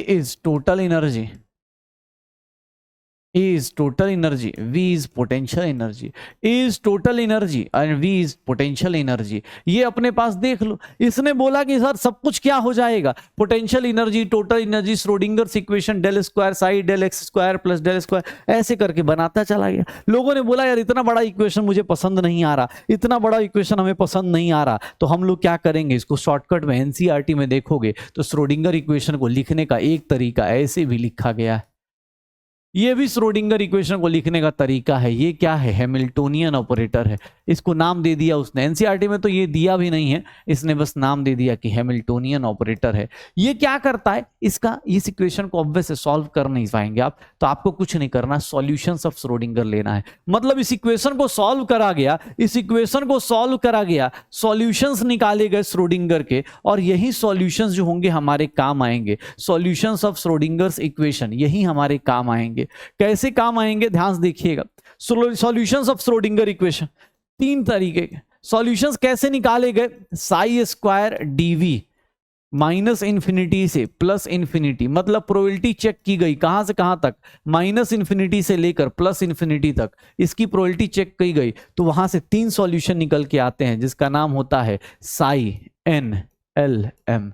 is total energy, E is total energy, V is potential energy, E is total energy and V is potential energy। ये अपने पास देख लो, इसने बोला कि सर सब कुछ क्या हो जाएगा, potential energy, total energy, Schrodinger's equation, del square psi del X square plus del square, ऐसे करके बनाता चला गया। लोगों ने बोला यार इतना बड़ा इक्वेशन मुझे पसंद नहीं आ रहा, इतना बड़ा इक्वेशन हमें पसंद नहीं आ रहा, तो हम लोग क्या करेंगे, इसको शॉर्टकट में एनसीईआरटी में देखोगे तो श्रोडिंगर इक्वेशन को लिखने का एक तरीका ऐसे भी लिखा गया है, ये भी श्रोडिंगर इक्वेशन को लिखने का तरीका है। ये क्या है, हैमिल्टोनियन ऑपरेटर है, इसको नाम दे दिया उसने, एनसीईआरटी में तो ये दिया भी नहीं है, इसने बस नाम दे दिया कि हैमिल्टोनियन ऑपरेटर है। ये क्या करता है, इसका इस इक्वेशन को ऑब्वियस से सॉल्व कर नहीं पाएंगे आप, तो आपको कुछ नहीं करना, सॉल्यूशंस ऑफ श्रोडिंगर लेना है। मतलब इस इक्वेशन को सॉल्व करा गया, इस इक्वेशन को सॉल्व करा गया, सॉल्यूशंस निकाले गए श्रोडिंगर के, और यही सॉल्यूशंस जो होंगे हमारे काम आएंगे, सॉल्यूशंस ऑफ श्रोडिंगर्स इक्वेशन यही हमारे काम आएंगे। कैसे काम आएंगे, ध्यान से देखिएगा। सॉल्यूशंस ऑफ श्रोडिंगर इक्वेशन तीन तरीके के सॉल्यूशंस कैसे निकाले गए, psi square DV minus infinity से प्लस इंफिनिटी, मतलब प्रोबेबिलिटी चेक की गई कहां से कहां तक, माइनस इंफिनिटी से लेकर प्लस इंफिनिटी तक, इसकी प्रोबेबिलिटी चेक की गई तो वहां से तीन सॉल्यूशन निकल के आते हैं जिसका नाम होता है psi N L M.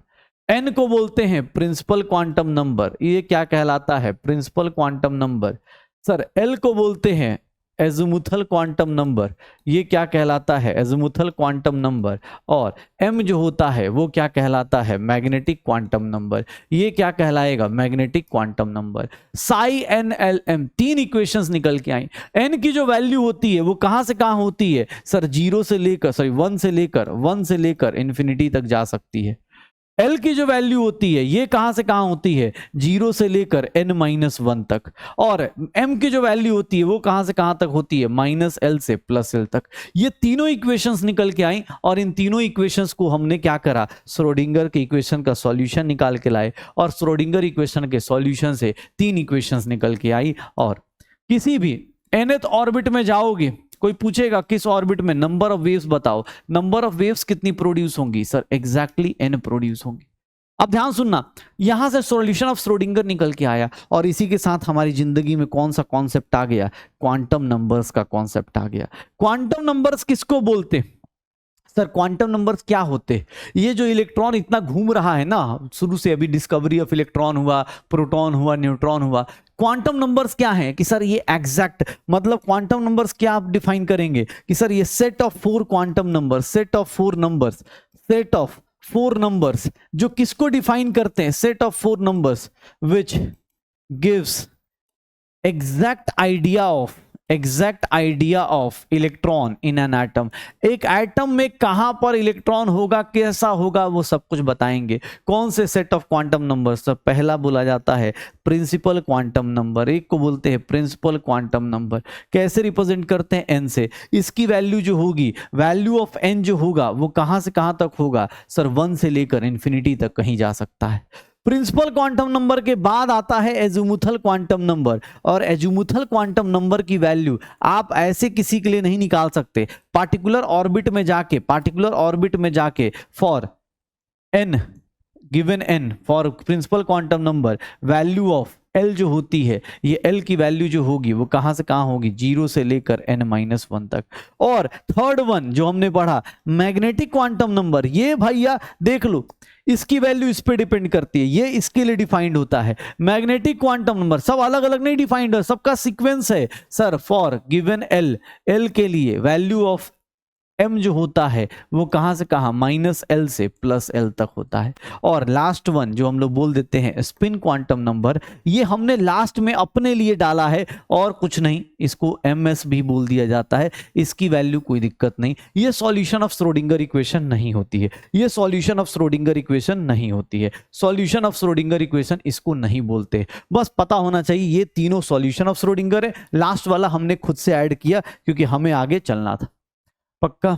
N को बोलते हैं प्रिंसिपल क्वांटम नंबर, ये क्या कहलाता है, principal quantum number. Sir L को बोलते हैं एज़िमुथल क्वांटम नंबर, ये क्या कहलाता है, एज़िमुथल क्वांटम नंबर। और एम जो होता है वो क्या कहलाता है, मैग्नेटिक क्वांटम नंबर, ये क्या कहलाएगा, magnetic quantum number. Psi N L M तीन इक्वेशंस निकल के आई। एन की जो वैल्यू होती है वो कहां से कहां होती है सर, 0 से लेकर वन से लेकर इंफिनिटी तक जा सकती है। एल की जो वैल्यू होती है ये कहां से कहां होती है, 0 से लेकर n-1 तक। और m की जो वैल्यू होती है वो कहां से कहां तक होती है, -l से +l तक। ये तीनों इक्वेशंस निकल के आई और इन तीनों इक्वेशंस को हमने क्या करा, श्रोडिंगर के इक्वेशन का सॉल्यूशन निकाल के लाए, और श्रोडिंगर इक्वेशन के सॉल्यूशन से तीन इक्वेशंस निकल के आई। और किसी भी nth ऑर्बिट में जाओगे, कोई पूछेगा किस ऑर्बिट में, नंबर ऑफ वेव्स बताओ, नंबर ऑफ वेव्स कितनी प्रोड्यूस होंगी सर, एग्जैक्टली n प्रोड्यूस होंगी। अब ध्यान सुनना, यहां से सॉल्यूशन ऑफ श्रोडिंगर निकल के आया और इसी के साथ हमारी जिंदगी में कौन सा कॉन्सेप्ट आ गया, क्वांटम नंबर्स का कॉन्सेप्ट आ गया। क्वांटम नंबर्स किसको बोलते सर, क्वांटम नंबर्स क्या होते, ये जो इलेक्ट्रॉन इतना घूम रहा है ना, शुरू से अभी डिस्कवरी ऑफ इलेक्ट्रॉन हुआ, प्रोटॉन हुआ, न्यूट्रॉन हुआ, क्वांटम नंबर्स क्या है कि सर ये एग्जैक्ट, मतलब क्वांटम नंबर्स क्या आप डिफाइन करेंगे कि सर ये set of 4 quantum numbers, set of 4 numbers जो किसको डिफाइन करते हैं, set of 4 numbers which gives exact idea of electron in an atom. एक एटम में कहां पर इलेक्ट्रॉन होगा, कैसा होगा, वो सब कुछ बताएंगे। कौन से सेट ऑफ क्वांटम नंबर्स, तो पहला बोला जाता है प्रिंसिपल क्वांटम नंबर, एक को बोलते हैं प्रिंसिपल क्वांटम नंबर। कैसे रिप्रेजेंट करते हैं, एन से। इसकी वैल्यू जो होगी, वैल्यू ऑफ एन जो होगा वो कहां से कहां तक होगा सर, 1 से लेकर इंफिनिटी तक कहीं जा सकता है। प्रिंसिपल क्वांटम नंबर के बाद आता है एज़िमुथल क्वांटम नंबर, और एज़िमुथल क्वांटम नंबर की वैल्यू आप ऐसे किसी के लिए नहीं निकाल सकते, पार्टिकुलर ऑर्बिट में जाके for N given N, for principal quantum number value of L जो होती है, ये L की वैल्यू जो होगी वो कहाँ से कहाँ होगी, 0 से लेकर n-1 तक। और थर्ड वन जो हमने पढ़ा मैग्नेटिक क्वांटम नंबर, ये भैया देख लो इसकी वैल्यू इस पे डिपेंड करती है, ये इसके लिए डिफाइंड होता है। मैग्नेटिक क्वांटम नंबर सब अलग अलग नहीं डिफाइंड है, सबका सीक्वेंस है सर। फॉर गिवन L के लिए वैल्यू ऑफ m जो होता है वो कहां से कहां, -L से +L तक होता है। और लास्ट वन जो हम लोग बोल देते हैं स्पिन क्वांटम नंबर, ये हमने लास्ट में अपने लिए डाला है और कुछ नहीं, इसको ms भी बोल दिया जाता है। इसकी वैल्यू कोई दिक्कत नहीं, ये सॉल्यूशन ऑफ श्रोडिंगर इक्वेशन नहीं होती है, ये सॉल्यूशन ऑफ श्रोडिंगर इक्वेशन नहीं होती है। सॉल्यूशन ऑफ श्रोडिंगर इक्वेशन इसको नहीं बोलते, बस पता होना चाहिए ये तीनों सॉल्यूशन ऑफ श्रोडिंगर है। लास्ट वाला हमने खुद से ऐड किया क्योंकि हमें आगे चलना था। पक्का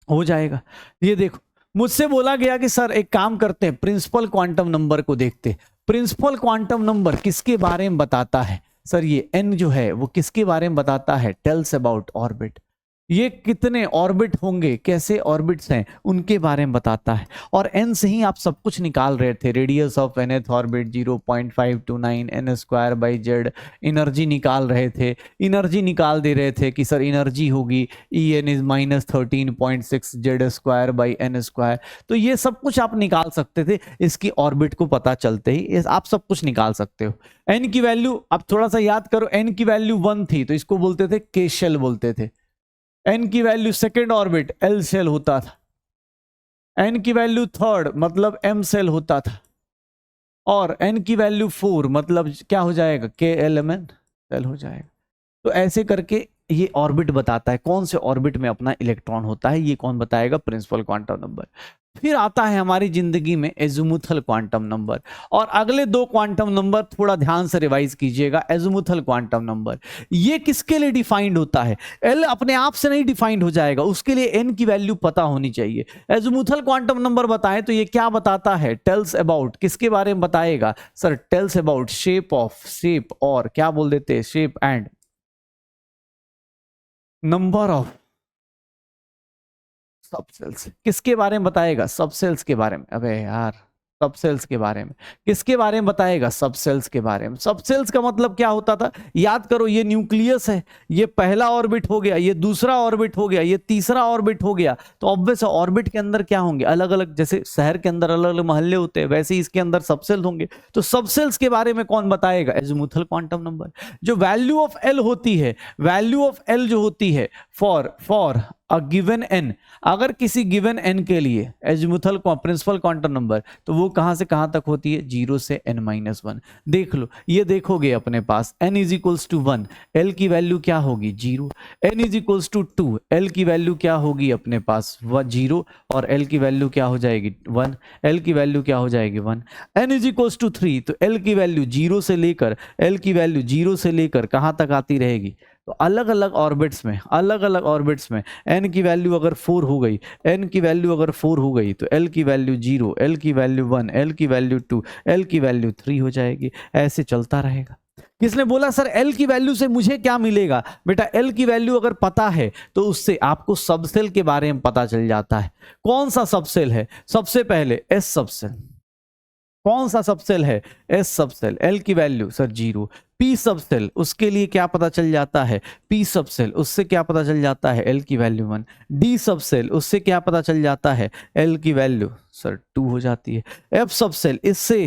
हो जाएगा। ये देखो मुझसे बोला गया कि सर एक काम करते हैं, प्रिंसिपल क्वांटम नंबर को देखते। प्रिंसिपल क्वांटम नंबर किसके बारे में बताता है सर, ये n जो है वो किसके बारे में बताता है, टेल्स अबाउट ऑर्बिट। ये कितने ऑर्बिट होंगे, कैसे ऑर्बिट्स हैं उनके बारे में बताता है। और n से ही आप सब कुछ निकाल रहे थे, radius of nth orbit 0.529 n²/z, energy निकाल रहे थे, एनर्जी निकाल दे रहे थे कि सर एनर्जी होगी En इज -13.6 z²/n²। तो ये सब कुछ आप निकाल सकते थे, इसकी ऑर्बिट को पता चलते ही आप सब कुछ निकाल सकते हो। n की वैल्यू आप थोड़ा सा याद करो, n की वैल्यू 1 थी तो इसको बोलते थे k शेल बोलते थे। n की value second orbit L shell होता था, n की वैल्यू थर्ड मतलब m सेल होता था, और n की वैल्यू 4 मतलब क्या हो जाएगा, k एलिमेंट सेल हो जाएगा। तो ऐसे करके ये ऑर्बिट बताता है कौन से ऑर्बिट में अपना इलेक्ट्रॉन होता है, ये कौन बताएगा, प्रिंसिपल क्वांटम नंबर। फिर आता है हमारी जिंदगी में एज़िमुथल क्वांटम नंबर। और अगले दो क्वांटम नंबर थोड़ा ध्यान से रिवाइज कीजिएगा। एज़िमुथल क्वांटम नंबर ये किसके लिए डिफाइंड होता है, एल अपने आप से नहीं डिफाइंड हो जाएगा, उसके लिए एन की वैल्यू पता होनी चाहिए। एज़िमुथल क्वांटम नंबर बताएं तो ये क्या बताता है, टेल्स अबाउट, किसके बारे में बताएगा सर, टेल्स अबाउट शेप और क्या बोल देते हैं, shape and number of subcells. किसके बारे में बताएगा, सबसेल्स के बारे में। अबे यार सबसेल्स के बारे में, किसके बारे में बताएगा, सबसेल्स के बारे में। सबसेल्स का मतलब क्या होता था, याद करो, ये न्यूक्लियस है, ये पहला ऑर्बिट हो गया, ये दूसरा ऑर्बिट हो गया, ये तीसरा ऑर्बिट हो गया। तो ऑब्वियस ऑर्बिट के अंदर क्या होंगे, अलग अलग, जैसे शहर के अंदर अलग अलग मोहल्ले होते हैं वैसे ही इसके अंदर सबसेल्स होंगे। तो सबसेल्स के बारे में कौन बताएगा, एज़िमुथल क्वांटम नंबर। जो वैल्यू ऑफ एल होती है, वैल्यू ऑफ एल जो होती है फॉर अ गिवन n, अगर किसी गिवन n के लिए एज़िमुथल प्रिंसिपल क्वांटम नंबर, तो वो कहां से कहां तक होती है, 0 से n-1। देख लो, ये देखोगे अपने पास n is equals to 1, l की वैल्यू क्या होगी 0, n is equals to 2, l की वैल्यू क्या होगी अपने पास 0, और l की वैल्यू क्या हो जाएगी 1, l की वैल्यू क्या हो जाएगी 1, n इज इक्वल्स टू 3, तो l की वैल्यू 0 से लेकर, l की वैल्यू 0 से लेकर कहां तक आती रहेगी। तो अलग अलग ऑर्बिट्स में n की वैल्यू अगर 4 हो गई, n की वैल्यू अगर 4 हो गई, तो l की वैल्यू 0, l की वैल्यू 1, l की वैल्यू 2, l की वैल्यू 3 हो जाएगी। ऐसे चलता रहेगा। किसने बोला सर l की वैल्यू से मुझे क्या मिलेगा, बेटा l की वैल्यू अगर पता है तो उससे आपको सबसेल के बारे में पता चल जाता है। कौन सा सबसेल है, सबसे पहले s सबसेल। कौन सा सबसेल है, s सबसेल, l की वैल्यू सर 0। p सबसेल, उसके लिए क्या पता चल जाता है, p सबसेल, उससे क्या पता चल जाता है, l की वैल्यू 1। d सबसेल, उससे क्या पता चल जाता है, l की वैल्यू सर 2 हो जाती है। f सबसेल, इससे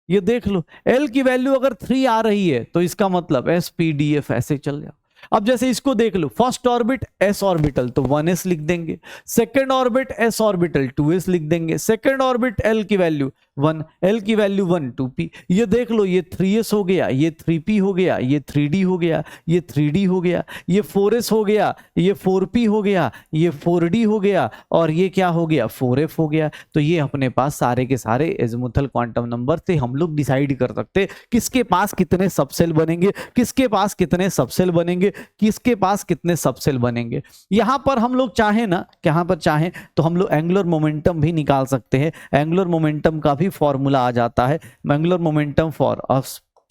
ये देख लो l की वैल्यू अगर 3 आ रही है तो इसका मतलब s p d f, ऐसे चल जाओ। अब जैसे इसको देख लो, फर्स्ट ऑर्बिट s ऑर्बिटल तो 1s लिख देंगे, second orbit s orbital 2s लिख देंगे, सेकंड ऑर्बिट l की वैल्यू 1, l की वैल्यू 1, 2p। ये देख लो, ये 3s हो गया, ये 3p हो गया, ये 3d हो गया, ये 3d हो गया, ये 4s हो गया, ये 4p हो गया, ये 4d हो गया, और ये क्या हो गया 4f हो गया। तो ये अपने पास सारे के सारे एज़िमुथल क्वांटम नंबर से हम लोग डिसाइड कर सकते किसके पास कितने सबसेल बनेंगे, किसके पास कितने सबसेल बनेंगे, किसके पास कितने सबसेल बनेंगे। यहां पर हम लोग चाहें ना, यहां पर चाहें तो हम लोग एंगुलर मोमेंटम भी निकाल सकते हैं। एंगुलर मोमेंटम का भी फॉर्मूला आ जाता है, angular momentum for a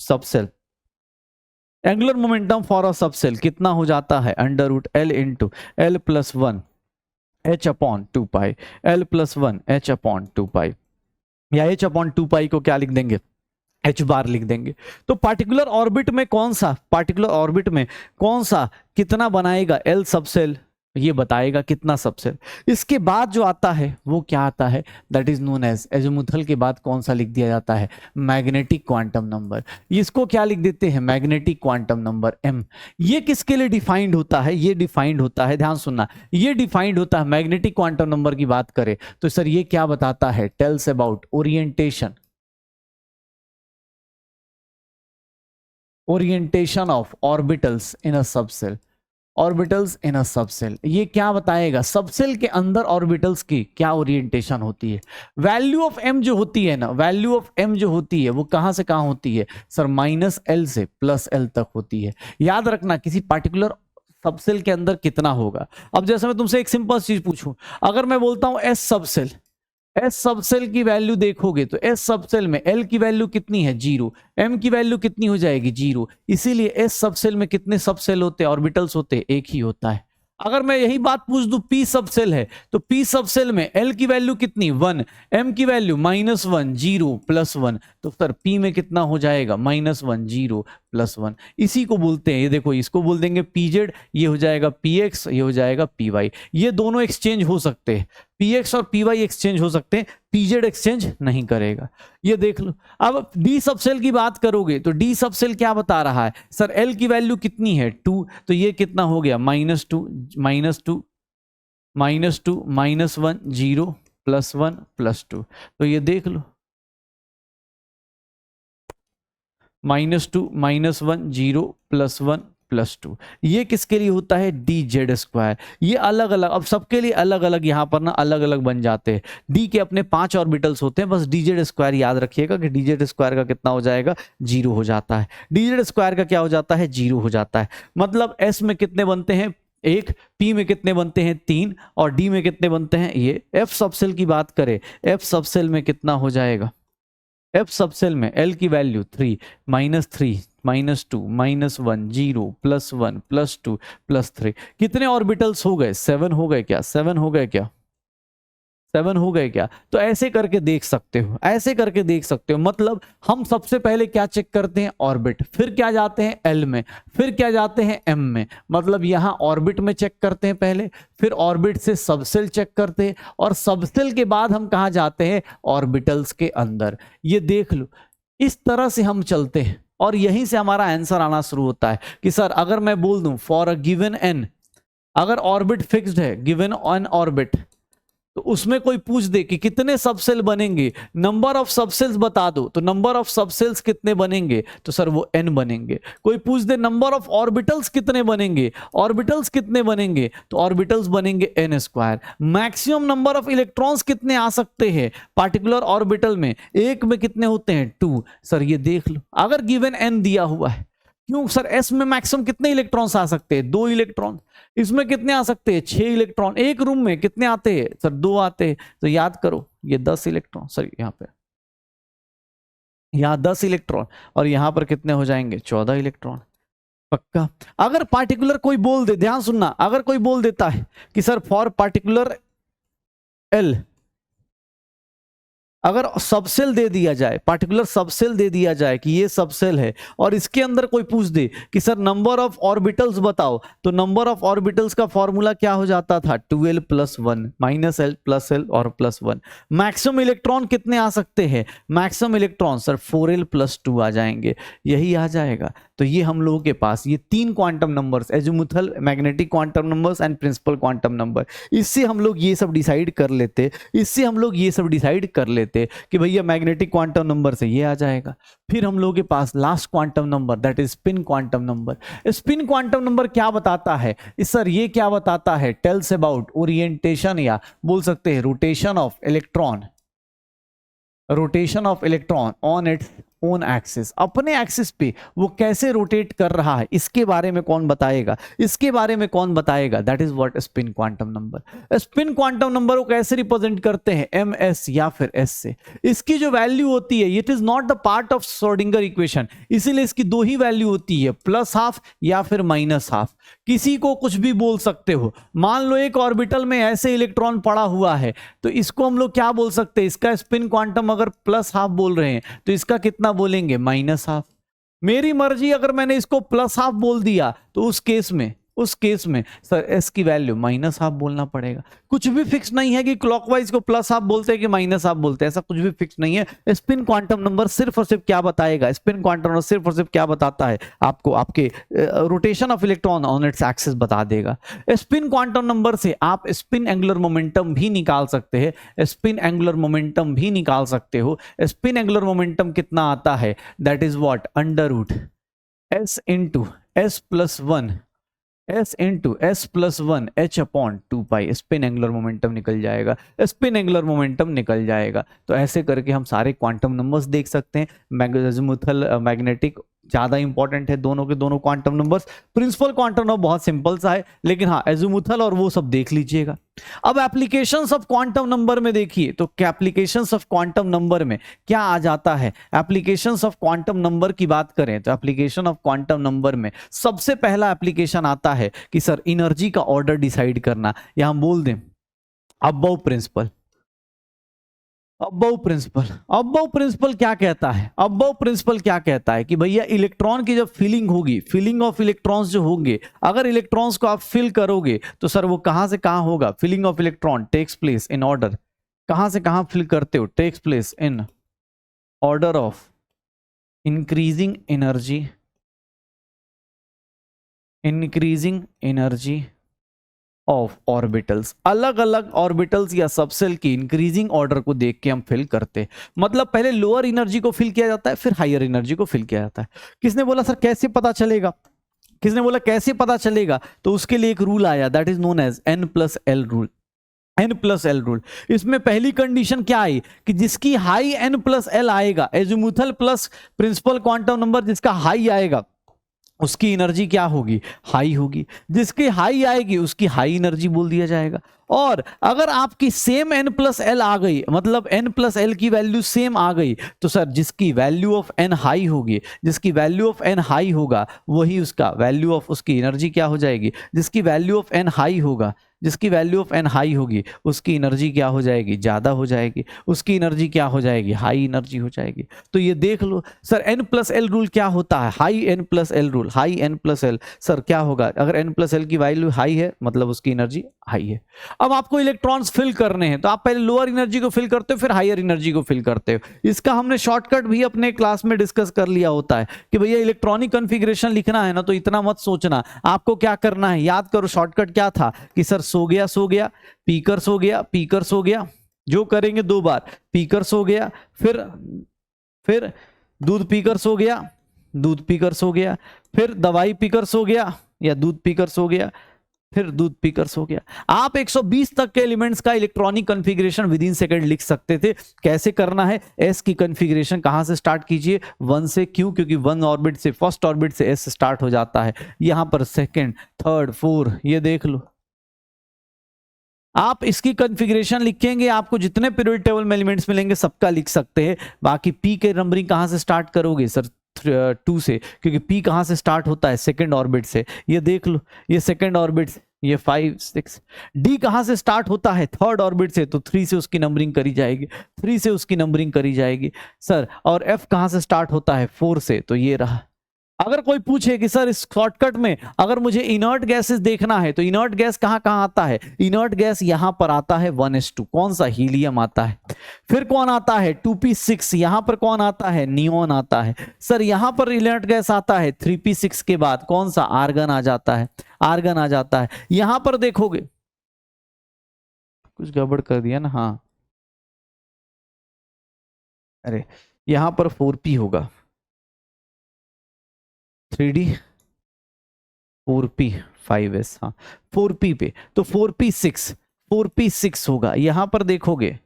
subshell. Angular momentum for a subshell कितना हो जाता है, √L into L plus 1 h upon 2 पाई, L प्लस 1 h अपॉन 2 पाई, या h अपॉन 2 पाई को क्या लिख देंगे, h बार लिख देंगे। तो पार्टिकुलर ऑर्बिट में कौन सा कितना बनाएगा l सबसेल, ये बताएगा कितना सबसेल। इसके बाद जो आता है वो क्या आता है, that is known as azimuthal के बाद कौन सा लिख दिया जाता है, मैग्नेटिक क्वांटम नंबर। इसको क्या लिख देते हैं, मैग्नेटिक क्वांटम नंबर m। ये किसके लिए डिफाइंड होता है, ये डिफाइंड होता है, ध्यान सुनना, ये डिफाइंड होता है मैग्नेटिक क्वांटम नंबर की बात करें तो सर ये क्या बताता है, tells about orientation of orbitals in a subshell, orbitals in a subshell. ये क्या बताएगा, सबसेल के अंदर ऑर्बिटल्स की क्या ओरिएंटेशन होती है। वैल्यू ऑफ m जो होती है ना, वैल्यू ऑफ m जो होती है वो कहां से कहां होती है सर, -l से +l तक होती है। याद रखना किसी पार्टिकुलर सबसेल के अंदर कितना होगा। अब जैसे मैं तुमसे एक सिंपल चीज पूछूं, अगर मैं बोलता हूं s सबसेल, एस सबसेल की वैल्यू देखोगे तो एस सबसेल में एल की वैल्यू कितनी है, 0, एम की वैल्यू कितनी हो जाएगी, 0। इसीलिए एस सबसेल में कितने सबसेल होते हैं, ऑर्बिटल्स होते हैं, एक ही होता है। अगर मैं यही बात पूछ दूं पी सबसेल है तो पी सबसेल में एल की वैल्यू कितनी, 1, एम की वैल्यू -1, 0, +1, तो सर पी में कितना हो जाएगा, -1, 0, +1। इसी को बोलते हैं, ये देखो इसको बोल देंगे पीजेड, ये हो जाएगा पीएक्स, ये हो जाएगा पीवाई। ये दोनों एक्सचेंज हो सकते हैं, पीएक्स और पीवाई एक्सचेंज हो सकते हैं, पीजेड एक्सचेंज नहीं करेगा। ये देख लो। अब डी सबसेल की बात करोगे तो डी सबसेल क्या बता रहा है सर, एल की वैल्यू कितनी है, 2, तो ये कितना हो गया, -2, -1, 0, +1, +2। तो ये देख लो, -2, -1, 0, +1, +2। ये किसके लिए होता है, dz²। ये अलग अलग, अब सबके लिए अलग अलग यहां पर ना अलग अलग बन जाते हैं। डी के अपने 5 ऑर्बिटल्स होते हैं, बस dz² याद रखिएगा कि dz² का कितना हो जाएगा, 0 हो जाता है। dz² का क्या हो जाता है, 0 हो जाता है। मतलब s में कितने बनते हैं, 1, p में कितने बनते हैं, 3, और d में कितने बनते हैं, ये। f सबसेल की बात करें, f सबसेल में कितना हो जाएगा, f सबसेल में l की वैल्यू 3, -3, -2, -1, 0, +1, +2, +3। कितने ऑर्बिटल्स हो गए, 7 हो गए क्या, 7 हो गए क्या, 7 हो गए क्या। तो ऐसे करके देख सकते हो, ऐसे करके देख सकते हो। मतलब हम सबसे पहले क्या चेक करते हैं, ऑर्बिट, फिर क्या जाते हैं एल में, फिर क्या जाते हैं एम में। मतलब यहां ऑर्बिट में चेक करते हैं पहले, फिर ऑर्बिट से सबसेल चेक करते हैं, और सबसेल के बाद हम कहां जाते हैं, ऑर्बिटल्स के अंदर। ये देख लो, इस तरह से हम चलते हैं और यहीं से हमारा आंसर आना शुरू होता है कि सर अगर मैं बोल दूं फॉर अ गिवन एन, अगर ऑर्बिट फिक्स्ड है, गिवन ऑन ऑर्बिट, तो उसमें कोई पूछ दे कि कितने सबसेल बनेंगे, नंबर ऑफ सबसेल्स बता दो, तो नंबर ऑफ सबसेल्स कितने बनेंगे, तो सर वो n बनेंगे। कोई पूछ दे नंबर ऑफ ऑर्बिटल्स कितने बनेंगे, ऑर्बिटल्स कितने बनेंगे, तो ऑर्बिटल्स बनेंगे n²। Maximum number of electrons कितने आ सकते हैं पार्टिकुलर ऑर्बिटल में, एक में कितने होते हैं, 2। सर ये देख लो, अगर गिवन n दिया हुआ है, क्यों सर एस में मैक्सिमम कितने इलेक्ट्रॉन्स आ सकते हैं, 2 इलेक्ट्रॉन। इसमें कितने आ सकते हैं, 6 इलेक्ट्रॉन। एक रूम में कितने आते हैं सर, 2 आते हैं। तो याद करो ये 10 इलेक्ट्रॉन, सर यहाँ पे, यहाँ 10 इलेक्ट्रॉन, और यहां पर कितने हो जाएंगे, 14 इलेक्ट्रॉन। पक्का। अगर पार्टिकुलर कोई बोल दे, ध्यान सुनना, अगर कोई बोल देता है कि सर फॉर पार्टिकुलर एल, अगर सबसेल दे दिया जाए, पार्टिकुलर सबसेल दे दिया जाए कि ये सबसेल है, और इसके अंदर कोई पूछ दे कि सर नंबर ऑफ ऑर्बिटल्स बताओ, तो नंबर ऑफ ऑर्बिटल्स का फॉर्मूला क्या हो जाता था, 2l + 1, -l + l और +1। मैक्सिमम इलेक्ट्रॉन कितने आ सकते हैं, मैक्सिमम इलेक्ट्रॉन सर 4l + 2 आ जाएंगे, यही आ जाएगा। तो ये हम लोगों के पास ये 3 quantum numbers, azimuthal, magnetic quantum numbers and principal quantum number, इससे हम लोग ये सब डिसाइड कर लेते, इससे हम लोग ये सब डिसाइड कर लेते कि भैया मैग्नेटिक क्वांटम नंबर से ये आ जाएगा। फिर हम लोगों के पास last quantum number, that is spin quantum number. Spin quantum number क्या बताता है, इस सर ये क्या बताता है, टेल्स अबाउट ओरिएंटेशन, या बोल सकते हैं rotation of electron, rotation of electron on its own axis, अपने एक्सिस पे वो कैसे रोटेट कर रहा है, इसके बारे में कौन बताएगा, इसके बारे में कौन बताएगा, that is what spin quantum number. Spin quantum number को कैसे रिप्रेजेंट करते हैं, ms या फिर s से। इसकी जो वैल्यू होती है, it is not the part of Schrodinger equation, इसीलिए इसकी 2 ही वैल्यू होती है, +½ या फिर -½ किसी को कुछ भी बोल सकते हो। मान लो एक ऑर्बिटल में ऐसे इलेक्ट्रॉन पड़ा हुआ है, तो इसको हम लोग क्या बोल सकते हैं, इसका स्पिन क्वांटम अगर +½ बोल रहे हैं तो इसका कितना कितना बोलेंगे, माइनस हाफ। मेरी मर्जी अगर मैंने इसको प्लस हाफ बोल दिया तो उस केस में सर एस की वैल्यू माइनस हाफ बोलना पड़ेगा। कुछ भी फिक्स नहीं है कि क्लॉकवाइज को प्लस हाफ बोलते हैं कि माइनस हाफ बोलते हैं, ऐसा कुछ भी फिक्स नहीं है। स्पिन क्वांटम नंबर सिर्फ और सिर्फ क्या बताएगा, स्पिन क्वांटम नंबर सिर्फ और सिर्फ क्या बताता है आपको, आपके rotation of electron on its axis बता देगा। स्पिन क्वांटम नंबर से आप स्पिन एंगुलर मोमेंटम भी निकाल सकते हैं, स्पिन एंगुलर मोमेंटम भी निकाल सकते हो। स्पिन एंगुलर मोमेंटम कितना आता है, that is what, under root S into S plus one, S into S plus one H upon 2 pi. Spin angular momentum निकल जाएगा, स्पिन एंगुलर मोमेंटम निकल जाएगा। तो ऐसे करके हम सारे क्वांटम नंबर्स देख सकते हैं। अज़ीमुथल मैग्नेटिक ज्यादा इंपॉर्टेंट है, दोनों के दोनों quantum numbers. Principal quantum number बहुत सिंपल सा है, लेकिन हाँ अज़ीमुथल और वो सब देख लीजिएगा। अब एप्लीकेशंस ऑफ क्वांटम नंबर में देखिए, तो क्या एप्लीकेशंस ऑफ क्वांटम नंबर में क्या आ जाता है। एप्लीकेशंस ऑफ क्वांटम नंबर की बात करें तो एप्लीकेशन ऑफ क्वांटम नंबर में सबसे पहला एप्लीकेशन आता है कि सर एनर्जी का ऑर्डर डिसाइड करना, या हम बोल दें अबव प्रिंसिपल। अबव प्रिंसिपल क्या कहता है, अबव प्रिंसिपल क्या कहता है कि भैया इलेक्ट्रॉन की जब फिलिंग होगी, फिलिंग ऑफ इलेक्ट्रॉन्स जो होंगे, अगर इलेक्ट्रॉन्स को आप फिल करोगे तो सर वो कहां से कहां होगा, filling of electron takes place in order, कहां से कहां फिल करते हो, takes place in order of increasing energy of orbitals. अलग अलग ऑर्बिटल्स या सबसेल की इंक्रीजिंग ऑर्डर को देख के हम फिल करते, मतलब पहले लोअर एनर्जी को फिल किया जाता है, फिर हायर एनर्जी को फिल किया जाता है। किसने बोला सर कैसे पता चलेगा, किसने बोला कैसे पता चलेगा, तो उसके लिए एक रूल आया, that is known as N+L rule. N+L rule, इसमें पहली कंडीशन क्या आई कि जिसकी हाई N+L आएगा, एज़ीमुथल प्लस प्रिंसिपल क्वांटम नंबर जिसका हाई आएगा उसकी एनर्जी क्या होगी, हाई होगी। जिसकी हाई आएगी उसकी हाई एनर्जी बोल दिया जाएगा। और अगर आपकी सेम N+L आ गई, मतलब N+L की वैल्यू सेम आ गई, तो सर जिसकी वैल्यू ऑफ N हाई होगी, जिसकी वैल्यू ऑफ N हाई होगा वही उसका वैल्यू ऑफ उसकी एनर्जी क्या हो जाएगी, जिसकी वैल्यू ऑफ N हाई होगा, जिसकी वैल्यू ऑफ N हाई होगी उसकी एनर्जी क्या हो जाएगी, ज्यादा हो जाएगी, उसकी एनर्जी क्या हो जाएगी, हाई एनर्जी हो जाएगी। तो ये देख लो सर N+L रूल क्या होता है, high N+L rule, high N+L। Sir क्या होगा, अगर N+L की वैल्यू हाई है मतलब उसकी एनर्जी हाई है। अब आपको इलेक्ट्रॉन्स फिल करने हैं तो आप पहले लोअर एनर्जी को फिल करते हो, फिर हायर एनर्जी को फिल करते हो। इसका हमने शॉर्टकट भी अपने क्लास में डिस्कस कर लिया होता है कि भैया इलेक्ट्रॉनिक कॉन्फ़िगरेशन लिखना है ना तो इतना मत सोचना, आपको क्या करना है याद करो। शॉर्टकट क्या था कि सर सो गया, पीकर सो गया, जो करेंगे 2 बार, पीकर सो गया, फिर दूध पीकर सो गया, फिर दवाई पीकर सो गया या दूध पीकर सो गया, फिर दूध पीकर सो गया। आप 120 तक के एलिमेंट्स का electronic configuration with in second लिख सकते थे। कैसे करना है, एस की कॉन्फ़िगरेशन कहां से स्टार्ट कीजिए, 1 से। क्यों, क्योंकि 1 ऑर्बिट से, फर्स्ट ऑर्बिट से एस स्टार्ट हो जाता है। यहां पर सेकंड, थर्ड, 4, ये देख लो। आप इसकी कॉन्फ़िगरेशन लिखेंगे, आपको जितने पीरियोडिक टेबल में एलिमेंट्स मिलेंगे सबका लिख सकते हैं। बाकी पी के नंबरिंग कहां से स्टार्ट करोगे सर, 2 से, क्योंकि पी कहां से स्टार्ट होता है, सेकंड ऑर्बिट से। ये देख लो, ये सेकंड ऑर्बिट, ये 5, 6। डी कहां से स्टार्ट होता है, थर्ड ऑर्बिट से, तो 3 से उसकी नंबरिंग करी जाएगी, 3 से उसकी नंबरिंग करी जाएगी सर। और एफ कहां से स्टार्ट होता है, 4 से, तो ये रहा। अगर कोई पूछे कि सर इस शॉर्टकट में अगर मुझे इनर्ट गैसेस देखना है तो इनर्ट गैस कहां कहां आता है, इनर्ट गैस यहां पर आता है 1s2, कौन सा, हीलियम आता है। फिर कौन आता है, 2p6, यहां पर कौन आता है, नियोन आता है। सर यहां पर इनर्ट गैस आता है 3p6 के बाद कौन सा, आर्गन आ जाता है, आर्गन आ जाता है। यहां पर देखोगे, कुछ गड़बड़ कर दिया ना, हाँ, अरे यहां पर 4p होगा, 3d 4p 5s, हाँ 4p पे, तो 4p6 होगा। यहां पर देखोगे,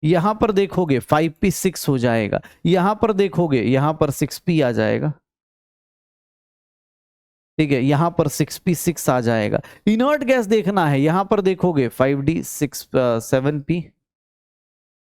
यहां पर देखोगे 5p6 हो जाएगा। यहां पर देखोगे, यहां पर 6p आ जाएगा, ठीक है, यहां पर 6p6 आ जाएगा। इनर्ट गैस देखना है, यहां पर देखोगे 5d 6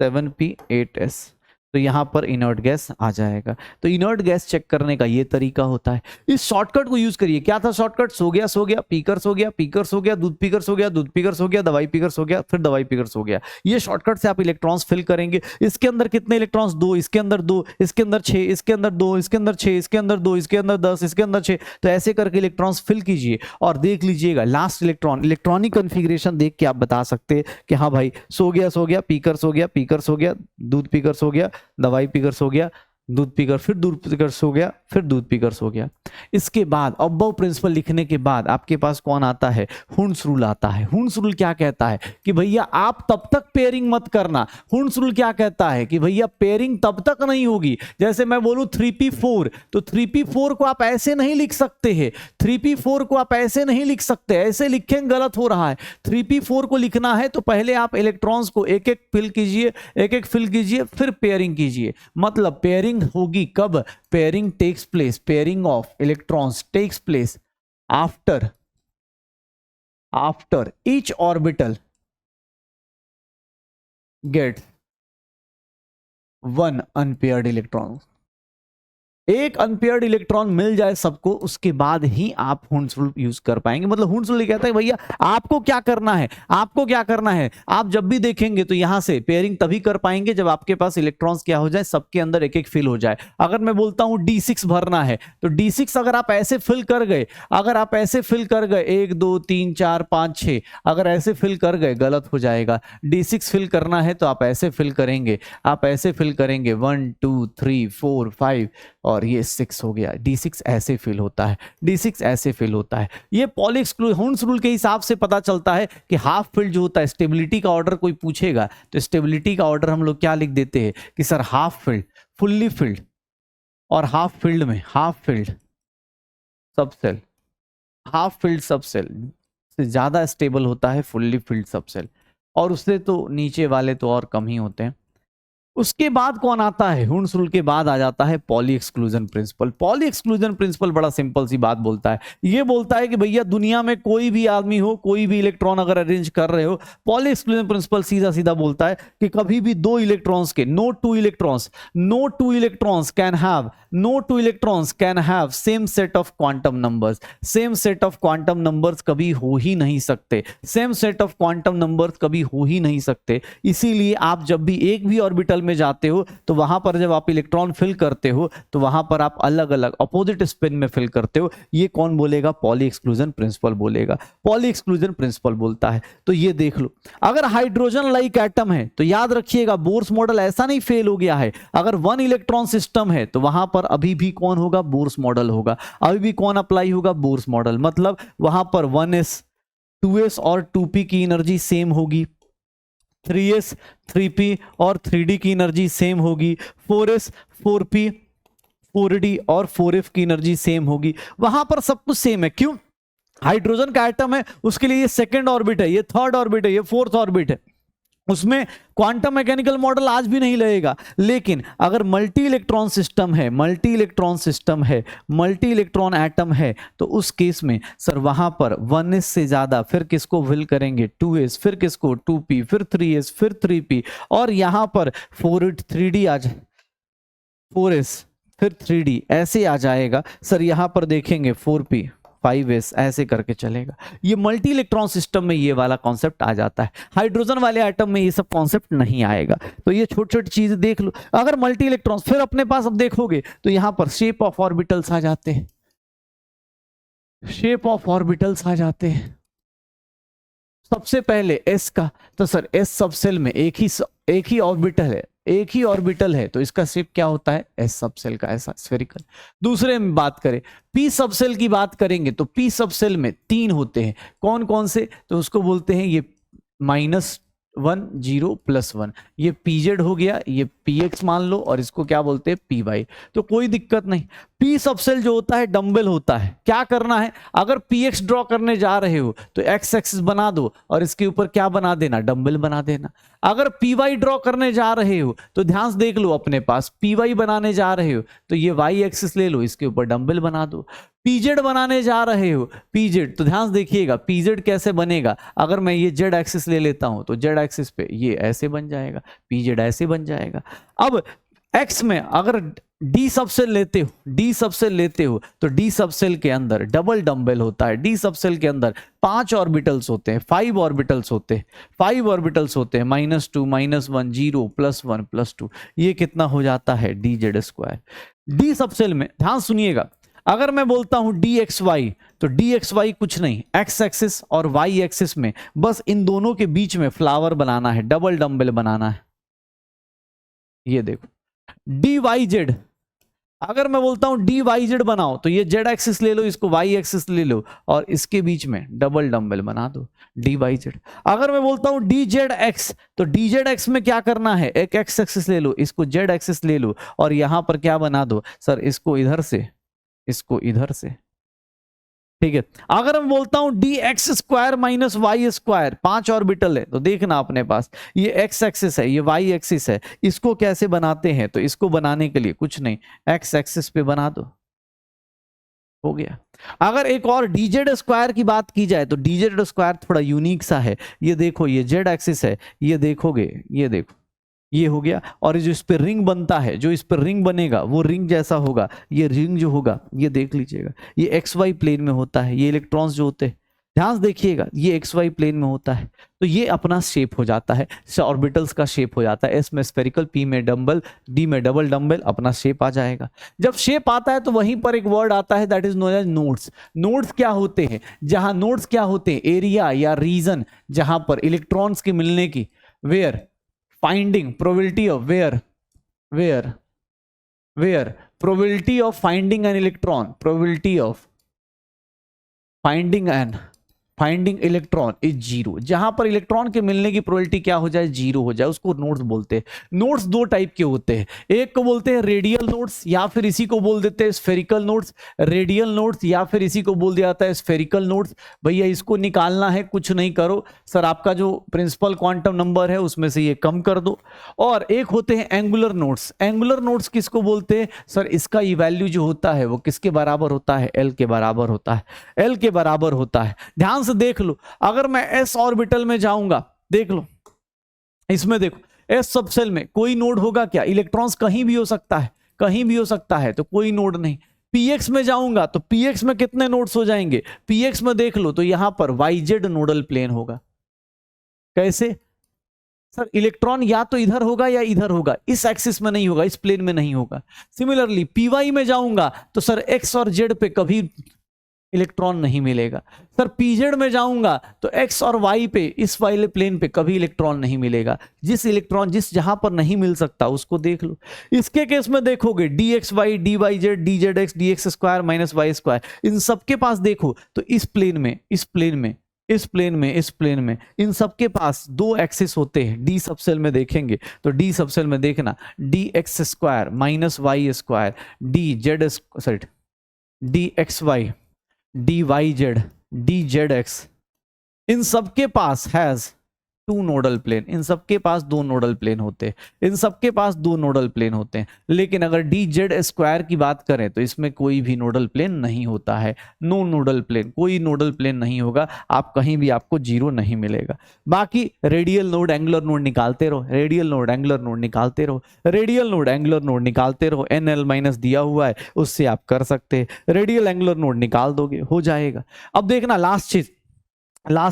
7p 8s, तो यहाँ पर इनर्ट गैस आ जाएगा। तो इनर्ट गैस चेक करने का ये तरीका होता है। इस शॉर्टकट को यूज करिए। क्या था शॉर्टकट? सो गया, पीकर्स हो गया, पीकर्स हो गया, दूध पीकर्स हो गया, दूध पीकर्स हो गया, दवाई पीकर्स हो गया, फिर दवाई पीकर्स हो गया। ये शॉर्टकट से आप इलेक्ट्रॉन्स फिल करेंगे। इसके अंदर कितने इलेक्ट्रॉन्स? 2, इसके अंदर 2, इसके अंदर 6, इसके अंदर 2, इसके अंदर 6, इसके अंदर 2, इसके अंदर 10, इसके अंदर 6। तो ऐसे करके इलेक्ट्रॉन्स फिल कीजिए और देख लीजिएगा लास्ट इलेक्ट्रॉन, इलेक्ट्रॉनिक कॉन्फ़िगरेशन देख के आप बता सकते हैं कि हाँ भाई सो गया, पीकर्स हो गया, पीकर्स हो गया, दूध पीकर्स हो गया, दवाई पीकर्स हो गया, दूध पीकर, फिर दूध पीकर्स हो गया, फिर दूध पीकर्स हो गया। इसके बाद अबव प्रिंसिपल लिखने के बाद आपके पास कौन आता है? हुंड्स रूल आता है। हुंड्स रूल क्या कहता है कि भैया आप तब तक पेयरिंग मत करना। हुंड्स रूल क्या कहता है कि भैया पेयरिंग तब तक नहीं होगी, जैसे मैं बोलूं 3p4, तो 3p4 को आप ऐसे नहीं लिख सकते हैं। 3p4 को आप ऐसे नहीं लिख सकते, ऐसे लिखेंगे गलत हो रहा है। 3p4 को लिखना है तो पहले आप इलेक्ट्रॉन्स को एक एक फिल कीजिए, एक एक फिल कीजिए, फिर पेयरिंग कीजिए। मतलब पेयरिंग होगी कब? Pairing takes place, pairing of electrons takes place after each orbital gets 1 unpaired electron. एक अनपेयर्ड इलेक्ट्रॉन मिल जाए सबको, उसके बाद ही आप हुंड्स रूल यूज कर पाएंगे। मतलब हुंड्स रूल कहता है भैया आपको क्या करना है, आपको क्या करना है। आप जब भी देखेंगे तो यहां से पेयरिंग तभी कर पाएंगे जब आपके पास इलेक्ट्रॉन्स क्या हो जाए, सबके अंदर एक एक फिल हो जाए। अगर मैं बोलता हूं D6 भरना है, तो D6 अगर आप ऐसे फिल कर गए, अगर आप ऐसे फिल कर गए 1 2 3 4 5 6, अगर ऐसे फिल कर गए गलत हो जाएगा। D6 फिल करना है तो आप ऐसे फिल करेंगे, आप ऐसे फिल करेंगे 1 2 3 4 5 और ये 6 हो गया। D6 ऐसे फिल होता है, D6 ऐसे फिल होता है। ये पॉली हुंड्स रूल के हिसाब से पता चलता है कि हाफ फिल्ड जो होता है, स्टेबिलिटी का ऑर्डर कोई पूछेगा तो स्टेबिलिटी का ऑर्डर हम लोग क्या लिख देते हैं कि sir half filled, fully filled, और हाफ फिल्ड में half filled subshell, half filled subshell से ज्यादा स्टेबल होता है फुल्ली फिल्ड सबसेल, और उससे तो नीचे वाले तो और कम ही होते हैं। उसके बाद कौन आता है? हुंड्स रूल के बाद आ जाता है poly exclusion principle. Poly exclusion principle बड़ा सिंपल सी बात बोलता है। ये बोलता है कि भैया दुनिया में कोई भी आदमी हो, कोई भी इलेक्ट्रॉन अगर अरेंज कर रहे हो, पॉली एक्सक्लूजन प्रिंसिपल सीधा सीधा बोलता है कि कभी भी 2 इलेक्ट्रॉन्स के, no two electrons can have same set of quantum numbers. Same set of quantum numbers कभी हो ही नहीं सकते, same set of quantum numbers कभी हो ही नहीं सकते। इसीलिए आप जब भी एक भी ऑर्बिटल में जाते हो तो वहां पर जब आप इलेक्ट्रॉन फिल करते हो तो वहां पर आप अलग अलग अपोजिट स्पिन में फिल करते हो। ये कौन बोलेगा? पॉली एक्सक्लूजन प्रिंसिपल बोलेगा। पॉली एक्सक्लूजन प्रिंसिपल बोलता है। तो ये देख लो, अगर हाइड्रोजन लाइक एटम है तो याद रखिएगा बोर्स मॉडल ऐसा नहीं फेल हो गया है। अगर 1 इलेक्ट्रॉन सिस्टम है तो वहां पर अभी भी कौन होगा? बोर्स मॉडल होगा। अभी भी कौन अप्लाई होगा? Bohr's model. मतलब वहां पर 1s 2s और 2p की एनर्जी सेम होगी, 3s 3p और 3d की एनर्जी सेम होगी, 4s 4p 4d और 4f की एनर्जी सेम होगी। वहां पर सब कुछ सेम है। क्यों? हाइड्रोजन का एटम है, उसके लिए ये सेकंड ऑर्बिट है, ये थर्ड ऑर्बिट है, ये फोर्थ ऑर्बिट है, उसमें क्वांटम मैकेनिकल मॉडल आज भी नहीं लगेगा। लेकिन अगर मल्टी इलेक्ट्रॉन सिस्टम है, मल्टी इलेक्ट्रॉन एटम है, तो उस केस में सर वहां पर 1s से ज्यादा फिर किसको फिल करेंगे? 2s, फिर किसको? 2p, फिर 3s, फिर 3p, और यहां पर 3d आ जाए, 4s फिर 3d ऐसे आ जाएगा। सर यहां पर देखेंगे 4p 5s ऐसे करके चलेगा। ये मल्टी इलेक्ट्रॉन सिस्टम में ये वाला कॉन्सेप्ट आ जाता है। हाइड्रोजन वाले एटम में ये सब कॉन्सेप्ट नहीं आएगा। तो ये छोटी छोटी चीजें देख लो। अगर मल्टी इलेक्ट्रॉन, फिर अपने पास अब देखोगे तो यहां पर शेप ऑफ ऑर्बिटल्स आ जाते हैं, शेप ऑफ ऑर्बिटल्स आ जाते हैं। सबसे पहले s का, तो सर s सबसेल में एक ही ऑर्बिटल है, एक ही ऑर्बिटल है, तो इसका शेप क्या होता है? s सबसेल का, ऐसा स्फेरिकल। दूसरे में बात करें p सबसेल की बात करेंगे तो p सबसेल में 3 होते हैं। कौन कौन से? तो उसको बोलते हैं ये -1 0 +1, ये pz हो गया, ये px मान लो, और इसको क्या बोलते हैं? py। तो कोई दिक्कत नहीं। p सबसेल जो होता है डंबल होता है। क्या करना है? अगर px ड्रॉ करने जा रहे हो तो x एक्सिस बना दो और इसके ऊपर क्या बना देना? डंबल बना देना। अगर py ड्रॉ करने जा रहे हो तो ध्यान से देख लो, अपने पास py बनाने जा रहे हो तो ये y एक्सिस ले लो, इसके ऊपर डंबल बना दो। pz बनाने जा रहे हो, pz, तो ध्यान से देखिएगा pz कैसे बनेगा। अगर मैं ये z एक्सिस ले लेता हूं तो z एक्सिस पे ये ऐसे बन जाएगा, pz ऐसे बन जाएगा। अब एक्स में अगर डी सबसेल लेते हो, डी सबसेल लेते हो तो डी सबसेल के अंदर डबल डंबल होता है, डी सबसेल के अंदर 5 ऑर्बिटल्स होते हैं, 5 ऑर्बिटल्स होते हैं, 5 ऑर्बिटल्स होते हैं, -2 -1 0 +1 +2, ये कितना हो जाता है D Z square. D subshell में ध्यान सुनिएगा, अगर मैं बोलता हूं डी एक्स वाई तो डी एक्स वाई कुछ नहीं, एक्स एक्सिस और वाई एक्सिस में बस इन दोनों के बीच में फ्लावर बनाना है, डबल डंबल बनाना है। ये देखो डी वाई जेड, अगर मैं बोलता हूं डी वाई जेड बनाओ तो ये जेड एक्सिस ले लो, इसको वाई एक्सिस ले लो और इसके बीच में डबल डंबल बना दो, डी वाई जेड। अगर मैं बोलता हूं डी जेड एक्स तो डी जेड एक्स में क्या करना है, एक एक्स एक्सिस ले लो, इसको जेड एक्सिस ले लो और यहां पर क्या बना दो सर, इसको इधर से, इसको इधर से, ठीक है। अगर मैं बोलता हूं D X square minus Y square, 5 orbital है तो देखना अपने पास ये एक्स एक्सिस है, ये वाई एक्सिस है, इसको कैसे बनाते हैं, तो इसको बनाने के लिए कुछ नहीं, एक्स एक्सिस पे बना दो, हो गया। अगर एक और डीजेड स्क्वायर की बात की जाए तो डीजेड स्क्वायर थोड़ा यूनिक सा है, ये देखो ये जेड एक्सिस है, ये देखोगे, ये देखो ये हो गया, और जो इस पर रिंग बनता है, जो इस पर रिंग बनेगा वो रिंग जैसा होगा, ये रिंग जो होगा ये देख लीजिएगा, ये एक्स वाई प्लेन में होता है, ये इलेक्ट्रॉन्स जो होते हैं ध्यान से देखिएगा ये एक्स वाई प्लेन में होता है, तो ये अपना शेप हो जाता है, ऑर्बिटल्स का शेप हो जाता है, एस में स्फेरिकल, पी में डंबल, डी में डबल डंबल, अपना शेप आ जाएगा। जब शेप आता है तो वहीं पर एक वर्ड आता है that is known as nodes. Nodes क्या होते हैं, जहां नोड्स क्या होते हैं, एरिया या रीजन जहां पर इलेक्ट्रॉन्स के मिलने की, where finding probability of where probability of finding an electron, probability of finding electron is 0, जहां पर इलेक्ट्रॉन के मिलने की प्रोबेबिलिटी क्या हो जाए, 0 हो जाए, उसको नोड्स बोलते हैं। नोड्स दो टाइप के होते हैं, एक को बोलते हैं रेडियल नोड्स या फिर इसी को बोल देते हैं स्फेरिकल नोड्स, रेडियल नोड्स या फिर इसी को बोल दिया जाता है स्फेरिकल नोड्स। भैया इसको निकालना है, कुछ नहीं करो सर, आपका जो प्रिंसिपल क्वांटम नंबर है उसमें से ये कम कर दो। और एक होते हैं एंगुलर नोड्स। एंगुलर नोड्स किसको बोलते हैं सर, इसका ई वैल्यू जो होता है वो किसके बराबर होता है, एल के बराबर होता है, एल के बराबर होता है। ध्यान से देख लो, अगर मैं एस ऑर्बिटल में जाऊंगा, देख लो इसमें देखो एस सबसेल में कोई नोड होगा क्या, इलेक्ट्रॉन्स कहीं भी हो सकता है, कहीं भी हो सकता है, तो कोई नोड नहीं। पीएक्स में जाऊंगा तो पीएक्स में कितने नोड्स हो जाएंगे, पीएक्स में देख लो तो यहां पर वाईजेड नोडल प्लेन होगा। कैसे सर, इलेक्ट्रॉन या तो इधर होगा या इधर होगा, इस एक्सिस में नहीं होगा, इस प्लेन में नहीं होगा। सिमिलरली पीवाई में जाऊंगा तो सर एक्स और जेड पे कभी इलेक्ट्रॉन नहीं मिलेगा। सर पीजेड में जाऊंगा तो एक्स और वाई पे, इस वाले प्लेन पे कभी इलेक्ट्रॉन नहीं मिलेगा। जिस जहां पर नहीं मिल सकता उसको देख लो। इसके केस में देखोगे D X Y, D Y Z, D Z X, D X square minus Y square, इन सबके पास देखो तो इस प्लेन में, इस प्लेन में, इस प्लेन में, इस प्लेन में, इन सबके पास दो एक्सिस होते हैं। डी सबसेल में देखेंगे तो डी सबसेल में देखना D X square minus Y square, D Z sorry D X Y, D Y Z, D Z X, इन सबके पास हैज 2 नोडल प्लेन, इन सबके पास 2 नोडल प्लेन होते हैं, इन सबके पास 2 नोडल प्लेन होते हैं। लेकिन अगर डी जेड स्क्वायर की बात करें तो इसमें कोई भी नोडल प्लेन नहीं होता है, नो नोडल प्लेन, कोई नोडल प्लेन नहीं होगा, आप कहीं भी आपको 0 नहीं मिलेगा। बाकी रेडियल नोड एंगुलर नोड निकालते रहो, रेडियल नोड एंगुलर नोड निकालते रहो, रेडियल नोड एंगुलर नोड निकालते रहो, NL माइनस दिया हुआ है उससे आप कर सकते हैं, रेडियल एंगुलर नोड निकाल दोगे हो जाएगा। अब देखना लास्ट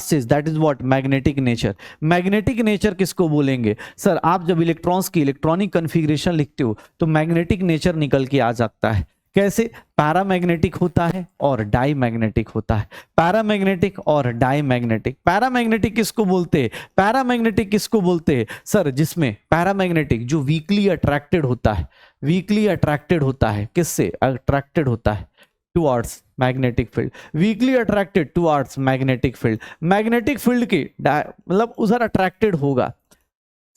चीज that is what, magnetic nature. Magnetic nature किसको बोलेंगे सर, आप जब इलेक्ट्रॉन्स की इलेक्ट्रॉनिक कॉन्फ़िगरेशन लिखते हो तो मैग्नेटिक नेचर निकल के आ जाता है। कैसे, पैरामैग्नेटिक होता है और डाईमैग्नेटिक होता है, पैरामैग्नेटिक और डाईमैग्नेटिक। पैरामैग्नेटिक किसको बोलते हैं, पैरामैग्नेटिक किसको बोलते हैं सर, जिसमें पैरामैग्नेटिक जो वीकली अट्रैक्टेड होता है, वीकली अट्रैक्टेड होता है, किससे अट्रैक्टेड होता है, towards magnetic field, weekly attracted towards magnetic field, magnetic field के मतलब उधर अट्रैक्टेड होगा।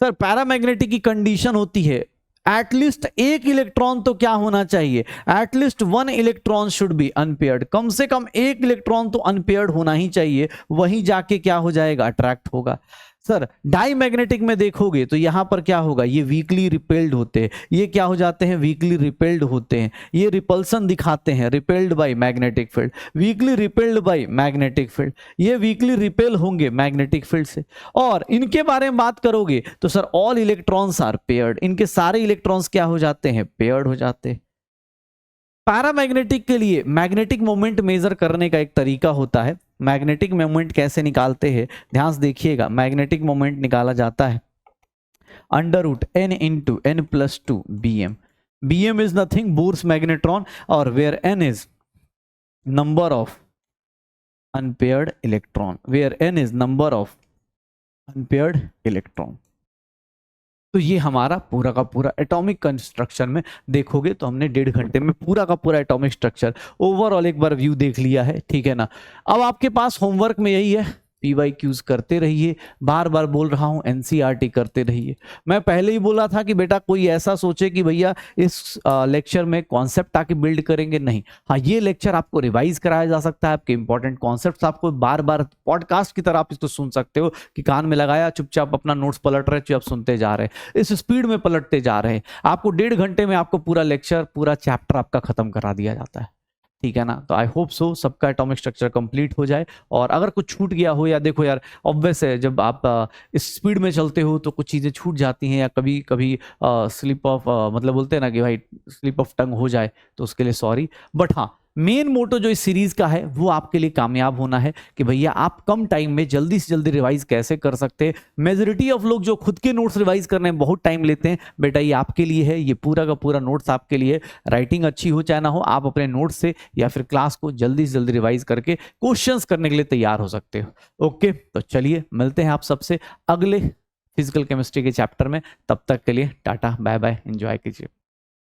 सर पैरामैग्नेटिक की कंडीशन होती है एटलीस्ट एक इलेक्ट्रॉन तो क्या होना चाहिए, at least 1 electron should be unpaired, कम से कम एक इलेक्ट्रॉन तो अनपेयर्ड होना ही चाहिए, वहीं जाके क्या हो जाएगा, अट्रैक्ट होगा। सर डाई मैग्नेटिक में देखोगे तो यहां पर क्या होगा, ये वीकली रिपेल्ड होते हैं, ये क्या हो जाते हैं, वीकली रिपेल्ड होते हैं, ये रिपल्सन दिखाते हैं, repelled by magnetic field, weakly repelled by magnetic field, ये वीकली रिपेल होंगे मैग्नेटिक फील्ड से। और इनके बारे में बात करोगे तो sir all electrons are paired, इनके सारे इलेक्ट्रॉन्स क्या हो जाते हैं, पेयर्ड हो जाते हैं। पैरामैग्नेटिक के लिए मैग्नेटिक मोमेंट मेजर करने का एक तरीका होता है। मैग्नेटिक मोमेंट कैसे निकालते हैं, ध्यान से देखिएगा। मैग्नेटिक मोमेंट निकाला जाता है √n into n+2 bm। bm is nothing Bohr's magneton, और where n is number of unpaired electron, where n is number of unpaired electron. तो ये हमारा पूरा का पूरा एटॉमिक कंस्ट्रक्शन में देखोगे तो हमने 1.5 घंटे में पूरा का पूरा एटॉमिक स्ट्रक्चर ओवरऑल एक बार व्यू देख लिया है, ठीक है ना। अब आपके पास होमवर्क में यही है, PYQs करते रहिए, बार बार बोल रहा हूं NCERT करते रहिए। मैं पहले ही बोला था कि बेटा कोई ऐसा सोचे कि भैया इस लेक्चर में कॉन्सेप्ट आके बिल्ड करेंगे, नहीं। हाँ, ये लेक्चर आपको रिवाइज कराया जा सकता है, आपके इंपॉर्टेंट कॉन्सेप्ट्स आपको बार बार पॉडकास्ट की तरह आप इसको सुन सकते हो कि कान में लगाया, चुपचाप अपना नोट्स पलट रहे, चुपचाप सुनते जा रहे हैं, इस स्पीड में पलटते जा रहे हैं। आपको 1.5 घंटे में आपको पूरा लेक्चर, पूरा चैप्टर आपका खत्म करा दिया जाता है, ठीक है ना। तो आई होप सो सबका एटॉमिक स्ट्रक्चर कंप्लीट हो जाए। और अगर कुछ छूट गया हो, या देखो यार ऑब्वियस है जब आप इस स्पीड में चलते हो तो कुछ चीज़ें छूट जाती हैं, या कभी कभी स्लिप ऑफ मतलब बोलते हैं ना कि भाई स्लिप ऑफ टंग हो जाए, तो उसके लिए सॉरी। बट हाँ, मेन मोटो जो इस सीरीज का है वो आपके लिए कामयाब होना है कि भैया आप कम टाइम में जल्दी से जल्दी रिवाइज कैसे कर सकते हैं। मेजोरिटी ऑफ लोग जो खुद के नोट्स रिवाइज करने में बहुत टाइम लेते हैं, बेटा ये आपके लिए है, ये पूरा का पूरा नोट्स आपके लिए। राइटिंग अच्छी हो चाहे ना हो, आप अपने नोट्स से या फिर क्लास को जल्दी से जल्दी रिवाइज करके क्वेश्चंस करने के लिए तैयार हो सकते हो। ओके, तो चलिए मिलते हैं आप सबसे अगले फिजिकल केमिस्ट्री के चैप्टर में। तब तक के लिए टाटा बाय बाय, एंजॉय कीजिए।